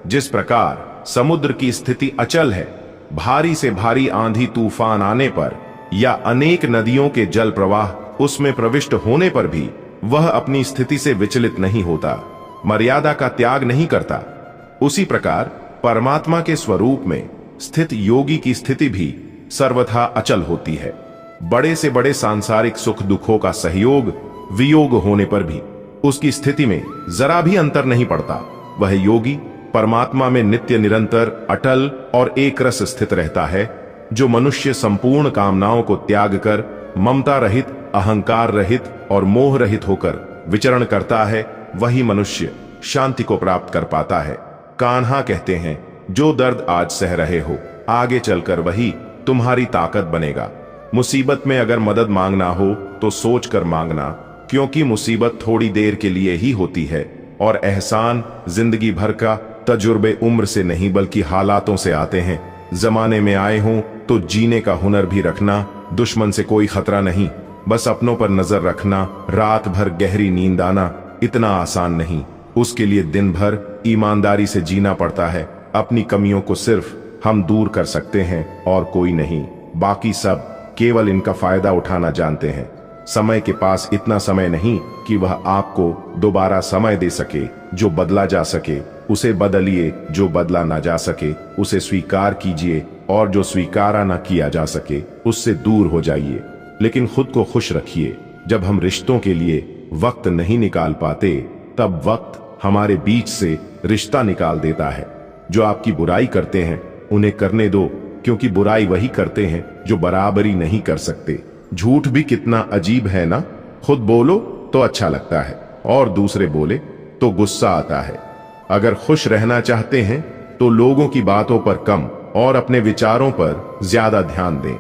जिस प्रकार समुद्र की स्थिति अचल है, भारी से भारी आंधी तूफान आने पर या अनेक नदियों के जल प्रवाह उसमें प्रविष्ट होने पर भी वह अपनी स्थिति से विचलित नहीं होता, मर्यादा का त्याग नहीं करता, उसी प्रकार परमात्मा के स्वरूप में स्थित योगी की स्थिति भी सर्वथा अचल होती है। बड़े से बड़े सांसारिक सुख दुखों का सहयोग वियोग होने पर भी उसकी स्थिति में जरा भी अंतर नहीं पड़ता। वह योगी परमात्मा में नित्य निरंतर अटल और एक रस स्थित रहता है। जो मनुष्य संपूर्ण कामनाओं को त्याग कर ममता रहित, अहंकार रहित और मोह रहित होकर विचरण करता है, वही मनुष्य शांति को प्राप्त कर पाता है। कान्हा कहते हैं, जो दर्द आज सह रहे हो, आगे चलकर वही तुम्हारी ताकत बनेगा। मुसीबत में अगर मदद मांगना हो तो सोच कर मांगना, क्योंकि मुसीबत थोड़ी देर के लिए ही होती है और एहसान जिंदगी भर का तजुर्बे उम्र से नहीं बल्कि हालातों से आते हैं। जमाने में आए हों तो जीने का हुनर भी रखना। दुश्मन से कोई खतरा नहीं, बस अपनों पर नजर रखना। रात भर गहरी नींद आना इतना आसान नहीं, उसके लिए दिन भर ईमानदारी से जीना पड़ता है। अपनी कमियों को सिर्फ हम दूर कर सकते हैं और कोई नहीं। बाकी सब केवल इनका फायदा उठाना जानते हैं। समय के पास इतना समय नहीं कि वह आपको दोबारा समय दे सके। जो बदला जा सके उसे बदलिए, जो बदला ना जा सके उसे स्वीकार कीजिए और जो स्वीकारा ना किया जा सके उससे दूर हो जाइए। लेकिन खुद को खुश रखिए। जब हम रिश्तों के लिए वक्त नहीं निकाल पाते, तब वक्त हमारे बीच से रिश्ता निकाल देता है। जो आपकी बुराई करते हैं उन्हें करने दो, क्योंकि बुराई वही करते हैं जो बराबरी नहीं कर सकते। झूठ भी कितना अजीब है ना। खुद बोलो तो अच्छा लगता है और दूसरे बोले तो गुस्सा आता है। अगर खुश रहना चाहते हैं तो लोगों की बातों पर कम और अपने विचारों पर ज्यादा ध्यान दें।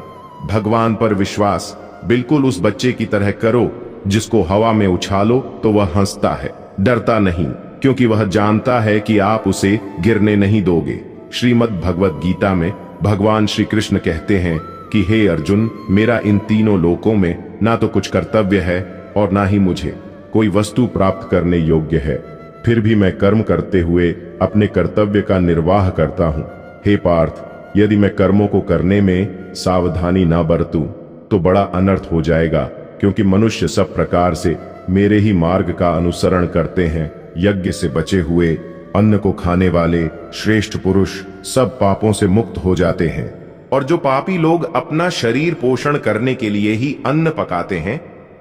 भगवान पर विश्वास बिल्कुल उस बच्चे की तरह करो जिसको हवा में उछालो तो वह हंसता है, डरता नहीं, क्योंकि वह जानता है कि आप उसे गिरने नहीं दोगे। श्रीमद् भगवत गीता में भगवान श्री कृष्ण कहते हैं कि हे अर्जुन, मेरा इन तीनों लोकों में ना तो कुछ कर्तव्य है और ना ही मुझे कोई वस्तु प्राप्त करने योग्य है। फिर भी मैं कर्म करते हुए अपने कर्तव्य का निर्वाह करता हूँ। हे पार्थ, यदि मैं कर्मों को करने में सावधानी ना बरतूं तो बड़ा अनर्थ हो जाएगा, क्योंकि मनुष्य सब प्रकार से मेरे ही मार्ग का अनुसरण करते हैं। यज्ञ से बचे हुए, अन्न को खाने वाले श्रेष्ठ पुरुष सब पापों से मुक्त हो जाते हैं। और जो पापी लोग अपना शरीर पोषण करने के लिए ही अन्न पकाते हैं,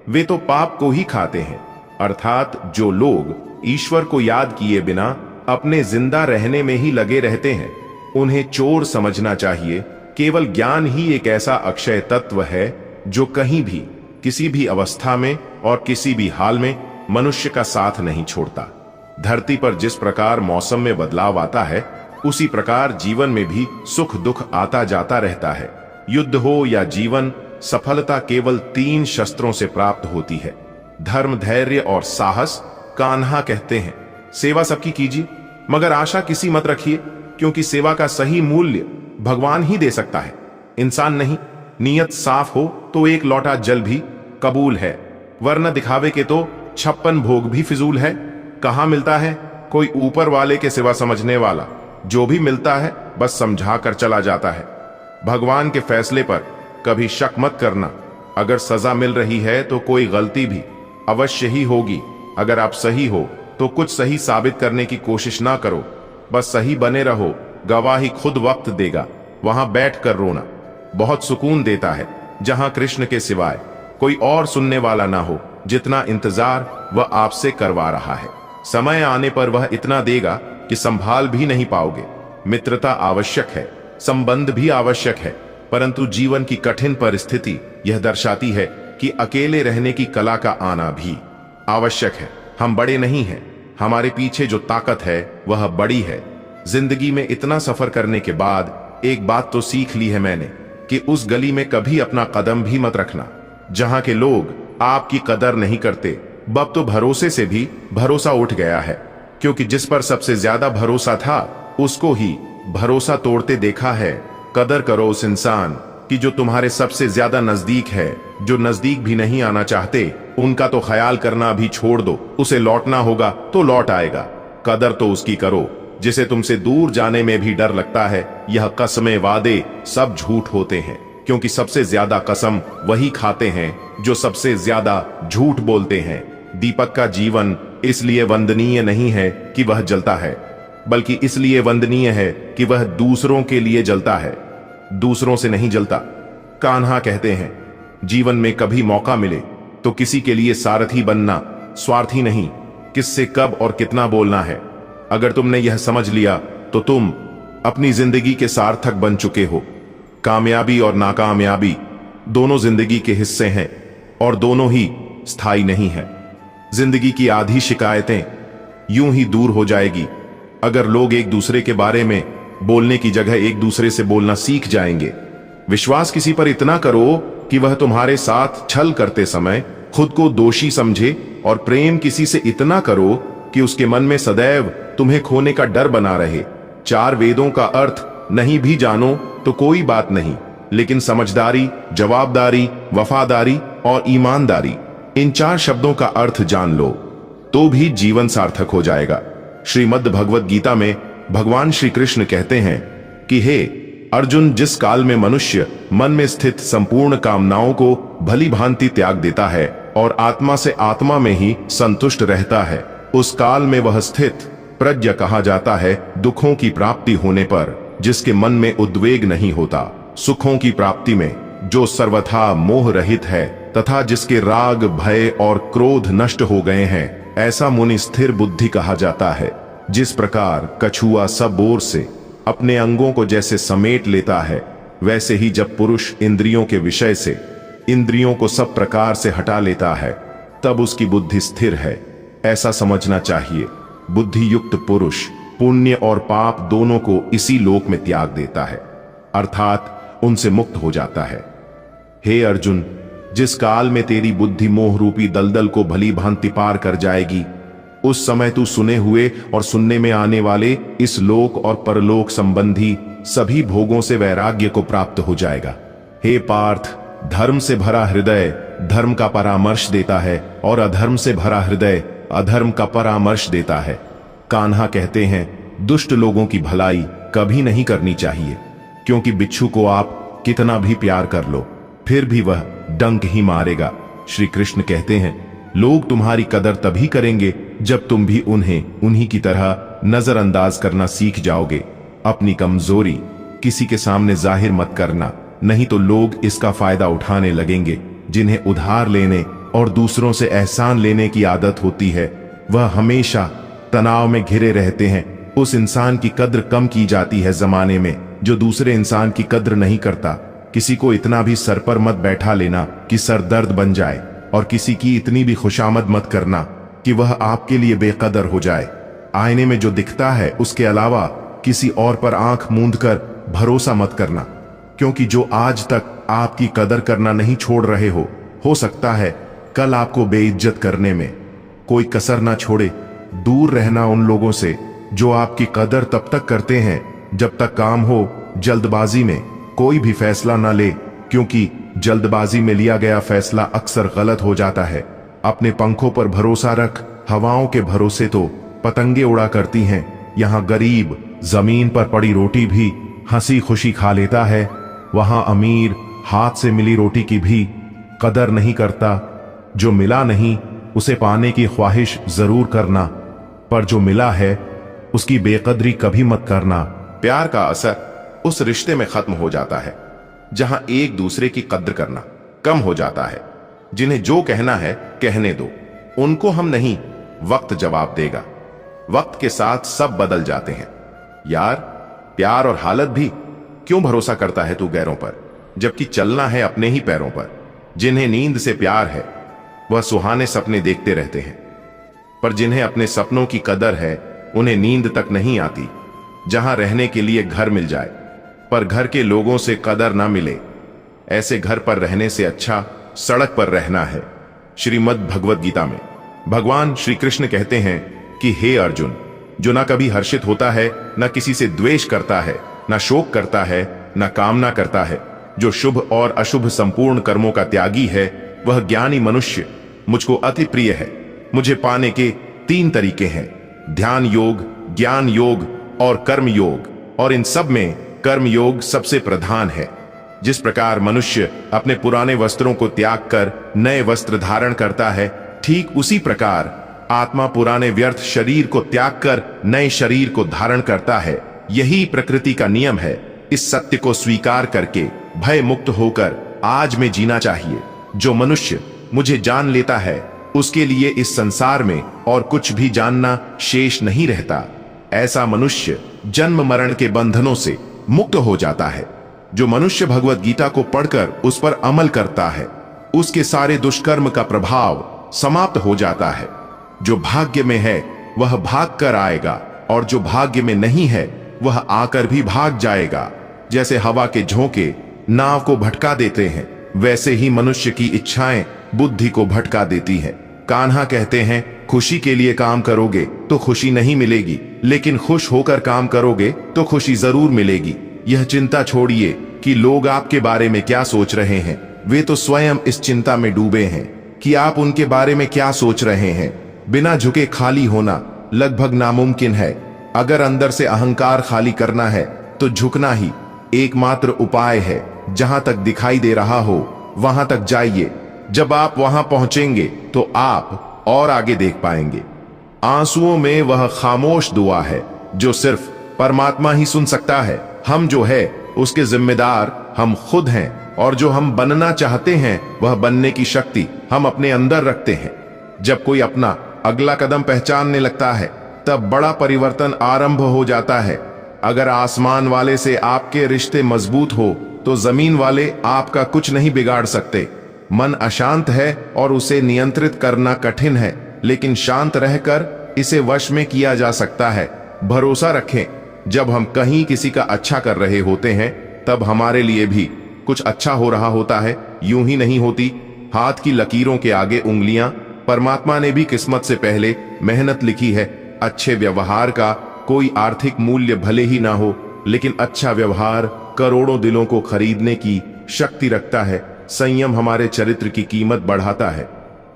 वे तो पाप को ही खाते हैं। अर्थात जो लोग ईश्वर को याद किए बिना अपने जिंदा रहने में ही लगे रहते हैं, उन्हें चोर समझना चाहिए। केवल ज्ञान ही एक ऐसा अक्षय तत्व है जो कहीं भी, किसी भी अवस्था में और किसी भी हाल में मनुष्य का साथ नहीं छोड़ता। धरती पर जिस प्रकार मौसम में बदलाव आता है, उसी प्रकार जीवन में भी सुख दुख आता जाता रहता है। युद्ध हो या जीवन, सफलता केवल 3 शस्त्रों से प्राप्त होती है, धर्म, धैर्य और साहस। कान्हा कहते हैं, सेवा सबकी कीजिए, मगर आशा किसी मत रखिए, क्योंकि सेवा का सही मूल्य भगवान ही दे सकता है, इंसान नहीं। नियत साफ हो तो 1 लोटा जल भी कबूल है, वरना दिखावे के तो 56 भोग भी फिजूल है। कहाँ मिलता है कोई ऊपर वाले के सिवा समझने वाला? जो भी मिलता है बस समझा कर चला जाता है। भगवान के फैसले पर कभी शक मत करना। अगर सजा मिल रही है तो कोई गलती भी अवश्य ही होगी। अगर आप सही हो तो कुछ सही साबित करने की कोशिश ना करो, बस सही बने रहो। गवाही खुद वक्त देगा, वहां बैठ कर रोना। बहुत सुकून देता है जहां कृष्ण के सिवाय कोई और सुनने वाला ना हो। जितना इंतजार वह आपसे करवा रहा है, समय आने पर वह इतना देगा कि संभाल भी नहीं पाओगे। मित्रता आवश्यक है, संबंध भी आवश्यक है, परंतु जीवन की कठिन परिस्थिति यह दर्शाती है कि अकेले रहने की कला का आना भी आवश्यक है। हम बड़े नहीं हैं, हमारे पीछे जो ताकत है वह बड़ी है। जिंदगी में इतना सफर करने के बाद एक बात तो सीख ली है मैंने कि उस गली में कभी अपना कदम भी मत रखना जहां के लोग आपकी कदर नहीं करते। अब तो भरोसे से भी भरोसा उठ गया है, क्योंकि जिस पर सबसे ज्यादा भरोसा था उसको ही भरोसा तोड़ते देखा है। कदर करो उस इंसान की जो तुम्हारे सबसे ज्यादा नजदीक है। जो नजदीक भी नहीं आना चाहते उनका तो ख्याल करना भी छोड़ दो, उसे लौटना होगा तो लौट आएगा। कदर तो उसकी करो जिसे तुमसे दूर जाने में भी डर लगता है। यह कसमें वादे सब झूठ होते हैं, क्योंकि सबसे ज्यादा कसम वही खाते हैं जो सबसे ज्यादा झूठ बोलते हैं। दीपक का जीवन इसलिए वंदनीय नहीं है कि वह जलता है, बल्कि इसलिए वंदनीय है कि वह दूसरों के लिए जलता है, दूसरों से नहीं जलता। कान्हा कहते हैं, जीवन में कभी मौका मिले तो किसी के लिए सारथी बनना, स्वार्थी नहीं, किससे कब और कितना बोलना है। अगर तुमने यह समझ लिया तो तुम अपनी जिंदगी के सार्थक बन चुके हो। कामयाबी और नाकामयाबी दोनों जिंदगी के हिस्से हैं और दोनों ही स्थायी नहीं है। जिंदगी की आधी शिकायतें यूं ही दूर हो जाएगी अगर लोग एक दूसरे के बारे में बोलने की जगह एक दूसरे से बोलना सीख जाएंगे। विश्वास किसी पर इतना करो कि वह तुम्हारे साथ छल करते समय खुद को दोषी समझे, और प्रेम किसी से इतना करो कि उसके मन में सदैव तुम्हें खोने का डर बना रहे। चार वेदों का अर्थ नहीं भी जानो तो कोई बात नहीं, लेकिन समझदारी, जवाबदारी, वफादारी और ईमानदारी, इन चार शब्दों का अर्थ जान लो तो भी जीवन सार्थक हो जाएगा। श्रीमद् भगवद गीता में भगवान श्री कृष्ण कहते हैं कि हे अर्जुन, जिस काल में मनुष्य मन में स्थित संपूर्ण कामनाओं को भली भांति त्याग देता है और आत्मा से आत्मा में ही संतुष्ट रहता है, उस काल में वह स्थित प्रज्ञ कहा जाता है। दुखों की प्राप्ति होने पर जिसके मन में उद्वेग नहीं होता, सुखों की प्राप्ति में जो सर्वथा मोह रहित है तथा जिसके राग, भय और क्रोध नष्ट हो गए हैं, ऐसा मुनि स्थिर बुद्धि कहा जाता है। जिस प्रकार कछुआ सब ओर से अपने अंगों को जैसे समेट लेता है, वैसे ही जब पुरुष इंद्रियों के विषय से इंद्रियों को सब प्रकार से हटा लेता है, तब उसकी बुद्धि स्थिर है, ऐसा समझना चाहिए। बुद्धि युक्त पुरुष पुण्य और पाप दोनों को इसी लोक में त्याग देता है, अर्थात उनसे मुक्त हो जाता है। हे अर्जुन, जिस काल में तेरी बुद्धि मोह रूपी दलदल को भली भांति पार कर जाएगी, उस समय तू सुने हुए और सुनने में आने वाले इस लोक और परलोक संबंधी सभी भोगों से वैराग्य को प्राप्त हो जाएगा। हे पार्थ, धर्म से भरा हृदय धर्म का परामर्श देता है और अधर्म से भरा हृदय अधर्म का परामर्श देता है। कान्हा कहते हैं, दुष्ट लोगों की भलाई कभी नहीं करनी चाहिए, क्योंकि बिच्छू को आप कितना भी प्यार कर लो फिर भी वह डंक ही मारेगा। श्री कृष्ण कहते हैं, लोग तुम्हारी कदर तभी करेंगे जब तुम भी उन्हें उन्हीं की तरह नजरअंदाज करना सीख जाओगे। अपनी कमजोरी किसी के सामने जाहिर मत करना, नहीं तो लोग इसका फायदा उठाने लगेंगे। जिन्हें उधार लेने और दूसरों से एहसान लेने की आदत होती है, वह हमेशा तनाव में घिरे रहते हैं। उस इंसान की कद्र कम की जाती है जमाने में जो दूसरे इंसान की कद्र नहीं करता। किसी को इतना भी सर पर मत बैठा लेना कि सर दर्द बन जाए, और किसी की इतनी भी खुशामद मत करना कि वह आपके लिए बेकदर हो जाए। आईने में जो दिखता है उसके अलावा किसी और पर आंख मूंद कर भरोसा मत करना, क्योंकि जो आज तक आपकी कदर करना नहीं छोड़ रहे हो सकता है कल आपको बेइज्जत करने में कोई कसर ना छोड़े। दूर रहना उन लोगों से जो आपकी कदर तब तक करते हैं जब तक काम हो। जल्दबाजी में कोई भी फैसला ना ले, क्योंकि जल्दबाजी में लिया गया फैसला अक्सर गलत हो जाता है। अपने पंखों पर भरोसा रख, हवाओं के भरोसे तो पतंगे उड़ा करती हैं। यहाँ गरीब जमीन पर पड़ी रोटी भी हंसी खुशी खा लेता है, वहां अमीर हाथ से मिली रोटी की भी कदर नहीं करता। जो मिला नहीं उसे पाने की ख्वाहिश जरूर करना, पर जो मिला है उसकी बेकदरी कभी मत करना। प्यार का असर उस रिश्ते में खत्म हो जाता है जहां एक दूसरे की कद्र करना कम हो जाता है। जिन्हें जो कहना है कहने दो, उनको हम नहीं, वक्त जवाब देगा। वक्त के साथ सब बदल जाते हैं यार, प्यार और हालत भी। क्यों भरोसा करता है तू गैरों पर, जबकि चलना है अपने ही पैरों पर। जिन्हें नींद से प्यार है वह सुहाने सपने देखते रहते हैं, पर जिन्हें अपने सपनों की कदर है उन्हें नींद तक नहीं आती। जहां रहने के लिए घर मिल जाए पर घर के लोगों से कदर ना मिले, ऐसे घर पर रहने से अच्छा सड़क पर रहना है। श्रीमद् भगवद गीता में भगवान श्री कृष्ण कहते हैं कि हे अर्जुन, जो ना कभी हर्षित होता है, ना किसी से द्वेष करता है, ना शोक करता है, ना कामना करता है, जो शुभ और अशुभ संपूर्ण कर्मों का त्यागी है, वह ज्ञानी मनुष्य मुझको अति प्रिय है। मुझे पाने के 3 तरीके हैं, ध्यान योग, ज्ञान योग और कर्म योग, और इन सब में कर्म योग सबसे प्रधान है। जिस प्रकार मनुष्य अपने पुराने वस्त्रों को त्याग कर नए वस्त्र धारण करता है, ठीक उसी प्रकार आत्मा पुराने व्यर्थ शरीर को त्याग कर नए शरीर को धारण करता है। यही प्रकृति का नियम है। इस सत्य को स्वीकार करके भय मुक्त होकर आज में जीना चाहिए। जो मनुष्य मुझे जान लेता है उसके लिए इस संसार में और कुछ भी जानना शेष नहीं रहता। ऐसा मनुष्य जन्म मरण के बंधनों से मुक्त हो जाता है। जो मनुष्य भगवत गीता को पढ़कर उस पर अमल करता है, उसके सारे दुष्कर्म का प्रभाव समाप्त हो जाता है। जो भाग्य में है वह भाग कर आएगा, और जो भाग्य में नहीं है वह आकर भी भाग जाएगा। जैसे हवा के झोंके नाव को भटका देते हैं, वैसे ही मनुष्य की इच्छाएं बुद्धि को भटका देती हैं। कान्हा कहते हैं, खुशी के लिए काम करोगे तो खुशी नहीं मिलेगी, लेकिन खुश होकर काम करोगे तो खुशी जरूर मिलेगी। यह चिंता छोड़िए कि लोग आपके बारे में क्या सोच रहे हैं। वे तो स्वयं इस चिंता में डूबे हैं कि आप उनके बारे में क्या सोच रहे हैं। बिना झुके खाली होना लगभग नामुमकिन है। अगर अंदर से अहंकार खाली करना है तो झुकना ही एकमात्र उपाय है। जहां तक दिखाई दे रहा हो वहां तक जाइए। जब आप वहां पहुंचेंगे तो आप और आगे देख पाएंगे। आंसुओं में वह खामोश दुआ है जो सिर्फ परमात्मा ही सुन सकता है। हम जो है उसके जिम्मेदार हम खुद हैं, और जो हम बनना चाहते हैं वह बनने की शक्ति हम अपने अंदर रखते हैं। जब कोई अपना अगला कदम पहचानने लगता है तब बड़ा परिवर्तन आरंभ हो जाता है। अगर आसमान वाले से आपके रिश्ते मजबूत हो तो जमीन वाले आपका कुछ नहीं बिगाड़ सकते। मन अशांत है और उसे नियंत्रित करना कठिन है, लेकिन शांत रहकर इसे वश में किया जा सकता है। भरोसा रखें, जब हम कहीं किसी का अच्छा कर रहे होते हैं तब हमारे लिए भी कुछ अच्छा हो रहा होता है। यूं ही नहीं होती। हाथ की लकीरों के आगे उंगलियां, परमात्मा ने भी किस्मत से पहले मेहनत लिखी है। अच्छे व्यवहार का कोई आर्थिक मूल्य भले ही ना हो, लेकिन अच्छा व्यवहार करोड़ों दिलों को खरीदने की शक्ति रखता है। संयम हमारे चरित्र की कीमत बढ़ाता है,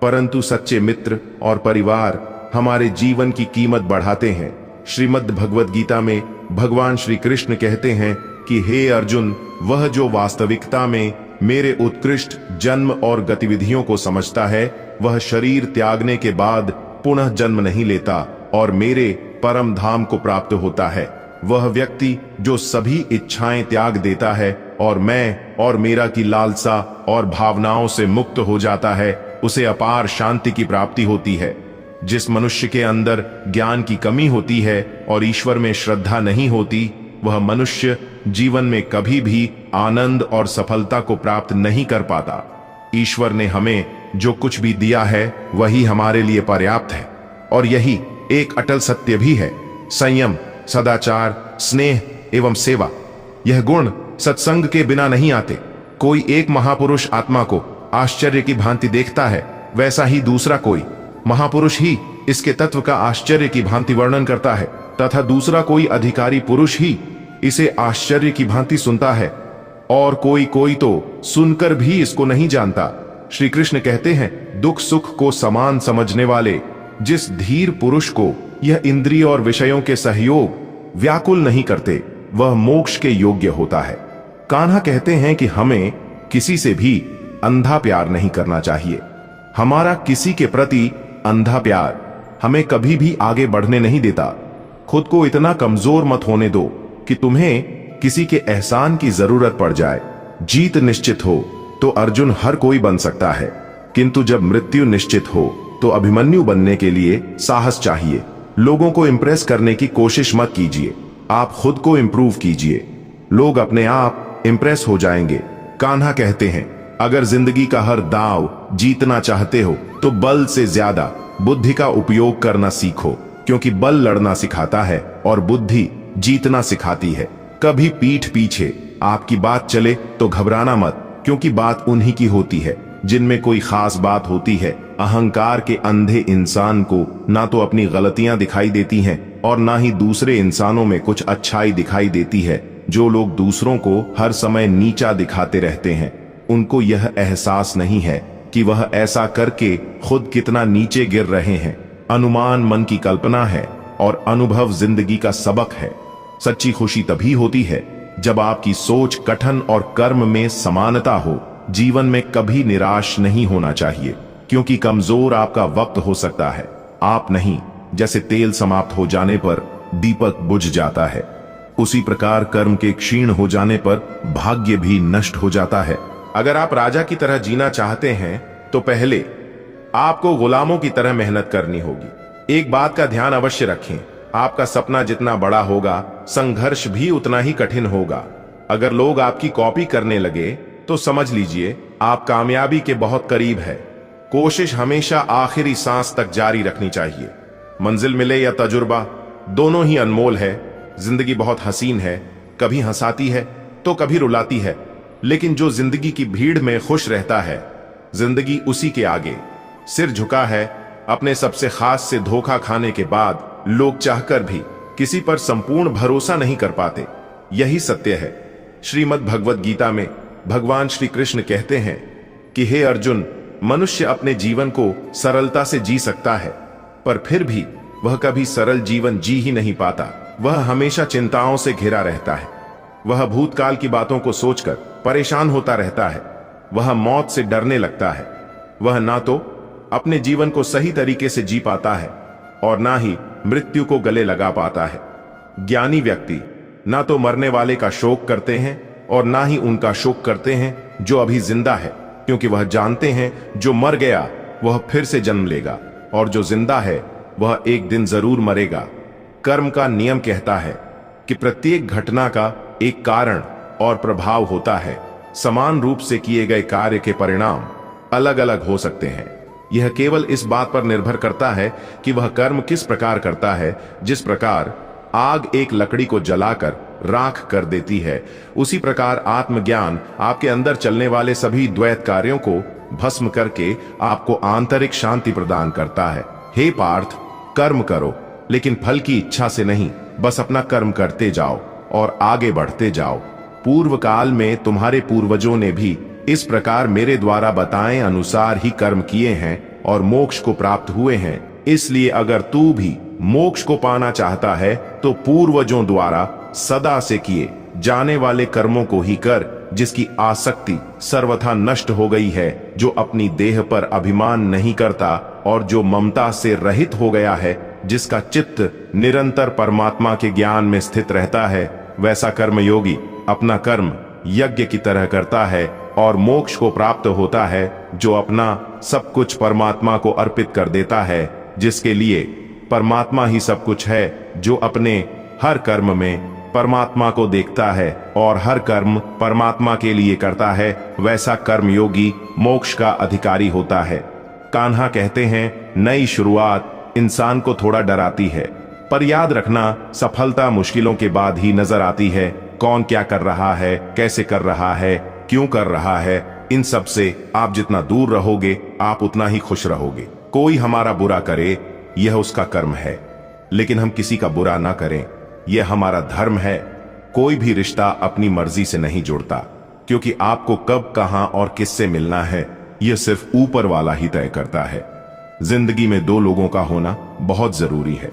परंतु सच्चे मित्र और परिवार हमारे जीवन की कीमत बढ़ाते हैं। श्रीमद् भगवद गीता में भगवान श्री कृष्ण कहते हैं कि हे अर्जुन, वह जो वास्तविकता में मेरे उत्कृष्ट जन्म और गतिविधियों को समझता है, वह शरीर त्यागने के बाद पुनः जन्म नहीं लेता और मेरे परम धाम को प्राप्त होता है। वह व्यक्ति जो सभी इच्छाएं त्याग देता है और मैं और मेरा की लालसा और भावनाओं से मुक्त हो जाता है, उसे अपार शांति की प्राप्ति होती है। जिस मनुष्य के अंदर ज्ञान की कमी होती है और ईश्वर में श्रद्धा नहीं होती, वह मनुष्य जीवन में कभी भी आनंद और सफलता को प्राप्त नहीं कर पाता। ईश्वर ने हमें जो कुछ भी दिया है वही हमारे लिए पर्याप्त है, और यही एक अटल सत्य भी है। संयम, सदाचार, स्नेह एवं सेवा, यह गुण सत्संग के बिना नहीं आते। कोई एक महापुरुष आत्मा को आश्चर्य की भांति देखता है, वैसा ही दूसरा कोई महापुरुष ही इसके तत्व का आश्चर्य की भांति वर्णन करता है, तथा दूसरा कोई अधिकारी पुरुष ही इसे आश्चर्य की भांति सुनता है, और कोई तो सुनकर भी इसको नहीं जानता। श्री कृष्ण कहते हैं, दुख सुख को समान समझने वाले जिस धीर पुरुष को यह इंद्रिय और विषयों के सहयोग व्याकुल नहीं करते, वह मोक्ष के योग्य होता है। कान्हा कहते हैं कि हमें किसी से भी अंधा प्यार नहीं करना चाहिए। हमारा किसी के प्रति अंधा प्यार हमें कभी भी आगे बढ़ने नहीं देता। खुद को इतना कमजोर मत होने दो कि तुम्हें किसी के एहसान की जरूरत पड़ जाए। जीत निश्चित हो तो अर्जुन हर कोई बन सकता है, किंतु जब मृत्यु निश्चित हो तो अभिमन्यु बनने के लिए साहस चाहिए। लोगों को इंप्रेस करने की कोशिश मत कीजिए, आप खुद को इंप्रूव कीजिए, लोग अपने आप इंप्रेस हो जाएंगे। कान्हा कहते हैं, अगर जिंदगी का हर दांव जीतना चाहते हो तो बल से ज्यादा बुद्धि का उपयोग करना सीखो, क्योंकि बल लड़ना सिखाता है और बुद्धि जीतना सिखाती है। कभी पीठ पीछे आपकी बात चले तो घबराना मत, क्योंकि बात उन्हीं की होती है जिनमें कोई खास बात होती है। अहंकार के अंधे इंसान को ना तो अपनी गलतियां दिखाई देती हैं और ना ही दूसरे इंसानों में कुछ अच्छाई दिखाई देती है। जो लोग दूसरों को हर समय नीचा दिखाते रहते हैं, उनको यह एहसास नहीं है कि वह ऐसा करके खुद कितना नीचे गिर रहे हैं। अनुमान मन की कल्पना है और अनुभव जिंदगी का सबक है। सच्ची खुशी तभी होती है जब आपकी सोच, कथन और कर्म में समानता हो। जीवन में कभी निराश नहीं होना चाहिए, क्योंकि कमजोर आपका वक्त हो सकता है, आप नहीं। जैसे तेल समाप्त हो जाने पर दीपक बुझ जाता है, उसी प्रकार कर्म के क्षीण हो जाने पर भाग्य भी नष्ट हो जाता है। अगर आप राजा की तरह जीना चाहते हैं तो पहले आपको गुलामों की तरह मेहनत करनी होगी। एक बात का ध्यान अवश्य रखें, आपका सपना जितना बड़ा होगा, संघर्ष भी उतना ही कठिन होगा। अगर लोग आपकी कॉपी करने लगे तो समझ लीजिए आप कामयाबी के बहुत करीब है। कोशिश हमेशा आखिरी सांस तक जारी रखनी चाहिए। मंजिल मिले या तजुर्बा, दोनों ही अनमोल है। जिंदगी बहुत हसीन है, कभी हंसाती है तो कभी रुलाती है, लेकिन जो जिंदगी की भीड़ में खुश रहता है, जिंदगी उसी के आगे सिर झुका है। अपने सबसे खास से धोखा खाने के बाद लोग चाहकर भी किसी पर संपूर्ण भरोसा नहीं कर पाते। यही सत्य है। श्रीमद् भगवद गीता में भगवान श्री कृष्ण कहते हैं कि हे अर्जुन, मनुष्य अपने जीवन को सरलता से जी सकता है, पर फिर भी वह कभी सरल जीवन जी ही नहीं पाता। वह हमेशा चिंताओं से घिरा रहता है। वह भूतकाल की बातों को सोचकर परेशान होता रहता है। वह मौत से डरने लगता है। वह ना तो अपने जीवन को सही तरीके से जी पाता है और ना ही मृत्यु को गले लगा पाता है। ज्ञानी व्यक्ति ना तो मरने वाले का शोक करते हैं और ना ही उनका शोक करते हैं जो अभी जिंदा है, क्योंकि वह जानते हैं जो मर गया वह फिर से जन्म लेगा और जो जिंदा है वह एक दिन जरूर मरेगा। कर्म का नियम कहता है कि प्रत्येक घटना का एक कारण और प्रभाव होता है। समान रूप से किए गए कार्य के परिणाम अलग अलग हो सकते हैं। यह केवल इस बात पर निर्भर करता है कि वह कर्म किस प्रकार करता है। जिस प्रकार आग एक लकड़ी को जलाकर राख कर देती है, उसी प्रकार आत्मज्ञान आपके अंदर चलने वाले सभी द्वैत कार्यों को भस्म करके आपको आंतरिक शांति प्रदान करता है। हे पार्थ, कर्म करो, लेकिन फल की इच्छा से नहीं। बस अपना कर्म करते जाओ और आगे बढ़ते जाओ। पूर्व काल में तुम्हारे पूर्वजों ने भी इस प्रकार मेरे द्वारा बताए अनुसार ही कर्म किए हैं और मोक्ष को प्राप्त हुए हैं। इसलिए अगर तू भी मोक्ष को पाना चाहता है तो पूर्वजों द्वारा सदा से किए जाने वाले कर्मों को ही कर, जिसकी आसक्ति सर्वथा नष्ट हो गई है, जो अपनी देह पर अभिमान नहीं करता और जो ममता से रहित हो गया है, जिसका चित्त निरंतर परमात्मा के ज्ञान में स्थित रहता है। वैसा कर्मयोगी अपना कर्म यज्ञ की तरह करता है और मोक्ष को प्राप्त होता है, जो अपना सब कुछ परमात्मा को अर्पित कर देता है, जिसके लिए परमात्मा ही सब कुछ है, जो अपने हर कर्म में परमात्मा को देखता है और हर कर्म परमात्मा के लिए करता है। वैसा कर्मयोगी मोक्ष का अधिकारी होता है। कान्हा कहते हैं, नई शुरुआत इंसान को थोड़ा डराती है, पर याद रखना सफलता मुश्किलों के बाद ही नजर आती है। कौन क्या कर रहा है, कैसे कर रहा है, क्यों कर रहा है, इन सब से आप जितना दूर रहोगे आप उतना ही खुश रहोगे। कोई हमारा बुरा करे यह उसका कर्म है, लेकिन हम किसी का बुरा ना करें यह हमारा धर्म है। कोई भी रिश्ता अपनी मर्जी से नहीं जुड़ता, क्योंकि आपको कब, कहां और किससे मिलना है यह सिर्फ ऊपर वाला ही तय करता है। जिंदगी में दो लोगों का होना बहुत जरूरी है।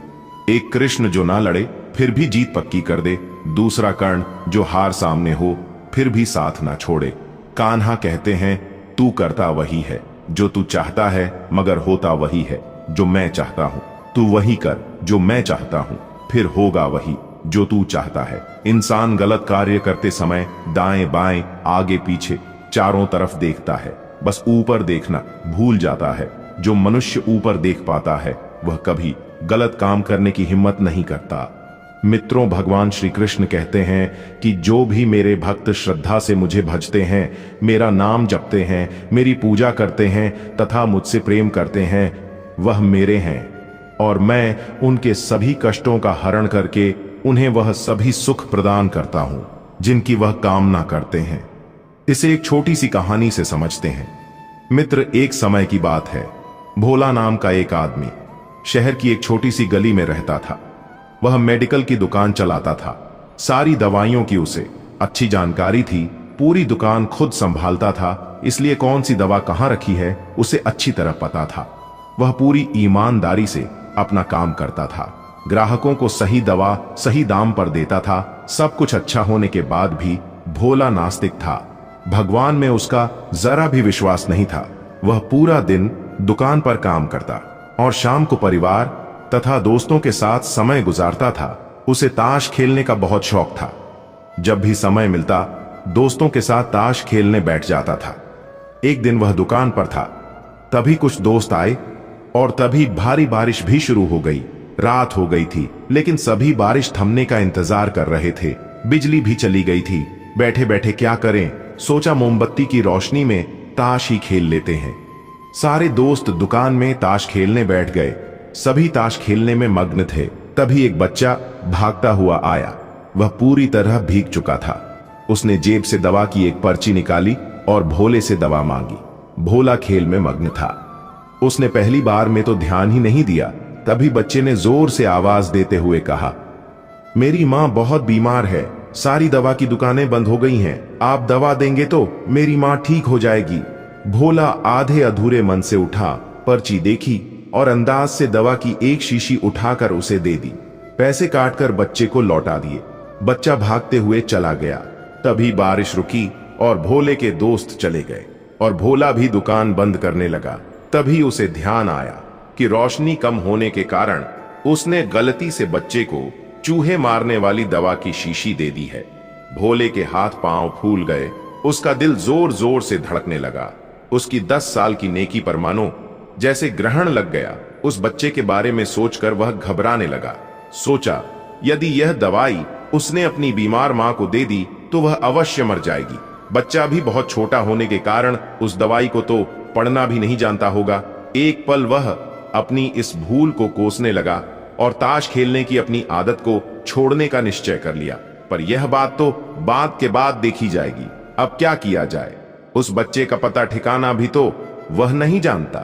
एक कृष्ण जो ना लड़े फिर भी जीत पक्की कर दे, दूसरा कर्ण जो हार सामने हो फिर भी साथ ना छोड़े। कान्हा कहते हैं, तू करता वही है जो तू चाहता है, मगर होता वही है जो मैं चाहता हूं। तू वही कर जो मैं चाहता हूं, फिर होगा वही जो तू चाहता है। इंसान गलत कार्य करते समय दाएं बाएं आगे पीछे चारों तरफ देखता है, बस ऊपर देखना भूल जाता है। जो मनुष्य ऊपर देख पाता है वह कभी गलत काम करने की हिम्मत नहीं करता। मित्रों, भगवान श्री कृष्ण कहते हैं कि जो भी मेरे भक्त श्रद्धा से मुझे भजते हैं, मेरा नाम जपते हैं, मेरी पूजा करते हैं तथा मुझसे प्रेम करते हैं, वह मेरे हैं और मैं उनके सभी कष्टों का हरण करके उन्हें वह सभी सुख प्रदान करता हूं जिनकी वह कामना करते हैं। इसे एक छोटी सी कहानी से समझते हैं। मित्र, एक समय की बात है। भोला नाम का एक आदमी शहर की एक छोटी सी गली में रहता था। वह मेडिकल की दुकान चलाता था। सारी दवाइयों की उसे अच्छी जानकारी थी। पूरी दुकान खुद संभालता था, इसलिए कौन सी दवा कहां रखी है उसे अच्छी तरह पता था। वह पूरी ईमानदारी से अपना काम करता था। ग्राहकों को सही दवा सही दाम पर देता था। सब कुछ अच्छा होने के बाद भी भोला नास्तिक था। भगवान में उसका जरा भी विश्वास नहीं था। वह पूरा दिन दुकान पर काम करता और शाम को परिवार तथा दोस्तों के साथ समय गुजारता था। उसे ताश खेलने का बहुत शौक था। जब भी समय मिलता दोस्तों के साथ ताश खेलने बैठ जाता था। एक दिन वह दुकान पर था, तभी कुछ दोस्त आए और तभी भारी बारिश भी शुरू हो गई। रात हो गई थी, लेकिन सभी बारिश थमने का इंतजार कर रहे थे। बिजली भी चली गई थी। बैठे बैठे क्या करें, सोचा मोमबत्ती की रोशनी में ताश ही खेल लेते हैं। सारे दोस्त दुकान में ताश खेलने बैठ गए। सभी ताश खेलने में मग्न थे। तभी एक बच्चा भागता हुआ आया। वह पूरी तरह भीग चुका था। उसने जेब से दवा की एक पर्ची निकाली और भोले से दवा मांगी। भोला खेल में मग्न था। उसने पहली बार में तो ध्यान ही नहीं दिया। तभी बच्चे ने जोर से आवाज देते हुए कहा, मेरी मां बहुत बीमार है, सारी दवा की दुकानें बंद हो गई हैं, आप दवा देंगे तो मेरी मां ठीक हो जाएगी। भोला आधे अधूरे मन से उठा, पर्ची देखी और अंदाज से दवा की एक शीशी उठाकर उसे दे दी। पैसे काटकर बच्चे को लौटा दिए। बच्चा भागते हुए चला गया। तभी बारिश रुकी और भोले के दोस्त चले गए और भोला भी दुकान बंद करने लगा। तभी उसे ध्यान आया कि रोशनी कम होने के कारण उसने गलती से बच्चे को चूहे मारने वाली दवा की शीशी दे दी है। भोले के हाथ पांव फूल गए। उसका दिल जोर जोर से धड़कने लगा। उसकी 10 साल की नेकी पर मानो जैसे ग्रहण लग गया। उस बच्चे के बारे में सोचकर वह घबराने लगा। सोचा, यदि यह दवाई उसने अपनी बीमार मां को दे दी तो वह अवश्य मर जाएगी। बच्चा भी बहुत छोटा होने के कारण उस दवाई को तो पढ़ना भी नहीं जानता होगा। एक पल वह अपनी इस भूल को कोसने लगा और ताश खेलने की अपनी आदत को छोड़ने का निश्चय कर लिया। पर यह बात तो बाद के बाद देखी जाएगी। अब क्या किया जाए? उस बच्चे का पता ठिकाना भी तो वह नहीं जानता।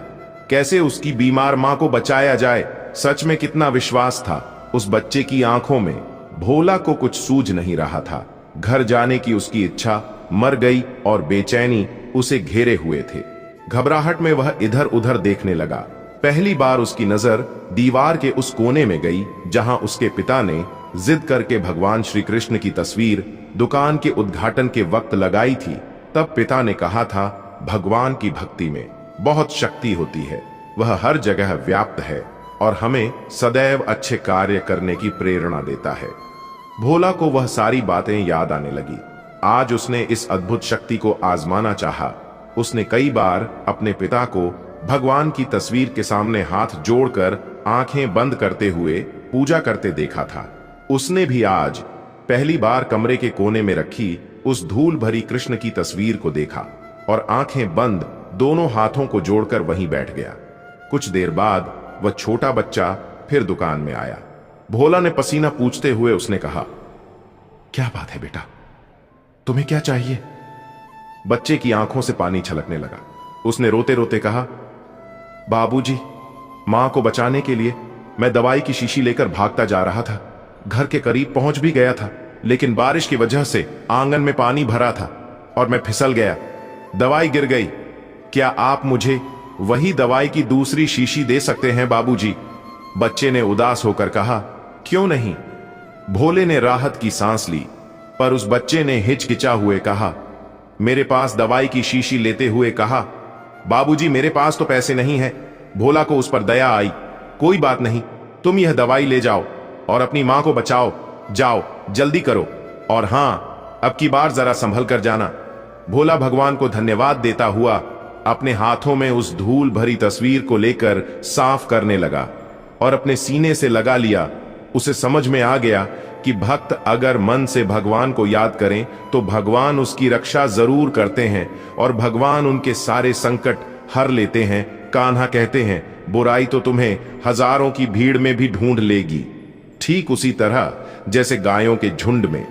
कैसे उसकी बीमार मां को बचाया जाए? सच में कितना विश्वास था उस बच्चे की आंखों में। भोला को कुछ सूझ नहीं रहा था। घर जाने की उसकी इच्छा मर गई और बेचैनी उसे घेरे हुए थे। घबराहट में वह इधर उधर देखने लगा। पहली बार उसकी नजर दीवार के उस कोने में गई जहां उसके पिता ने जिद करके भगवान श्री कृष्ण की तस्वीर दुकान के उद्घाटन के वक्त लगाई थी। तब पिता ने कहा था, भगवान की भक्ति में बहुत शक्ति होती है, वह हर जगह व्याप्त है और हमें सदैव अच्छे कार्य करने की प्रेरणा देता है। भोला को वह सारी बातें याद आने लगी। आज उसने इस अद्भुत शक्ति को आजमाना चाहा। उसने कई बार अपने पिता को भगवान की तस्वीर के सामने हाथ जोड़कर आंखें बंद करते हुए पूजा करते देखा था। उसने भी आज पहली बार कमरे के कोने में रखी उस धूल भरी कृष्ण की तस्वीर को देखा और आंखें बंद दोनों हाथों को जोड़कर वहीं बैठ गया। कुछ देर बाद वह छोटा बच्चा फिर दुकान में आया। भोला ने पसीना पूछते हुए उसने कहा, क्या बात है बेटा, तुम्हें क्या चाहिए? बच्चे की आंखों से पानी छलकने लगा। उसने रोते रोते कहा, बाबूजी, मां को बचाने के लिए मैं दवाई की शीशी लेकर भागता जा रहा था। घर के करीब पहुंच भी गया था, लेकिन बारिश की वजह से आंगन में पानी भरा था और मैं फिसल गया। दवाई गिर गई। क्या आप मुझे वही दवाई की दूसरी शीशी दे सकते हैं बाबूजी? बच्चे ने उदास होकर कहा, क्यों नहीं? भोले ने राहत की सांस ली, पर उस बच्चे ने हिचकिचा हुए कहा, मेरे पास दवाई की शीशी लेते हुए कहा, बाबूजी मेरे पास तो पैसे नहीं है। भोला को उस पर दया आई। कोई बात नहीं, तुम यह दवाई ले जाओ और अपनी मां को बचाओ। जाओ जल्दी करो, और हां, अब की बार जरा संभल कर जाना। भोला भगवान को धन्यवाद देता हुआ अपने हाथों में उस धूल भरी तस्वीर को लेकर साफ करने लगा और अपने सीने से लगा लिया। उसे समझ में आ गया कि भक्त अगर मन से भगवान को याद करें तो भगवान उसकी रक्षा जरूर करते हैं और भगवान उनके सारे संकट हर लेते हैं। कान्हा कहते हैं, बुराई तो तुम्हें हजारों की भीड़ में भी ढूंढ लेगी, ठीक उसी तरह जैसे गायों के झुंड में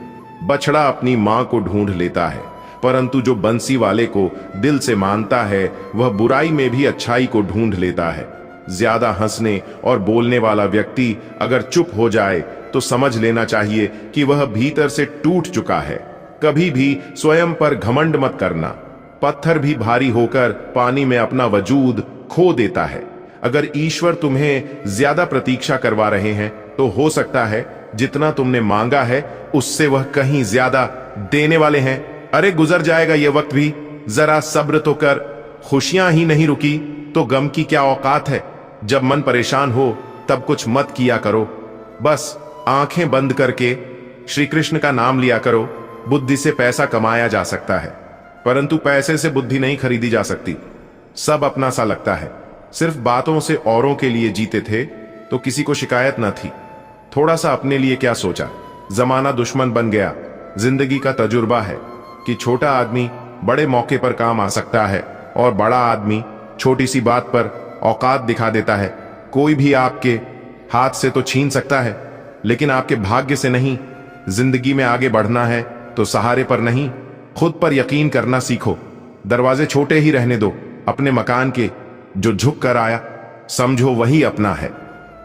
बछड़ा अपनी मां को ढूंढ लेता है, परंतु जो बंसी वाले को दिल से मानता है वह बुराई में भी अच्छाई को ढूंढ लेता है। ज्यादा हंसने और बोलने वाला व्यक्ति अगर चुप हो जाए तो समझ लेना चाहिए कि वह भीतर से टूट चुका है। कभी भी स्वयं पर घमंड मत करना। पत्थर भी भारी होकर पानी में अपना वजूद खो देता है। अगर ईश्वर तुम्हें ज्यादा प्रतीक्षा करवा रहे हैं तो हो सकता है जितना तुमने मांगा है उससे वह कहीं ज्यादा देने वाले हैं। अरे गुजर जाएगा ये वक्त भी, जरा सब्र तो कर। खुशियां ही नहीं रुकी तो गम की क्या औकात है। जब मन परेशान हो तब कुछ मत किया करो, बस आंखें बंद करके श्री कृष्ण का नाम लिया करो। बुद्धि से पैसा कमाया जा सकता है, परंतु पैसे से बुद्धि नहीं खरीदी जा सकती। सब अपना सा लगता है। सिर्फ बातों से औरों के लिए जीते थे तो किसी को शिकायत न थी। थोड़ा सा अपने लिए क्या सोचा। जमाना दुश्मन बन गया। जिंदगी का तजुर्बा है कि छोटा आदमी बड़े मौके पर काम आ सकता है और बड़ा आदमी छोटी सी बात पर औकात दिखा देता है। कोई भी आपके हाथ से तो छीन सकता है, लेकिन आपके भाग्य से नहीं। जिंदगी में आगे बढ़ना है तो सहारे पर नहीं, खुद पर यकीन करना सीखो। दरवाजे छोटे ही रहने दो अपने मकान के। जो झुक कर आया समझो वही अपना है।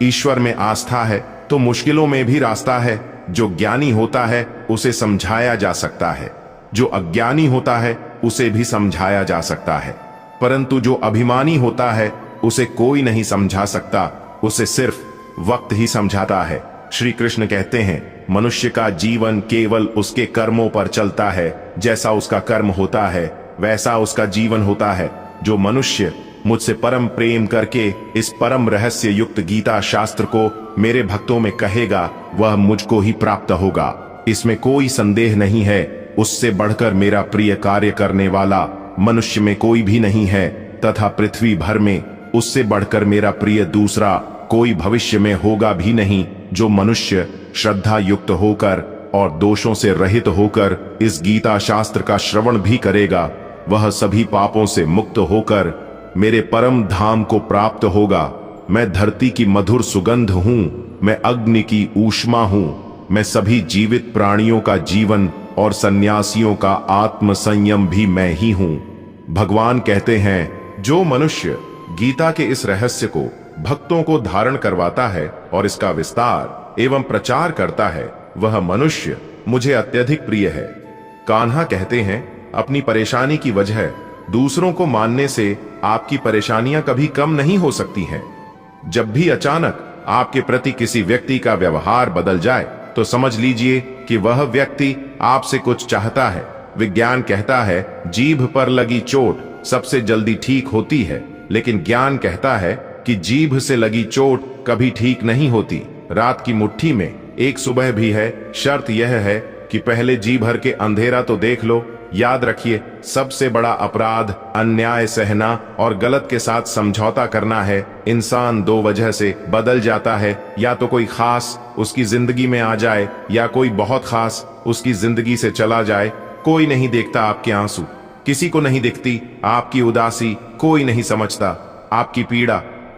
ईश्वर में आस्था है तो मुश्किलों में भी रास्ता है। जो ज्ञानी होता है उसे समझाया जा सकता है, जो अज्ञानी होता है उसे भी समझाया जा सकता है, परंतु जो अभिमानी होता है उसे कोई नहीं समझा सकता, उसे सिर्फ वक्त ही समझाता है। श्री कृष्ण कहते हैं, मनुष्य का जीवन केवल उसके कर्मों पर चलता है। जैसा उसका कर्म होता है वैसा उसका जीवन होता है। जो मनुष्य मुझसे परम प्रेम करके इस परम रहस्य युक्त गीता शास्त्र को मेरे भक्तों में कहेगा वह मुझको ही प्राप्त होगा, इसमें कोई संदेह नहीं है। उससे बढ़कर मेरा प्रिय कार्य करने वाला मनुष्य में कोई भी नहीं है, तथा पृथ्वी भर में उससे बढ़कर मेरा प्रिय दूसरा कोई भविष्य में होगा भी नहीं। जो मनुष्य श्रद्धा युक्त होकर और दोषों से रहित होकर इस गीता शास्त्र का श्रवण भी करेगा वह सभी पापों से मुक्त होकर मेरे परम धाम को प्राप्त होगा। मैं धरती की मधुर सुगंध हूं, मैं अग्नि की ऊष्मा हूं, मैं सभी जीवित प्राणियों का जीवन और सन्यासियों का आत्म संयम भी मैं ही हूं। भगवान कहते हैं, जो मनुष्य गीता के इस रहस्य को भक्तों को धारण करवाता है और इसका विस्तार एवं प्रचार करता है वह मनुष्य मुझे अत्यधिक प्रिय है। कान्हा कहते हैं, अपनी परेशानी की वजह दूसरों को मानने से आपकी परेशानियां कभी कम नहीं हो सकती हैं। जब भी अचानक आपके प्रति किसी व्यक्ति का व्यवहार बदल जाए तो समझ लीजिए कि वह व्यक्ति आपसे कुछ चाहता है। विज्ञान कहता है जीभ पर लगी चोट सबसे जल्दी ठीक होती है, लेकिन ज्ञान कहता है कि जीभ से लगी चोट कभी ठीक नहीं होती। रात की मुट्ठी में एक सुबह भी है। शर्त यह है कि पहले जी भर के अंधेरा तो देख लो। याद रखिए, सबसे बड़ा अपराध अन्याय सहना और गलत के साथ समझौता करना है। इंसान दो वजह से बदल जाता है, या तो कोई खास उसकी जिंदगी में आ जाए या कोई बहुत खास उसकी जिंदगी से चला जाए। कोई नहीं देखता आपके आंसू, किसी को नहीं दिखती आपकी उदासी, कोई नहीं समझता आपकी पीड़ा।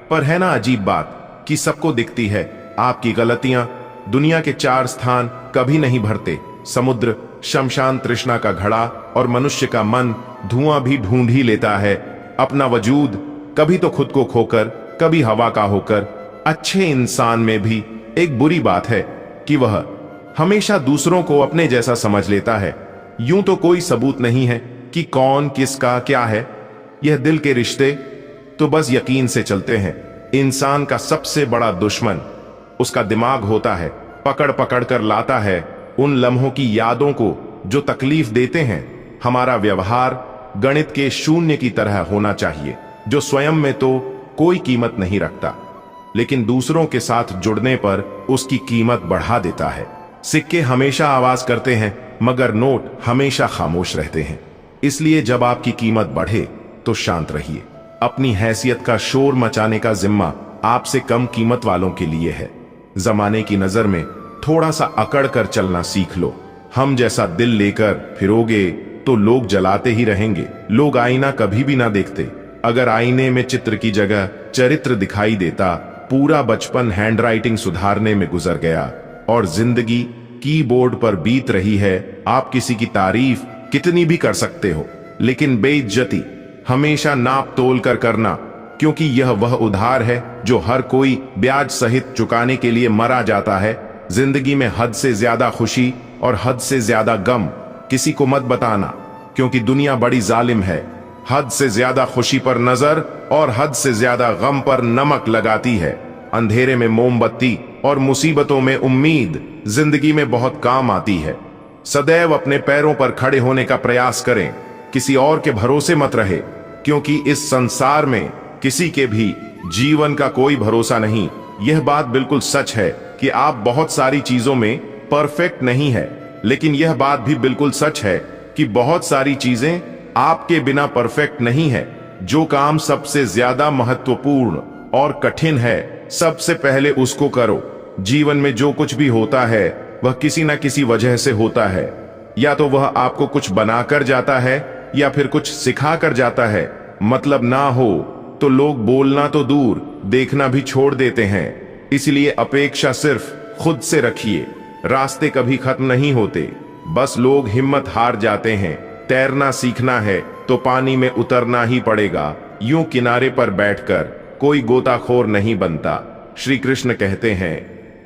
पर है ना अजीब बात कि सबको दिखती है आपकी गलतियां। दुनिया के चार स्थान कभी नहीं भरते, समुद्र, शमशान तृष्णा का घड़ा और मनुष्य का मन धुआं भी ढूंढ ही लेता है अपना वजूद, कभी तो खुद को खोकर, कभी हवा का होकर। अच्छे इंसान में भी एक बुरी बात है कि वह हमेशा दूसरों को अपने जैसा समझ लेता है। यूं तो कोई सबूत नहीं है कि कौन किसका क्या है। यह दिल के रिश्ते तो बस यकीन से चलते हैं। इंसान का सबसे बड़ा दुश्मन उसका दिमाग होता है। पकड़ पकड़ कर लाता है उन लम्हों की यादों को जो तकलीफ देते हैं। हमारा व्यवहार गणित के शून्य की तरह होना चाहिए, जो स्वयं में तो कोई कीमत नहीं रखता, लेकिन दूसरों के साथ जुड़ने पर उसकी कीमत बढ़ा देता है। सिक्के हमेशा आवाज करते हैं, मगर नोट हमेशा खामोश रहते हैं। इसलिए जब आपकी कीमत बढ़े तो शांत रहिए। अपनी हैसियत का शोर मचाने का जिम्मा आपसे कम कीमत वालों के लिए है। जमाने की नजर में थोड़ा सा अकड़ कर चलना सीख लो। हम जैसा दिल लेकर फिरोगे तो लोग जलाते ही रहेंगे। लोग आईना कभी भी ना देखते। अगर आईने में चित्र की जगह चरित्र दिखाई देता, पूरा बचपन हैंडराइटिंग सुधारने में गुजर गया और जिंदगी कीबोर्ड पर बीत रही है। आप किसी की तारीफ कितनी भी कर सकते हो, लेकिन बेइज्जती हमेशा नाप तोल कर करना, क्योंकि यह वह उधार है जो हर कोई ब्याज सहित चुकाने के लिए मरा जाता है। जिंदगी में हद से ज्यादा खुशी और हद से ज्यादा गम किसी को मत बताना, क्योंकि दुनिया बड़ी जालिम है। हद से ज्यादा खुशी पर नजर और हद से ज्यादा गम पर नमक लगाती है। अंधेरे में मोमबत्ती और मुसीबतों में उम्मीद जिंदगी में बहुत काम आती है। सदैव अपने पैरों पर खड़े होने का प्रयास करें, किसी और के भरोसे मत रहे, क्योंकि इस संसार में किसी के भी जीवन का कोई भरोसा नहीं। यह बात बिल्कुल सच है कि आप बहुत सारी चीजों में परफेक्ट नहीं है, लेकिन यह बात भी बिल्कुल सच है कि बहुत सारी चीजें आपके बिना परफेक्ट नहीं है। जो काम सबसे ज्यादा महत्वपूर्ण और कठिन है, सबसे पहले उसको करो। जीवन में जो कुछ भी होता है वह किसी न किसी वजह से होता है। या तो वह आपको कुछ बनाकर जाता है या फिर कुछ सिखा कर जाता है। मतलब ना हो तो लोग बोलना तो दूर, देखना भी छोड़ देते हैं। इसलिए अपेक्षा सिर्फ खुद से रखिए। रास्ते कभी खत्म नहीं होते, बस लोग हिम्मत हार जाते हैं। तैरना सीखना है तो पानी में उतरना ही पड़ेगा। यूं किनारे पर बैठकर कोई गोताखोर नहीं बनता। श्री कृष्ण कहते हैं,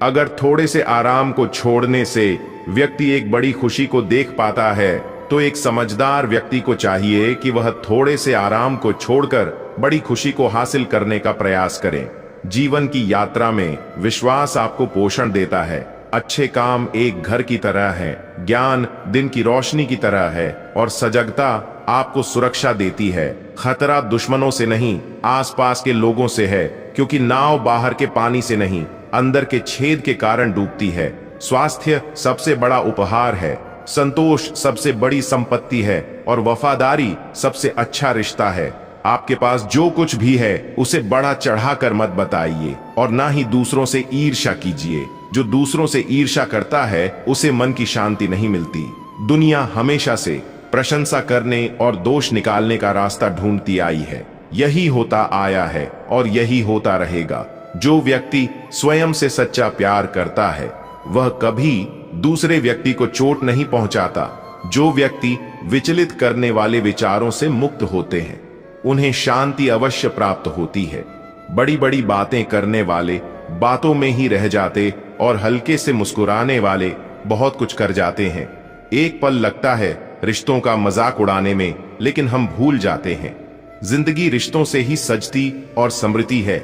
अगर थोड़े से आराम को छोड़ने से व्यक्ति एक बड़ी खुशी को देख पाता है, तो एक समझदार व्यक्ति को चाहिए कि वह थोड़े से आराम को छोड़कर बड़ी खुशी को हासिल करने का प्रयास करें। जीवन की यात्रा में विश्वास आपको पोषण देता है। अच्छे काम एक घर की तरह है, ज्ञान दिन की रोशनी की तरह है और सजगता आपको सुरक्षा देती है। खतरा दुश्मनों से नहीं, आसपास के लोगों से है, क्योंकि नाव बाहर के पानी से नहीं, अंदर के छेद के कारण डूबती है। स्वास्थ्य सबसे बड़ा उपहार है, संतोष सबसे बड़ी संपत्ति है और वफादारी सबसे अच्छा रिश्ता है। आपके पास जो कुछ भी है उसे बड़ा चढ़ाकर मत बताइए और ना ही दूसरों से ईर्ष्या कीजिए। जो दूसरों से ईर्ष्या करता है उसे मन की शांति नहीं मिलती। दुनिया हमेशा से प्रशंसा करने और दोष निकालने का रास्ता ढूंढती आई है। यही होता आया है और यही होता रहेगा। जो व्यक्ति स्वयं से सच्चा प्यार करता है वह कभी दूसरे व्यक्ति को चोट नहीं पहुंचाता। जो व्यक्ति विचलित करने वाले विचारों से मुक्त होते हैं उन्हें शांति अवश्य प्राप्त होती है। बड़ी बड़ी बातें करने वाले बातों में ही रह जाते और हल्के से मुस्कुराने वाले बहुत कुछ कर जाते हैं। एक पल लगता है रिश्तों का मजाक उड़ाने में, लेकिन हम भूल जाते हैं जिंदगी रिश्तों से ही सजती और समृद्धि है।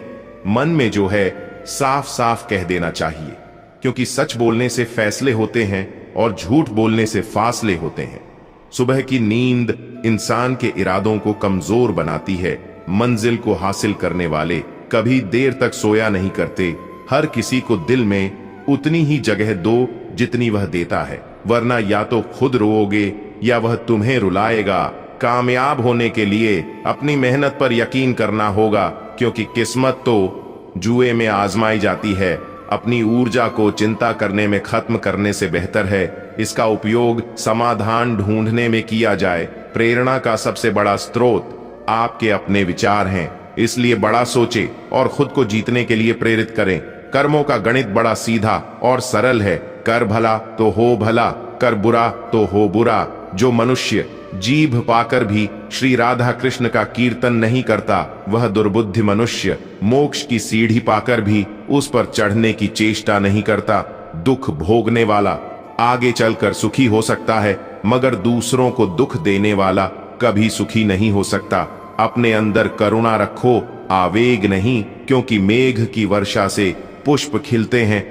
मन में जो है साफ साफ कह देना चाहिए, क्योंकि सच बोलने से फैसले होते हैं और झूठ बोलने से फासले होते हैं। सुबह की नींद इंसान के इरादों को कमजोर बनाती है। मंजिल को हासिल करने वाले कभी देर तक सोया नहीं करते। हर किसी को दिल में उतनी ही जगह दो जितनी वह देता है, वरना या तो खुद रोओगे या वह तुम्हें रुलाएगा। कामयाब होने के लिए अपनी मेहनत पर यकीन करना होगा, क्योंकि किस्मत तो जुए में आजमाई जाती है। अपनी ऊर्जा को चिंता करने में खत्म करने से बेहतर है इसका उपयोग समाधान ढूंढने में किया जाए। प्रेरणा का सबसे बड़ा स्रोत आपके अपने विचार हैं, इसलिए बड़ा सोचे और खुद को जीतने के लिए प्रेरित करें। कर्मों का गणित बड़ा सीधा और सरल है। कर भला तो हो भला, कर बुरा तो हो बुरा। जो मनुष्य जीभ पाकर भी श्री राधा कृष्ण का कीर्तन नहीं करता, वह दुर्बुद्धि मनुष्य मोक्ष की सीढ़ी पाकर भी उस पर चढ़ने की चेष्टा नहीं करता। दुख भोगने वाला आगे चलकर सुखी हो सकता है, मगर दूसरों को दुख देने वाला कभी सुखी नहीं हो सकता। अपने अंदर करुणा रखो, आवेग नहीं, क्योंकि मेघ की वर्षा से पुष्प खिलते हैं।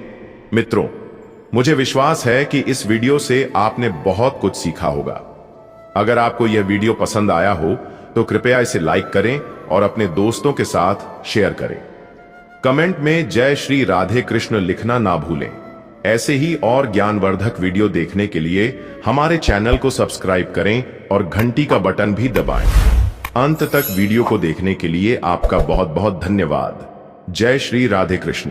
मित्रों, मुझे विश्वास है कि इस वीडियो से आपने बहुत कुछ सीखा होगा। अगर आपको यह वीडियो पसंद आया हो तो कृपया इसे लाइक करें और अपने दोस्तों के साथ शेयर करें। कमेंट में जय श्री राधे कृष्ण लिखना ना भूलें। ऐसे ही और ज्ञानवर्धक वीडियो देखने के लिए हमारे चैनल को सब्सक्राइब करें और घंटी का बटन भी दबाएं। अंत तक वीडियो को देखने के लिए आपका बहुत बहुत धन्यवाद। जय श्री राधे कृष्ण।